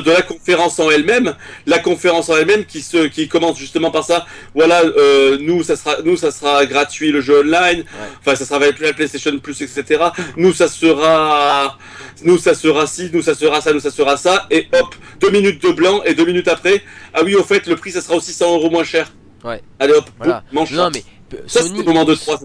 de la conférence en elle-même, qui commence justement par ça. Voilà, nous ça sera gratuit le jeu online. Enfin, ça sera avec la PlayStation Plus, etc. Nous ça sera ci, nous ça sera ça, nous ça sera ça. Et hop, 2 minutes de blanc et 2 minutes après. Ah oui, au fait, le prix ça sera aussi 100 € moins cher. Ouais. Allez hop, voilà. Mange non mais Sony, moment de 3,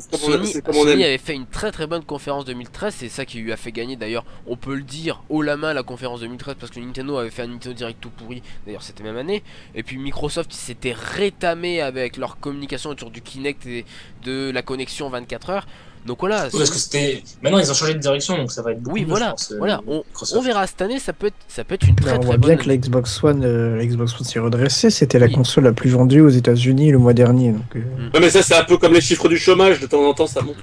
Sony avait fait une très bonne conférence 2013, c'est ça qui lui a fait gagner d'ailleurs, on peut le dire haut la main la conférence 2013 parce que Nintendo avait fait un Nintendo Direct tout pourri, d'ailleurs c'était même année, et puis Microsoft s'était rétamé avec leur communication autour du Kinect et de la connexion 24 heures. Donc voilà. Oui, parce que c'était. Maintenant ils ont changé de direction, donc ça va être beaucoup mieux, voilà, je pense, voilà. On verra cette année, ça peut être une très on très voit bonne. bien que la Xbox One s'est redressée. C'était la console la plus vendue aux États-Unis le mois dernier. Donc, Ouais, mais ça c'est un peu comme les chiffres du chômage, de temps en temps ça monte.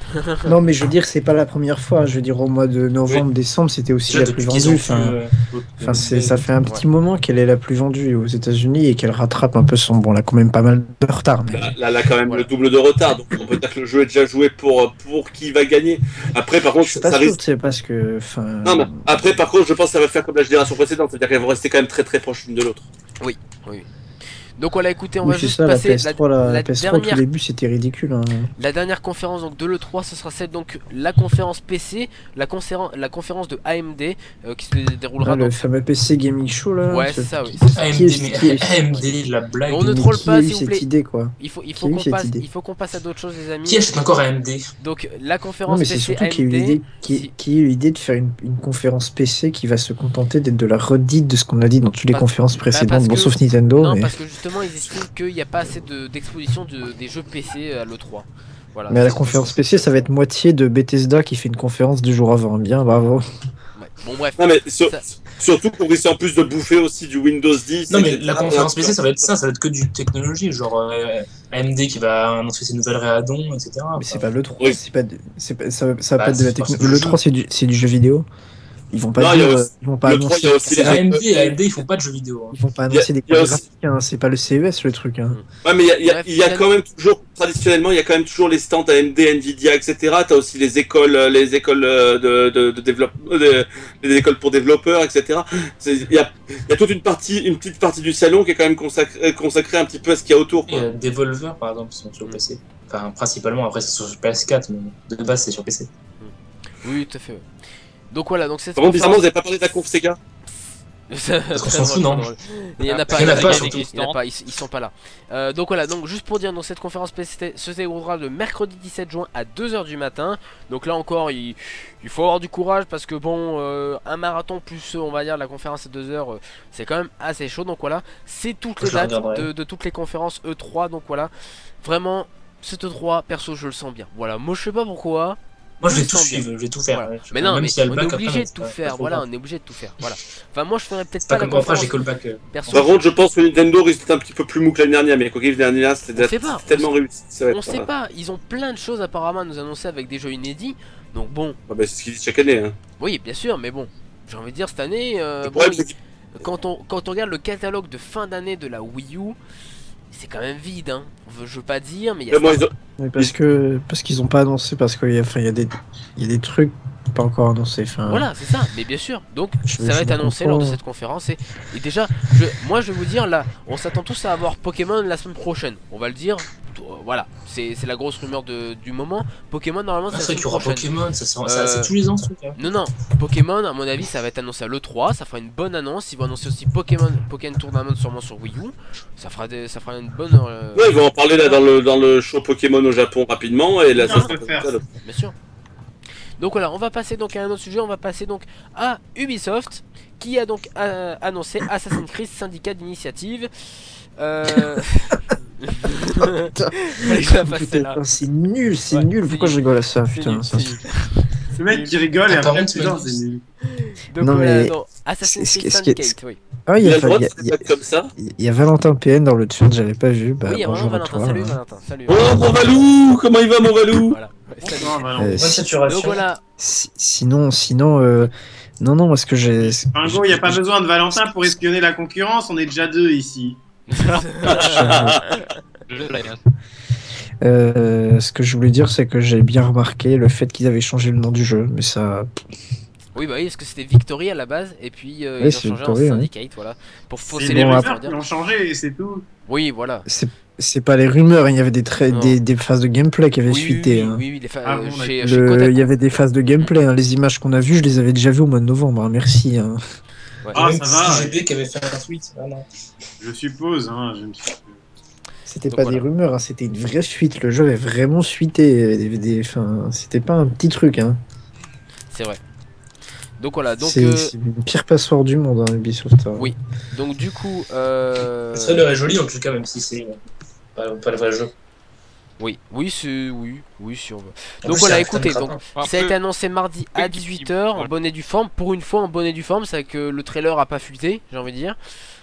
Non, mais je veux dire, c'est pas la première fois. Je veux dire, au mois de novembre, décembre, c'était aussi la plus vendue. Ça fait un petit moment qu'elle est la plus vendue aux États-Unis et qu'elle rattrape un peu son. Bon, elle a quand même pas mal de retard. Mais... Là, elle a quand même le double de retard, donc on peut dire que le jeu est déjà joué pour qui va gagner. Après, par contre, je suis pas sûr, c'est parce que. Non, mais après, par contre, je pense que ça va faire comme la génération précédente, c'est-à-dire qu'elles vont rester quand même très proches l'une de l'autre. Oui. Donc voilà, écoutez, on Oui, va c'est juste ça, la passer PS3, la PS3 au tout dernière, début c'était ridicule. Hein. la dernière conférence donc de l'E3, ce sera celle donc la conférence PC, la conférence de AMD qui se déroulera Ah, le donc. fameux PC Gaming Show là. Ouais, c'est ça, oui. AMD, la blague. On ne Mais troll qui pas, a eu s'il vous cette plaît. idée quoi? Il faut Qui a eu qu'on cette passe, idée il faut qu'on passe à d'autres choses, les amis. Qui achète encore AMD? Donc la Non conférence mais c'est PC surtout qu'il y a eu AMD. l'idée qui a eu l'idée de faire une conférence PC qui va se contenter d'être de la redite de ce qu'on a dit dans toutes les Bah, conférences parce précédentes, bon que- sauf Nintendo. Non, mais... parce que justement, ils estiment qu'il n'y a pas assez d'exposition des jeux PC à l'E3. Voilà. Mais à la conférence PC, ça va être moitié de Bethesda qui fait une conférence 2 jours avant. Bien, bravo. Ouais. Bon, bref. Non, mais Ça- surtout qu'on risque en plus de bouffer aussi du Windows 10. Non mais etc. la conférence PC ça va être ça, ça va être que du technologie, genre AMD qui va annoncer ses nouvelles réadons, etc. Mais c'est pas le 3, Oui. ça va pas Bah, être de la c'est technologie. pas Le ce 3 c'est du jeu vidéo. Ils vont pas Non, il y a dire, aussi- ils vont pas le 3, il y annoncer. a aussi C'est les AMD ils font pas de jeux vidéo. Hein. Ils vont pas Il y a- annoncer des il y a cartes aussi- graphiques, hein, c'est pas le CES le truc. Hein. Ouais, mais Bref, il y a quand même toujours, traditionnellement, il y a quand même toujours les stands AMD, Nvidia, etc. T'as aussi les écoles de développement, les écoles pour développeurs, etc. Il y a toute une petite partie du salon qui est quand même consacrée un petit peu à ce qu'il y a autour. Quoi. Et Devolver par exemple sont sur PC. Enfin principalement après c'est sur PS4 mais de base c'est sur PC. Oui, tout à fait. Ouais. Donc voilà, donc cette Par contre, bizarrement, vous conférence. avez pas parlé de la conf Sega. Parce qu'on s'en fout, non? Il y en a pas, Il y en a pas, il surtout. y en a pas, ils sont pas là. Donc voilà, donc juste pour dire, donc cette conférence PC se déroulera le mercredi 17 juin à 2h du matin. Donc là encore, il faut avoir du courage parce que bon, un marathon plus on va dire la conférence à 2h, c'est quand même assez chaud. Donc voilà, c'est toutes les Je la dates regarderai. de toutes les conférences E3. Donc voilà, vraiment, cette E3, perso, je le sens bien. Voilà, moi je sais pas pourquoi. Moi je vais Je tout sens bien. suivre, je vais tout faire. Voilà. Ouais. Mais non, Même mais s'il y a le on est bac après, obligé mais de tout c'est pas faire. trop Voilà, grave. on est obligé de tout faire. Voilà. Enfin, moi je ferais peut-être C'est pas pas la comme Warcraft, j'ai conférence. que le bac. Perso, Par contre, je pense que Nintendo risque d'être un petit peu plus mou que l'année dernière, mais quoi qu'il l'année dernière, c'était On sait pas, tellement réussi. Ça va on être sait pas. Ils ont plein de choses apparemment à nous annoncer avec des jeux inédits. Donc bon, Ah bah, c'est ce qu'ils disent chaque année. Hein. oui, bien sûr, mais bon, j'ai envie de dire cette année, Le bon, problème, c'est que- quand on regarde le catalogue de fin d'année de la Wii U, c'est quand même vide. Hein. Je veux pas dire, mais il y a Moi, ils ont- Mais parce qu'ils ont pas annoncé, parce qu'il y a, enfin, il y a des trucs pas encore annoncés. Enfin, Voilà, c'est ça, mais bien sûr. Donc, Je- ça va je être annoncé lors de comprends. cette conférence. Et déjà, moi, je vais vous dire, là, on s'attend tous à avoir Pokémon la semaine prochaine. On va le dire. Voilà, c'est la grosse rumeur du moment. Pokémon, normalement, Ah, c'est c'est la vrai qu'il y semaine aura prochaine. Pokémon, c'est tous les ans ce truc. Hein. Non, Pokémon, à mon avis, ça va être annoncé à l'E3. Ça fera une bonne annonce. Ils vont annoncer aussi Pokémon Tournament sûrement sur Wii U. Ça fera une bonne. Ouais, ils vont en parler là dans le show Pokémon au Japon rapidement et là Non, ça je peux faire. Bien sûr. Donc voilà, on va passer donc à un autre sujet. On va passer donc à Ubisoft qui a donc annoncé Assassin's Creed Syndicate d'initiative. Fallait que je la fasse, Putain, celle-là. c'est nul, c'est Ouais, nul. c'est Pourquoi nul. je rigole à ça, C'est putain nul, ça, c'est nul. Le mec qui rigole et Ah, par après contre, putain, Magnus. c'est nul. Donc Non, voilà, mais non, Assassin's ce qui- Creed ce qui est- Syndicate, oui. Ah, Il a le droit de se battre comme ça. il y a Valentin PN dans le chat, j'avais pas vu. Bah, Oui, il y a vraiment bonjour à Valentin. toi. Salut hein. Valentin, salut. Oh mon Valou, comment il va mon Valou? Voilà. Ouais, salut. Non, bah non. Euh, Bonne si- saturation. Donc voilà, Sinon, non, parce que j'ai. Ringo, il n'y a pas besoin de Valentin pour espionner la concurrence, on est déjà deux ici. Ce que je voulais dire, c'est que j'ai bien remarqué le fait qu'ils avaient changé le nom du jeu, mais ça. oui, bah oui, parce que c'était Victory à la base, et puis ils ont c'est changé Victory, en ouais. Syndicate, voilà. Pour fausser C'est les les bon, rumeurs, rumeurs on va qui dire. ont changé et c'est tout. Oui, voilà. C'est pas les rumeurs, il y avait Non. des phases de gameplay qui avaient Oui, fuité. oui, hein. oui, les Ah bon, chez Il Kotaku. y avait des phases de gameplay, hein. Les images qu'on a vues, je les avais déjà vues au mois de novembre, hein. Merci. hein. Ouais. Ah, Même ça va, CGB qui avait fait un tweet. Ah, non. Je suppose, hein, je me suis... C'était Donc pas voilà. des rumeurs, hein, c'était une vraie suite. Le jeu avait vraiment suité. Enfin, c'était pas un petit truc. Hein. C'est vrai. Donc voilà, donc, C'est une pire passoire du monde, hein, Ubisoft. hein. Oui. donc du coup, Le trailer est joli en tout cas, même si c'est pas le vrai jeu. oui, si on veut. En Donc plus, voilà, c'est un écoutez, putain de donc crapin. ça a été annoncé mardi à 18h en bonne et due forme. Pour une fois en bonne et due forme, c'est que le trailer a pas fuité, j'ai envie de dire.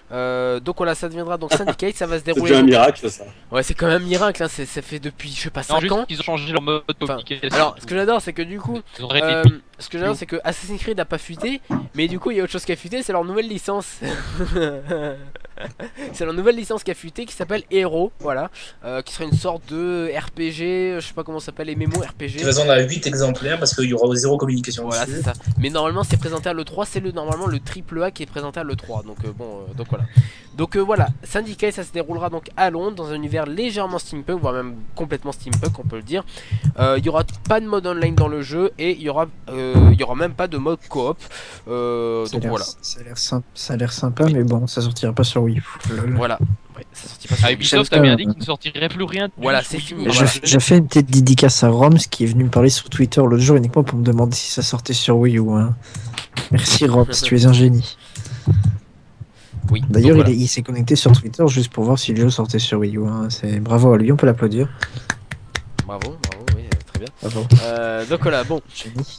Donc voilà, ça deviendra donc Syndicate, ça va se C'est dérouler. déjà un donc- miracle ça. Ouais, c'est quand même un miracle, hein. Ça fait depuis je sais pas 5 Non, ans. juste qu'ils ont changé leur mode Enfin, communication. alors, ce que j'adore, c'est que du coup, Ils ont réglé ce que j'adore, c'est que Assassin's Creed n'a pas fuité, mais du coup, il y a autre chose qui a fuité, c'est leur nouvelle licence. C'est la nouvelle licence qui a fuité qui s'appelle Hero, voilà, qui sera une sorte de RPG, je sais pas comment ça s'appelle, les mémos RPG. Présent à 8 exemplaires parce qu'il y aura zéro communication. Voilà, dessus. c'est ça. Mais normalement, c'est présenté à l'E3, c'est normalement le triple A qui est présenté à l'E3. Donc donc voilà. Donc voilà, Syndicate, ça se déroulera donc à Londres dans un univers légèrement steampunk, voire même complètement steampunk, on peut le dire. Il y aura pas de mode online dans le jeu et il y aura même pas de mode coop. Donc voilà. Ça a l'air sympa, mais bon, ça sortira pas sur Wii U. Voilà. Ouais, ça sortira pas sur Ah, Wii U. Ubisoft a bien dit qu'il ne sortirait plus rien. Voilà, c'est fini. Mais Voilà. j'ai fait une petite dédicace à Roms qui est venu me parler sur Twitter l'autre jour uniquement pour me demander si ça sortait sur Wii U. Hein. Merci Roms, tu es un génie. Oui. D'ailleurs, donc voilà. il s'est connecté sur Twitter juste pour voir si le jeu sortait sur Wii U. Hein. Bravo à lui, on peut l'applaudir. Bravo, oui, très bien. Bravo. Donc voilà, bon. Génie.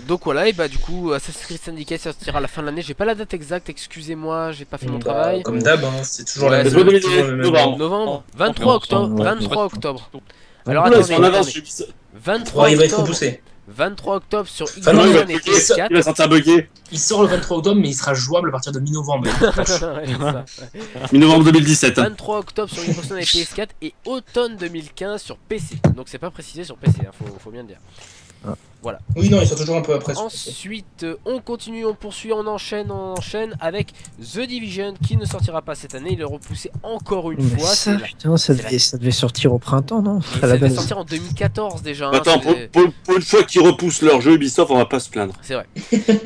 Donc voilà, et bah du coup, Assassin's Creed Syndicate sortira à la fin de l'année. J'ai pas la date exacte, excusez-moi, j'ai pas fait mon travail. Comme d'hab, hein, c'est toujours Ouais, la c'est même. Novembre 23 octobre. Ouais. 23 octobre. Alors Oula, ils sont en attendez, avance, attendez. Ubisoft. 23 il va être octobre. repoussé. 23 octobre sur Enfin, non, Xbox il One va- et PS4. Il va sortir bugger. Il sort le 23 octobre, mais il sera jouable à partir de mi-novembre. Ouais, c'est ça. Mi-novembre 2017. 23 octobre sur Xbox One et PS4 et automne 2015 sur PC. Donc c'est pas précisé sur PC, hein, faut bien le dire. Oui, non, ils sont toujours un peu après. Ensuite, on continue, on poursuit, on enchaîne avec The Division qui ne sortira pas cette année. Il est repoussé encore une Mais fois. ça, c'est putain, ça devait sortir au printemps, non? Et À la ça devait base. sortir en 2014 déjà. hein, Attends, c'est- pour une fois qu'ils repoussent leur jeu Ubisoft, on va pas se plaindre. c'est vrai.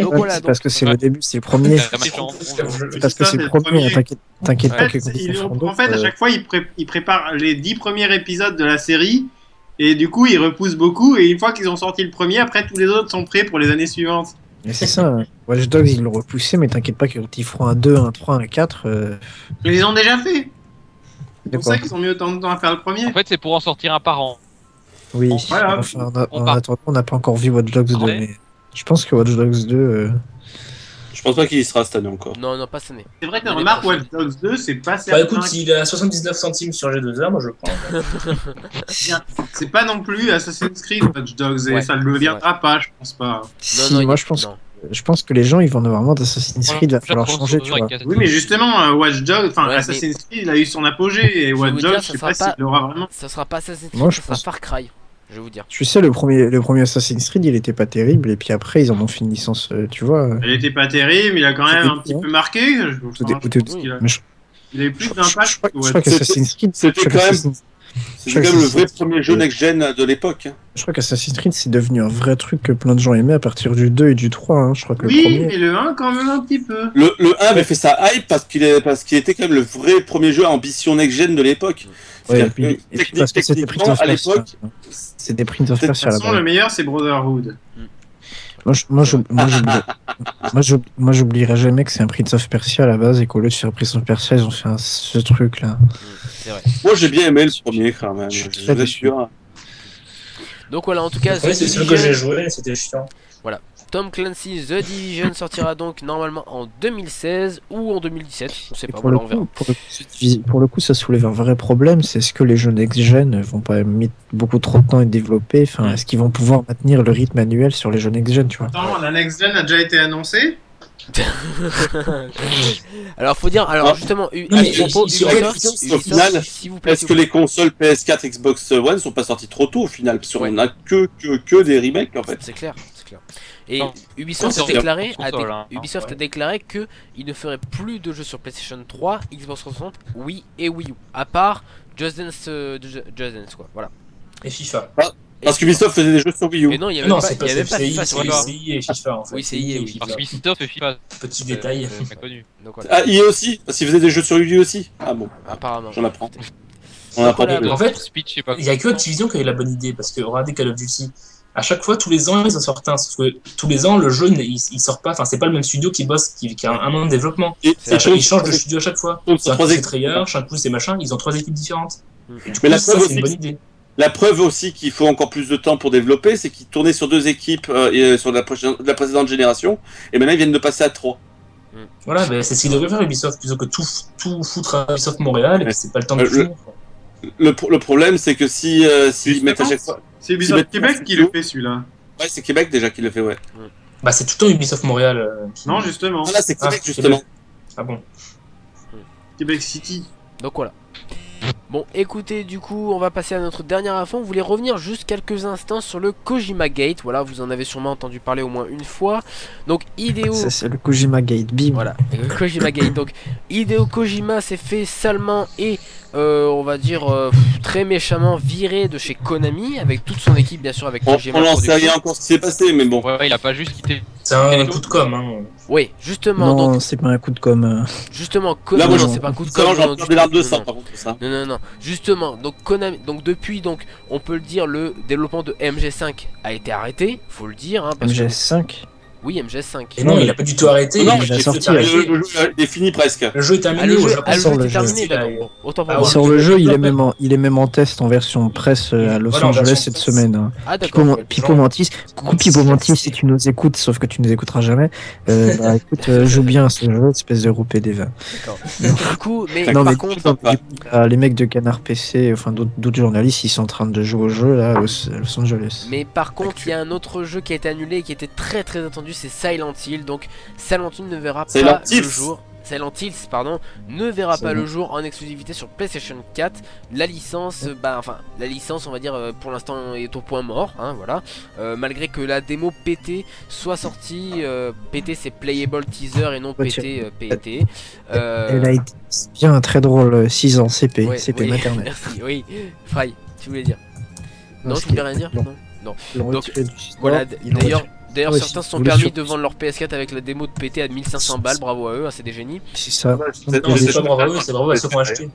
Donc Ouais, voilà, c'est donc, parce que c'est le début, c'est le premier. C'est méchant. Parce que c'est le premier, t'inquiète En pas fait, que quand ils il- font en d'autres, fait, à chaque fois, il prépare les 10 premiers épisodes de la série. Et du coup, ils repoussent beaucoup. Et une fois qu'ils ont sorti le premier, après, tous les autres sont prêts pour les années suivantes. mais c'est ça, hein. Watch Dogs ils l'ont repoussé, mais t'inquiète pas que quand ils feront un 2, un 3, un 4. Ils les ont déjà fait. de C'est pour quoi ça qu'ils ont mis autant de temps à faire le premier. En fait, c'est pour en sortir un par an. Oui, Voilà. enfin, On en part. attendant, on n'a pas encore vu Watch Dogs 2, Ouais. mais je pense que Watch Dogs 2. Je pense pas qu'il y sera cette année encore. non, pas cette année. C'est vrai que Mais remarque, les Watch Dogs 2, c'est pas Bah certain. écoute, s'il est à 79 centimes sur G2A, moi je le prends. C'est pas non plus Assassin's Creed Watch Dogs. Et Ouais, ça ne le deviendra pas, je pense pas. Si, non, moi je pense que les gens ils vont en avoir marre d'Assassin's Creed, il va falloir changer, tu vois. Oui, mais justement, Watch Dogs, enfin, Ouais, Assassin's Creed, il a eu son apogée. Et vais Watch vous dire, Dogs, ça je sais sera pas s'il pas- l'aura vraiment. Ça sera pas Assassin's Creed, Moi, je ça sera pense- Far Cry. Je vais vous dire. Tu sais, le premier Assassin's Creed il était pas terrible, et puis après ils en ont fait une licence, tu vois. Elle était pas terrible, mais il a quand même un petit peu marqué. Tout dé- tout dé- qu'il a- mais je- Il a eu plus d'impact. je crois Ouais. qu'Assassin's Creed, C'était je crois quand même- qu'Assassin's- C'est quand même le vrai premier jeu next-gen de l'époque. je crois qu'Assassin's Creed c'est devenu un vrai truc que plein de gens aimaient à partir du 2 et du 3. Hein. Je crois que le Oui, premier. mais le 1 quand même un petit peu. Le 1 avait fait sa hype parce qu'il était quand même le vrai premier jeu à ambition next-gen de l'époque. Ouais, C'est-à-dire et puis, que et puis parce que c'était Prince techniquement, of à Persia. l'époque, C'était Prince of de toute De Persia à toute la façon, le base. meilleur, c'est Brotherhood. Moi, j'oublierai jamais que c'est un Prince of Persia à la base et qu'au lieu de faire Prince of Persia, ils ont fait ce truc là. C'est vrai. moi j'ai bien aimé le premier quand même. Je suis Je très vous déçu. assure. Donc voilà, en tout cas, Ouais, The c'est celui que j'ai Division, joué, c'était chiant. Tom Clancy The Division sortira donc normalement en 2016 ou en 2017. On sait Et pas, pour, voilà, le on verra. coup, pour le coup, ça soulève un vrai problème. C'est est-ce que les jeux next-gen vont pas mettre beaucoup trop de temps à être développés? Enfin, est-ce qu'ils vont pouvoir maintenir le rythme annuel sur les jeux next-gen, tu vois? Attends, la next gen a déjà été annoncée. Alors faut dire, alors justement, Non, mais à propos, il- il- Ubisoft, au final, s'il vous plaît, Est-ce que les consoles PS4, Xbox One sont pas sorties trop tôt au final? Parce qu'on Ouais. a que des remakes en fait. c'est clair, c'est clair. Et Non. Ubisoft, Non, a c'est déclaré, console, hein. Ubisoft Ouais. a déclaré que il ne ferait plus de jeux sur PlayStation 3, Xbox 360, Wii et Wii U, à part Just Dance, Just Dance quoi. Voilà. Et FIFA. Parce qu'Ubisoft faisait des jeux sur Wii U. Et non, il y avait Non, même pas, c'est il pas y avait même pas CI, FIFA sur Wii U. FIFA. CI et FIFA en fait. Oui, CI et oui. FIFA. Parce que Ubisoft et FIFA. Petit détail. C'est connu. Donc voilà, Ah, EA aussi? Parce qu'ils faisaient des jeux sur Wii U aussi? Ah bon, apparemment. j'en apprends. On apprend Voilà, des En fait, Speech, je sais pas. il y a que Activision qui a eu la bonne idée parce que regardez Call of Duty. À chaque fois, tous les ans, ils en sortent un. Sauf que tous les ans, le jeu, il sort pas. Enfin, c'est pas le même studio qui bosse, qui a un an de développement. Et C'est Ils changent de studio à chaque fois. c'est Un trois coup, c'est équipes. Treyarch, un coup, c'est machin. Ils ont 3 équipes différentes. Et du Mais coup, la ça, preuve c'est une aussi- bonne idée. La preuve aussi qu'il faut encore plus de temps pour développer, c'est qu'ils tournaient sur 2 équipes sur la précédente génération, et maintenant ils viennent de passer à 3. Voilà, ben, c'est ce qu'ils devraient faire Ubisoft plutôt que tout foutre à Ubisoft Montréal et puis c'est pas le temps de Le- finir. Le problème, c'est que si ils mettent à chaque fois. C'est Ubisoft mettent Québec en qui le studio. fait celui-là. Ouais, c'est Québec déjà qui le fait, ouais. Bah, c'est tout le temps Ubisoft Montréal. Qui... Non, justement. Ah là, c'est Québec Ah, justement. Ah bon. Québec City. Donc voilà. Bon, écoutez, du coup, on va passer à notre dernière info. On voulait revenir juste quelques instants sur le Kojima Gate. Voilà, vous en avez sûrement entendu parler au moins une fois. Donc, Hideo... Ça, c'est le Kojima Gate, bim. Voilà, le Kojima Gate. Donc, Hideo Kojima s'est fait salement et... on va dire très méchamment viré de chez Konami avec toute son équipe, bien sûr, avec Kojima On n'en sait Productions. rien encore ce qui s'est passé, mais bon. Ouais, il a pas juste quitté. C'est un coup de com. Hein. Oui, justement. Non, Donc, c'est pas un coup de com. justement, Là, Konami, moi, non, j'en- c'est pas un coup de Ça, com', j'en non, perds du des larmes tout, de non, sang, non. par contre, ça. Non, justement, donc Konami, donc depuis, donc, on peut le dire, le développement de MG5 a été arrêté, faut le dire, hein, parce que... MGS5. Oui, MGS5. Et non, il a pas du tout arrêté. Non, il va s'est sortir. fait Le arrêter. jeu il est fini presque. Le jeu est terminé Ah, le au jeu, Japon. ah, le sort jeu le est terminé, jeu. d'accord. Bon, autant pour Ah, Il moi. ouais. sort le jeu, il est développeur. même en test en version presse à Los Voilà, en Angeles version cette presse. semaine. Hein. Ah, d'accord. Pipo Mantis, coucou Pipo Mantis si tu nous écoutes, sauf que tu nous écouteras jamais. Bah écoute, joue bien à ce jeu, espèce de roupé des vins. D'accord. Du coup, mais Non, par mais contre... les mecs de Canard PC, enfin d'autres journalistes, ils sont en train de jouer au jeu là à Los Angeles. Mais par contre, il y a un autre jeu qui a été annulé et qui était très très attendu, c'est Silent Hill. Donc Silent Hill ne verra Silent pas le Hills. jour. Silent Hills, pardon, ne verra pas Silent. le jour en exclusivité sur PlayStation 4. La licence, la licence, on va dire, pour l'instant est au point mort, hein, voilà. Malgré que la démo PT soit sortie, PT c'est Playable Teaser et non Ouais, PT PT. Elle a été bien très drôle, 6 ans CP, Ouais, CP oui, maternelle. merci, oui. Fry, tu voulais dire? Non, Non, tu voulais rien dire? non. Non. Ils l'ont Donc, retiré du store, Voilà, ils l'ont d'ailleurs, retiré. D'ailleurs, Ouais, certains se sont vous permis voulez de vendre leur PS4 avec la démo de PT à 1500 balles, bravo à eux, hein, c'est des génies. C'est ça. Non, c'est pas bravo à eux, c'est bravo à ceux qui ont acheté.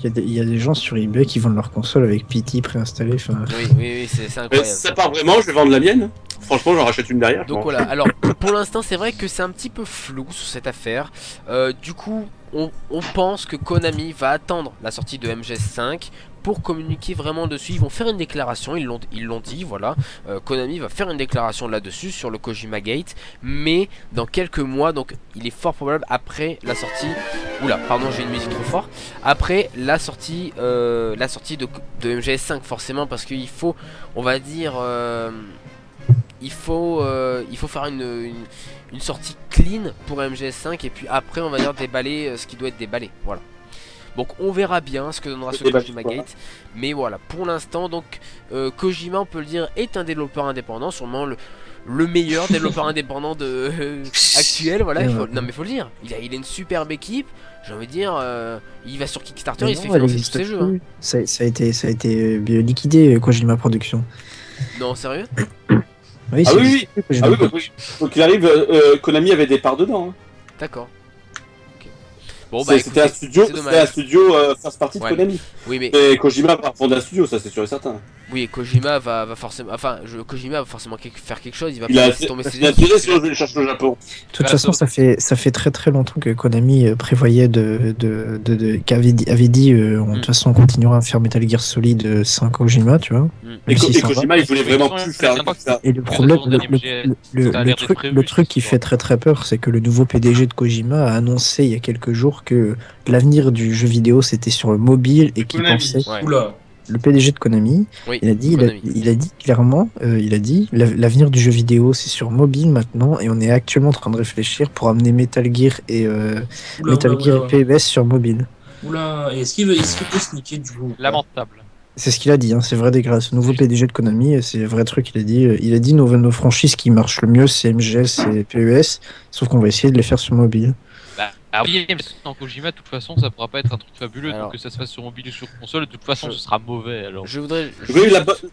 Il y a des gens sur eBay qui vendent leur console avec PT préinstallé. Enfin, Oui, c'est Mais incroyable. si ça part vraiment, je vais vendre la mienne. Franchement, j'en rachète une derrière. Donc Bon. voilà, alors pour l'instant c'est vrai que c'est un petit peu flou sur cette affaire. Du coup on pense que Konami va attendre la sortie de MGS5 pour communiquer vraiment dessus. Ils vont faire une déclaration, ils l'ont dit, voilà. Konami va faire une déclaration là-dessus sur le Kojima Gate, mais dans quelques mois, donc il est fort probable après la sortie... Oula, pardon, j'ai une musique trop fort. Après la sortie de MGS5 forcément, parce qu'il faut, on va dire... il faut faire une sortie clean pour MGS5 et puis après on va dire déballer ce qui doit être déballé, voilà. Donc on verra bien ce que donnera ce Kojima Gate, mais voilà, pour l'instant donc Kojima, on peut le dire, est un développeur indépendant, sûrement le meilleur développeur indépendant actuel, voilà. Non mais faut le dire, il a une superbe équipe, j'ai envie de dire, il va sur Kickstarter, il se fait financer tous ses jeux, hein. Ça a été liquidé Kojima Production. Non, sérieux? Oui, Ah c'est- oui, oui. Kojima Ah oui, Production. donc il arrive, Konami avait des parts dedans. Hein. D'accord. Ok. Bon bah C'était un écoutez, studio, c'est c'était dommage. un studio first party de Ouais. Konami. Oui mais Et Kojima va fonder un studio, ça c'est sûr et certain. oui, Kojima va forcément, Kojima va forcément faire quelque chose. Il va Il pas a laisser tomber ses il a idées. tiré sinon je vais le chercher au Japon. De toute façon, ça fait très très longtemps que Konami prévoyait avait dit de toute façon on continuera à faire Metal Gear Solid 5 Kojima, tu vois. Mm. Et, Même si ça va. Kojima il voulait vraiment Mais plus faire ça. Et le problème, dans le dernier ça a l'air d'être prévu, le truc qui cette fait très très peur, c'est que le nouveau PDG de Kojima a annoncé il y a quelques jours que l'avenir du jeu vidéo c'était sur le mobile et qu'il Konami. pensait, Ouais. Oula. le PDG de Konami, Oui, il a dit Konami. clairement, l'avenir du jeu vidéo c'est sur mobile maintenant et on est actuellement en train de réfléchir pour amener Metal Gear et PES sur mobile. Oula, et est-ce qu'il peut se niquer du coup? Lamentable. C'est ce qu'il a dit, hein, c'est vrai dégueulasse. Le nouveau PDG de Konami, c'est vrai truc, il a dit nos franchises qui marchent le mieux c'est MGS et PES, sauf qu'on va essayer de les faire sur mobile. Bah oui, mais sans Kojima, de toute façon, ça pourra pas être un truc fabuleux. Alors- Donc que ça se fasse sur mobile ou sur console, de toute façon, ce sera mauvais. Alors. Je voudrais. Oui,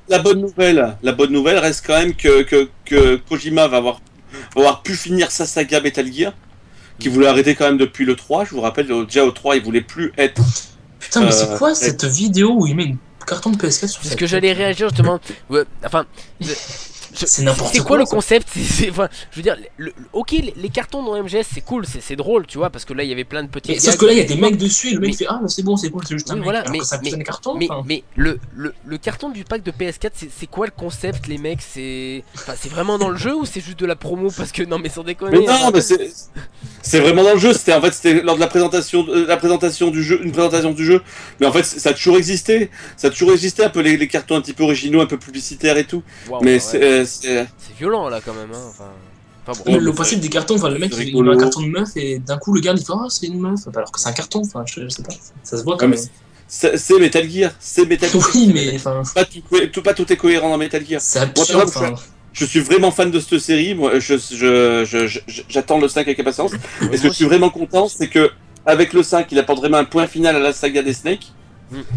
la bonne nouvelle reste quand même que Kojima va avoir pu finir sa saga Metal Gear, qui voulait arrêter quand même depuis le 3. Je vous rappelle, déjà au 3, il voulait plus être. Putain, mais c'est quoi ouais. cette vidéo où il met une carton de PS4 sur C'est sa ce que tête? j'allais réagir justement. Ouais, enfin. C'est n'importe C'est quoi quoi, le ça. concept? Enfin, je veux dire, ok, les cartons dans MGS c'est cool, c'est drôle, tu vois, parce que là il y avait plein de petits. Mais sauf que là, il y a des mecs dessus et le mec Mais- fait ah, mais c'est bon, c'est juste un Oui, mec. voilà, Alors mais- que ça pue mais- un carton. Mais, enfin. mais le carton du pack de PS4, c'est quoi le concept, les mecs? C'est vraiment dans le jeu ou c'est juste de la promo? Parce que non, mais sans déconner. Mais non, enfin. mais c'était vraiment dans le jeu. C'était lors de la présentation du jeu, une présentation du jeu. Mais en fait, ça a toujours existé. Ça a toujours existé un peu les cartons un petit peu originaux, un peu publicitaires et tout. Waouh, Mais ouais. c'est C'est violent là quand même, hein. Enfin, Enfin bon. Même le principe des cartons, enfin, le mec il met un carton de meuf et d'un coup le gars il fait oh c'est une meuf, alors que c'est un carton, enfin je sais pas, ça se voit quand même. C'est Metal Gear, c'est Metal Gear. Oui, mais enfin. Pas tout est cohérent dans Metal Gear. C'est absurde. Je suis vraiment fan de cette série. Moi, j'attends le 5 avec impatience. Et ce que je suis vraiment content, c'est que avec le 5, il apporte vraiment un point final à la saga des Snake.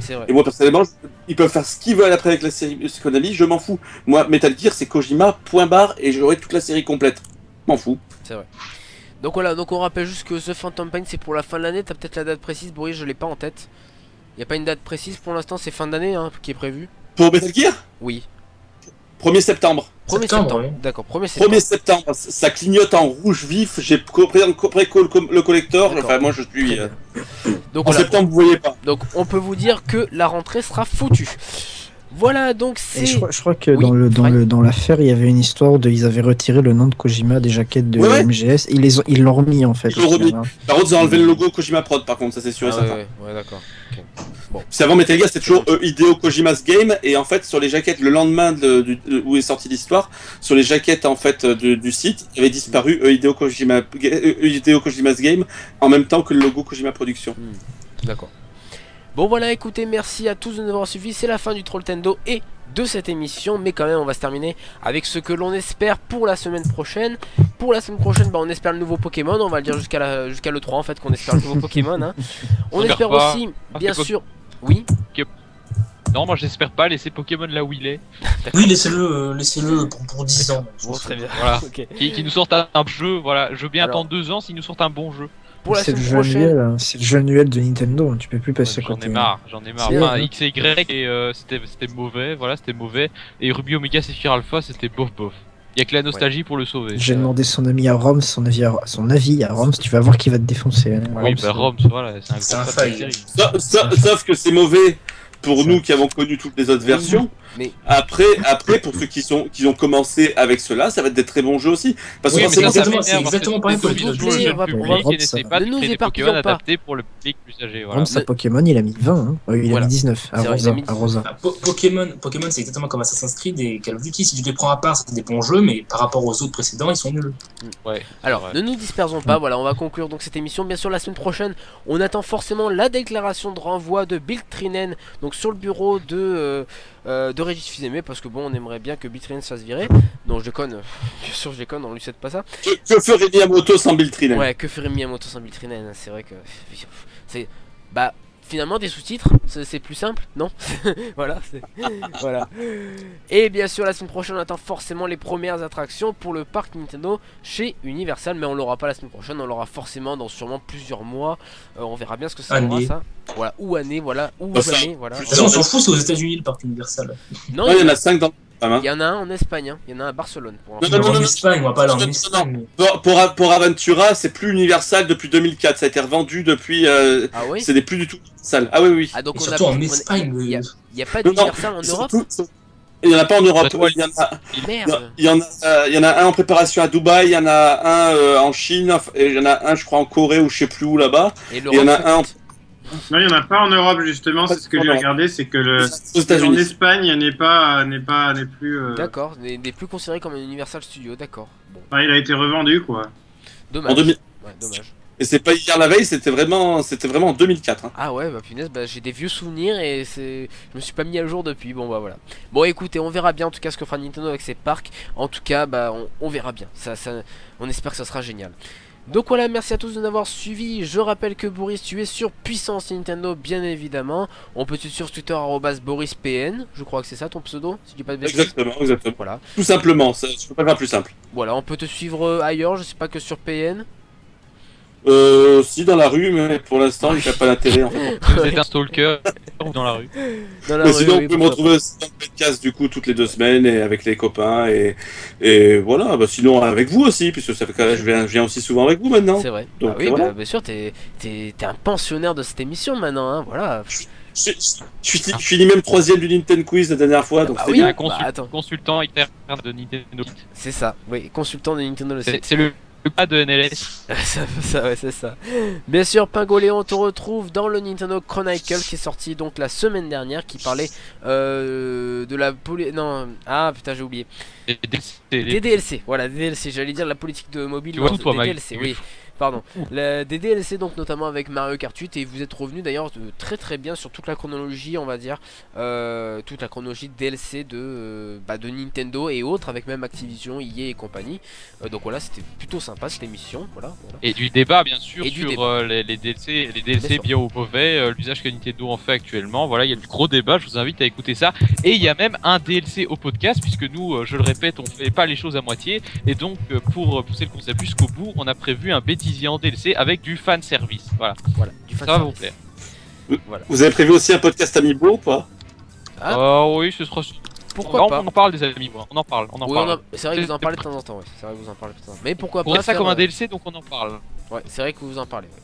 C'est vrai. Et moi, personnellement, ils peuvent faire ce qu'ils veulent après avec la série Konami, je m'en fous. Moi, Metal Gear, c'est Kojima, point barre, et j'aurai toute la série complète. M'en fous. C'est vrai. Donc voilà, donc on rappelle juste que The Phantom Pain, c'est pour la fin de l'année. T'as peut-être la date précise, Boris, je l'ai pas en tête. Y a pas une date précise pour l'instant, c'est fin d'année hein, qui est prévue. Pour Metal Gear ? Oui. 1er septembre. 1er septembre, oui. D'accord, 1er septembre. 1er septembre, ça clignote en rouge vif, j'ai pris le collector, enfin moi je suis... Donc, en voilà, septembre vous voyez pas. Donc on peut vous dire que la rentrée sera foutue. Voilà, donc c'est... Je crois que dans l'affaire, il y avait une histoire de... Ils avaient retiré le nom de Kojima des jaquettes de MGS. Ils l'ont remis en fait. Ils l'ont remis. Par contre, ils ont enlevé le logo Kojima Prod, par contre, ça c'est sûr et certain. Ouais, d'accord. Okay. Bon. C'est avant Metal Gear, c'était toujours Hideo Kojima's Game, et en fait, sur les jaquettes, le lendemain où est sortie l'histoire, sur les jaquettes en fait du site, il avait disparu Hideo Kojima's Game, en même temps que le logo Kojima Production. D'accord. Bon voilà, écoutez, merci à tous de nous avoir suivis, c'est la fin du Trolltendo et de cette émission, mais quand même on va se terminer avec ce que l'on espère pour la semaine prochaine. Pour la semaine prochaine, on espère le nouveau Pokémon, on va le dire jusqu'à le 3 en fait qu'on espère le nouveau Pokémon. Hein. On espère aussi, bien sûr, oui. Non, moi j'espère pas, laisser Pokémon là où il est. Oui, laissez-le pour 10 ans. Bon, très bien. Voilà. Okay. Qui nous sortent un jeu, voilà. Je veux bien attendre 2 ans s'ils nous sortent un bon jeu. Pour la semaine prochaine, c'est le jeu annuel de Nintendo, tu peux plus passer à côté. J'en ai marre. Enfin, X et Y, et c'était mauvais, voilà, c'était mauvais. Et Ruby Omega Sapphire Alpha, c'était bof. Il y a que la nostalgie pour le sauver. J'ai demandé son avis à Roms, son avis à Roms, tu vas voir qu'il va te défoncer. Hein. Oui, Roms, voilà, c'est un fail. Sauf que c'est mauvais pour nous qui avons connu toutes les autres versions. Mais après, pour ceux qui ont commencé avec cela, ça va être des très bons jeux aussi. Parce que c'est exactement pareil pour les jeux qui n'étaient pas des Pokémon adaptés pour le public plus âgé. Roms à Pokémon, il a mis 20, hein. Il a mis 19 à Rosa. Pokémon, c'est exactement comme Assassin's Creed et Call of Duty. Si tu les prends à part, c'est des bons jeux, mais par rapport aux autres précédents, ils sont nuls. Alors, ne nous dispersons pas. Voilà, on va conclure donc cette émission. Bien sûr, la semaine prochaine, on attend forcément la déclaration de renvoi de Bill Trinen, donc sur le bureau de Régis Fils-Aimé, parce que bon, on aimerait bien que Bill Trinen se fasse virer. Non, je déconne, bien sûr je déconne, on lui souhaite pas ça. Que ferait Miyamoto sans Bill Trinen? Ouais, que ferait Miyamoto sans Bill Trinen? C'est vrai que c'est finalement des sous-titres, c'est plus simple, non? Voilà, voilà. Et bien sûr la semaine prochaine on attend forcément les premières attractions pour le parc Nintendo chez Universal, mais on l'aura pas la semaine prochaine, on l'aura forcément dans sûrement plusieurs mois. On verra bien ce que ça aura, ça. Voilà, ou année, voilà, ou jamais, voilà. De toute façon on s'en fout, c'est aux États-Unis le parc Universal. Non, il y en a 5 dans... Il y en a un en Espagne, hein. Il y en a un à Barcelone. Non, en Espagne, on va pas aller en Espagne. Pour Aventura, c'est plus Universal depuis 2004. Ça a été revendu depuis. Ah oui. C'est plus du tout Universal. Ah oui, oui. Ah, donc surtout en Espagne. Il y a pas d'Universal en Europe. Il n'y en a pas en Europe. Il y en a un en préparation à Dubaï, il y en a un en Chine, et il y en a un, je crois, en Corée ou je sais plus où là-bas. Et il y en a un en... Non, il n'y en a pas en Europe, justement, c'est ce que j'ai regardé, c'est que en Espagne, il n'est plus... D'accord, n'est plus considéré comme un Universal Studio, d'accord. Bon. Enfin, il a été revendu, quoi. Dommage. Ouais, dommage. Et c'est pas hier la veille, c'était vraiment en 2004. Hein. Ah ouais, bah punaise, j'ai des vieux souvenirs et je me suis pas mis à jour depuis, bon bah voilà. Bon écoutez, on verra bien en tout cas ce que fera Nintendo avec ses parcs, en tout cas on verra bien, on espère que ça sera génial. Donc voilà, merci à tous de nous avoir suivis. Je rappelle que Boris, tu es sur Puissance Nintendo, bien évidemment. On peut te suivre sur Twitter @BorisPN. Je crois que c'est ça ton pseudo, si je dis pas de bêtises. Exactement. Voilà. Tout simplement, je peux pas faire plus simple. Voilà, on peut te suivre ailleurs, je sais pas que sur PN. Si dans la rue, mais pour l'instant il n'y a pas d'intérêt en fait. Vous êtes un stalker dans la rue. Sinon on peut me retrouver dans le podcast du coup toutes les 2 semaines et avec les copains et voilà, sinon avec vous aussi, puisque ça fait que je viens aussi souvent avec vous maintenant. C'est vrai. Donc, oui, voilà. bien sûr, t'es un pensionnaire de cette émission maintenant, hein, voilà. Je finis même 3ème du Nintendo Quiz la dernière fois, donc c'est un consultant expert de Nintendo. C'est ça, oui, consultant de Nintendo. C'est le Pas de NLS. Ouais, c'est ça. Bien sûr, Pingoléon, on te retrouve dans le Nintendo Chronicle qui est sorti donc la semaine dernière, qui parlait de la non, ah putain, j'ai oublié. Des DLC, voilà, des DLC, j'allais dire la politique de mobile, tu vois, non, toi, des DLC, oui. Pardon, des DLC donc notamment avec Mario Kart 8, et vous êtes revenu d'ailleurs très très bien sur toute la chronologie, on va dire, toute la chronologie de DLC de Nintendo et autres, avec même Activision, EA et compagnie. Donc voilà, c'était plutôt sympa cette émission, voilà. Et du débat bien sûr et sur les DLC bien ou mauvais, l'usage que Nintendo en fait actuellement. Voilà, il y a du gros débat, je vous invite à écouter ça. Et il y a même un DLC au podcast, puisque nous, je le répète, on fait pas les choses à moitié, et donc pour pousser le concept jusqu'au bout, on a prévu un bêtisier en DLC avec du fan service. Voilà, du fan ça va service. vous plaire. Voilà. Vous avez prévu aussi un podcast Amiibo ou pas? Oui, ce sera. Pourquoi pas? On en parle des amis, on en parle. C'est vrai que vous en parlez de temps en temps, ouais. C'est vrai que vous en parlez de temps en temps. Mais pourquoi on pas a ça faire, comme un DLC, donc on en parle. Ouais, c'est vrai que vous en parlez. Ouais.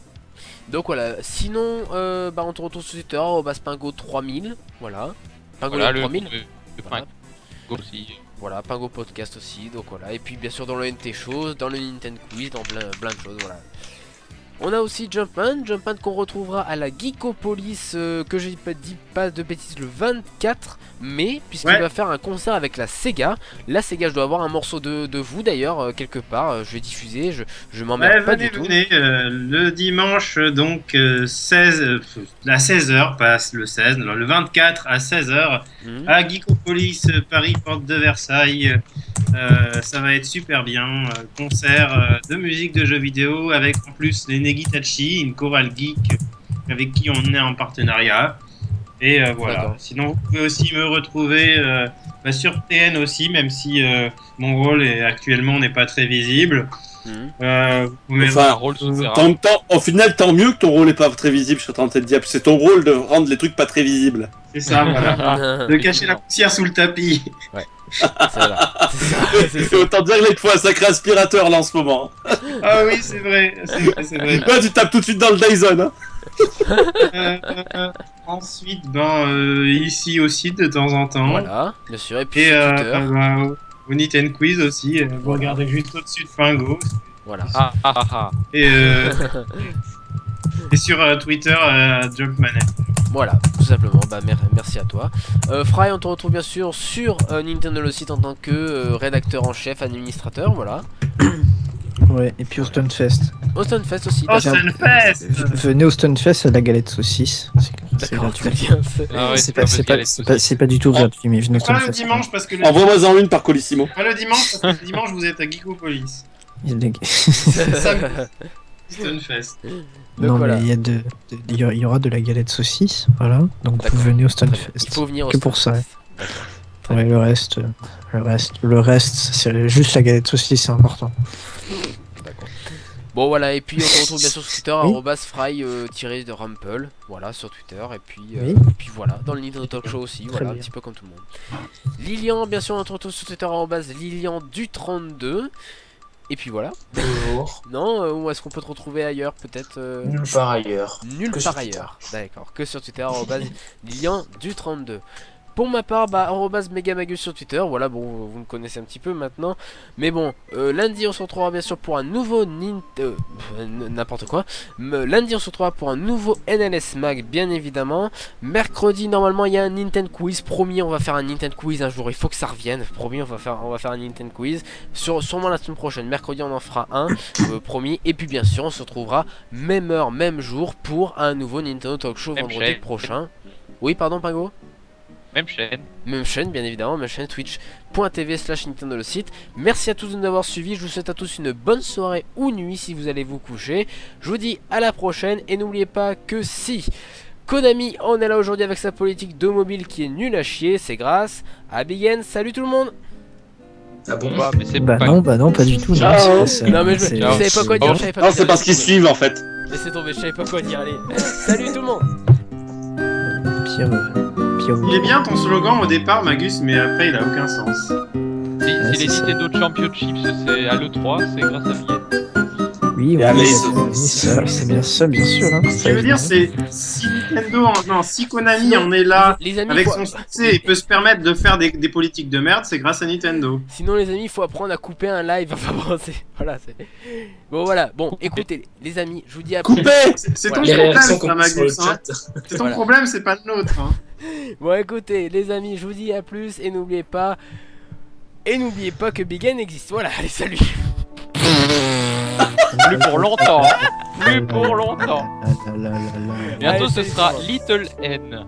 Donc voilà, sinon, on te retrouve sur Twitter, @pingo3000, voilà. Pingo Voilà, 3000. Voilà. Aussi. Voilà, Pingo Podcast aussi, donc voilà. Et puis bien sûr dans le NT Shows, dans le Nintendo Quiz, dans plein de choses, voilà. On a aussi Jumpman qu'on retrouvera à la Geekopolis, que j'ai pas dit pas de bêtises, le 24 mai, puisqu'il va faire un concert avec la Sega. La Sega, je dois avoir un morceau de vous d'ailleurs, quelque part, je vais diffuser, je m'emmerde pas du tout. Venez, le dimanche, donc à 16h, pas le 16, le 24 à 16h, à Geekopolis, Paris, porte de Versailles. Ça va être super bien, concert de musique de jeux vidéo avec en plus les Negitachi, une chorale geek avec qui on est en partenariat. Et voilà. Sinon, vous pouvez aussi me retrouver sur TN aussi, même si mon rôle actuellement n'est pas très visible. En même temps, au final, tant mieux que ton rôle n'est pas très visible sur Tenté de Diable. C'est ton rôle de rendre les trucs pas très visibles. C'est ça, voilà. De cacher la poussière sous le tapis. Ouais. C'est ça. Autant dire que là, il te faut un sacré aspirateur là en ce moment. Ah oui, c'est vrai. C'est vrai. Là, tu tapes tout de suite dans le Dyson. Ensuite, ici aussi de temps en temps. Voilà, bien sûr. Et puis au Nintendo Quiz aussi. Vous regardez juste au-dessus de Pingo. Voilà. Et sur Twitter, Jumpman. Voilà, tout simplement, merci à toi. Fry, on te retrouve bien sûr sur Nintendo le site en tant que rédacteur en chef, administrateur, voilà. Ouais, et puis au Stunfest. Au Stunfest aussi. Venez au Stunfest à la galette saucisse. C'est gratuit. C'est pas du tout gratuit, mais venez au Stunfest. Le dimanche parce que envoie-moi-en une par Colissimo. Pas le dimanche parce que le dimanche vous êtes à Geekopolis. Stunfest. Non, voilà. Mais il y aura de la galette saucisse, voilà. Donc vous venez au Stunfest. Il faut venir au Stunfest. Pour ça. Ouais, le reste, c'est juste la galette saucisse, c'est important. D'accord. Bon voilà, et puis on se retrouve bien sûr sur Twitter, @fry_de-rumple, voilà sur Twitter, et puis voilà, dans le Nintendo Talk Show aussi, voilà, un petit peu comme tout le monde. Lilian, bien sûr, on se retrouve sur Twitter, @Lilian_du32. Et puis voilà. Bonjour. Non, où est-ce qu'on peut te retrouver ailleurs, peut-être Nulle part ailleurs. Nulle part ailleurs. D'accord. Que sur Twitter, @Lilian_du32. Pour ma part, @Megamagus sur Twitter. Voilà, bon, vous me connaissez un petit peu maintenant. Mais bon, lundi, on se retrouvera bien sûr pour un nouveau n'importe quoi. Lundi, on se retrouvera pour un nouveau NLS Mag, bien évidemment. Mercredi, normalement, il y a un Nintendo Quiz. Promis, on va faire un Nintendo Quiz un jour. Il faut que ça revienne. Promis, on va faire un Nintendo Quiz. Sûrement la semaine prochaine. Mercredi, on en fera un. Promis. Et puis, bien sûr, on se retrouvera même heure, même jour pour un nouveau Nintendo Talk Show vendredi prochain. Oui, pardon, Pingo? Même chaîne, bien évidemment, même chaîne twitch.tv/Nintendo le site. Merci à tous de nous avoir suivis. Je vous souhaite à tous une bonne soirée ou nuit si vous allez vous coucher. Je vous dis à la prochaine et n'oubliez pas que si Konami en est là aujourd'hui avec sa politique de mobile qui est nulle à chier, c'est grâce à Big N. Salut tout le monde. Ah bon non, pas du tout. Non mais je savais pas quoi dire. Non, c'est parce qu'ils suivent en fait. Laissez tomber, je savais pas quoi dire. Allez, salut tout le monde. Il est bien ton slogan au départ, Magus, mais après il a aucun sens. Si les Nintendo Championships c'est à l'E3, c'est grâce à Big N. Oui, Et Amaze. c'est bien ça, bien sûr. Hein. Ce que je veux dire, c'est si Konami en est là, Les amis, avec son succès, il peut se permettre de faire des politiques de merde, c'est grâce à Nintendo. Sinon les amis, il faut apprendre à couper un live. Enfin bon, voilà, c'est... Bon voilà, bon, écoutez les amis, je vous dis à plus. Coupé. C'est ton Les problème, réactions ça, qu'on met sur le Magus. Hein. chat. C'est ton Voilà. problème, c'est pas le nôtre. Hein. Bon écoutez les amis, je vous dis à plus et n'oubliez pas que Big N existe. Voilà, allez salut. Plus pour longtemps. Plus pour longtemps. Ah là là là là. Bientôt Allez, ce salut, sera tout le monde. Little N.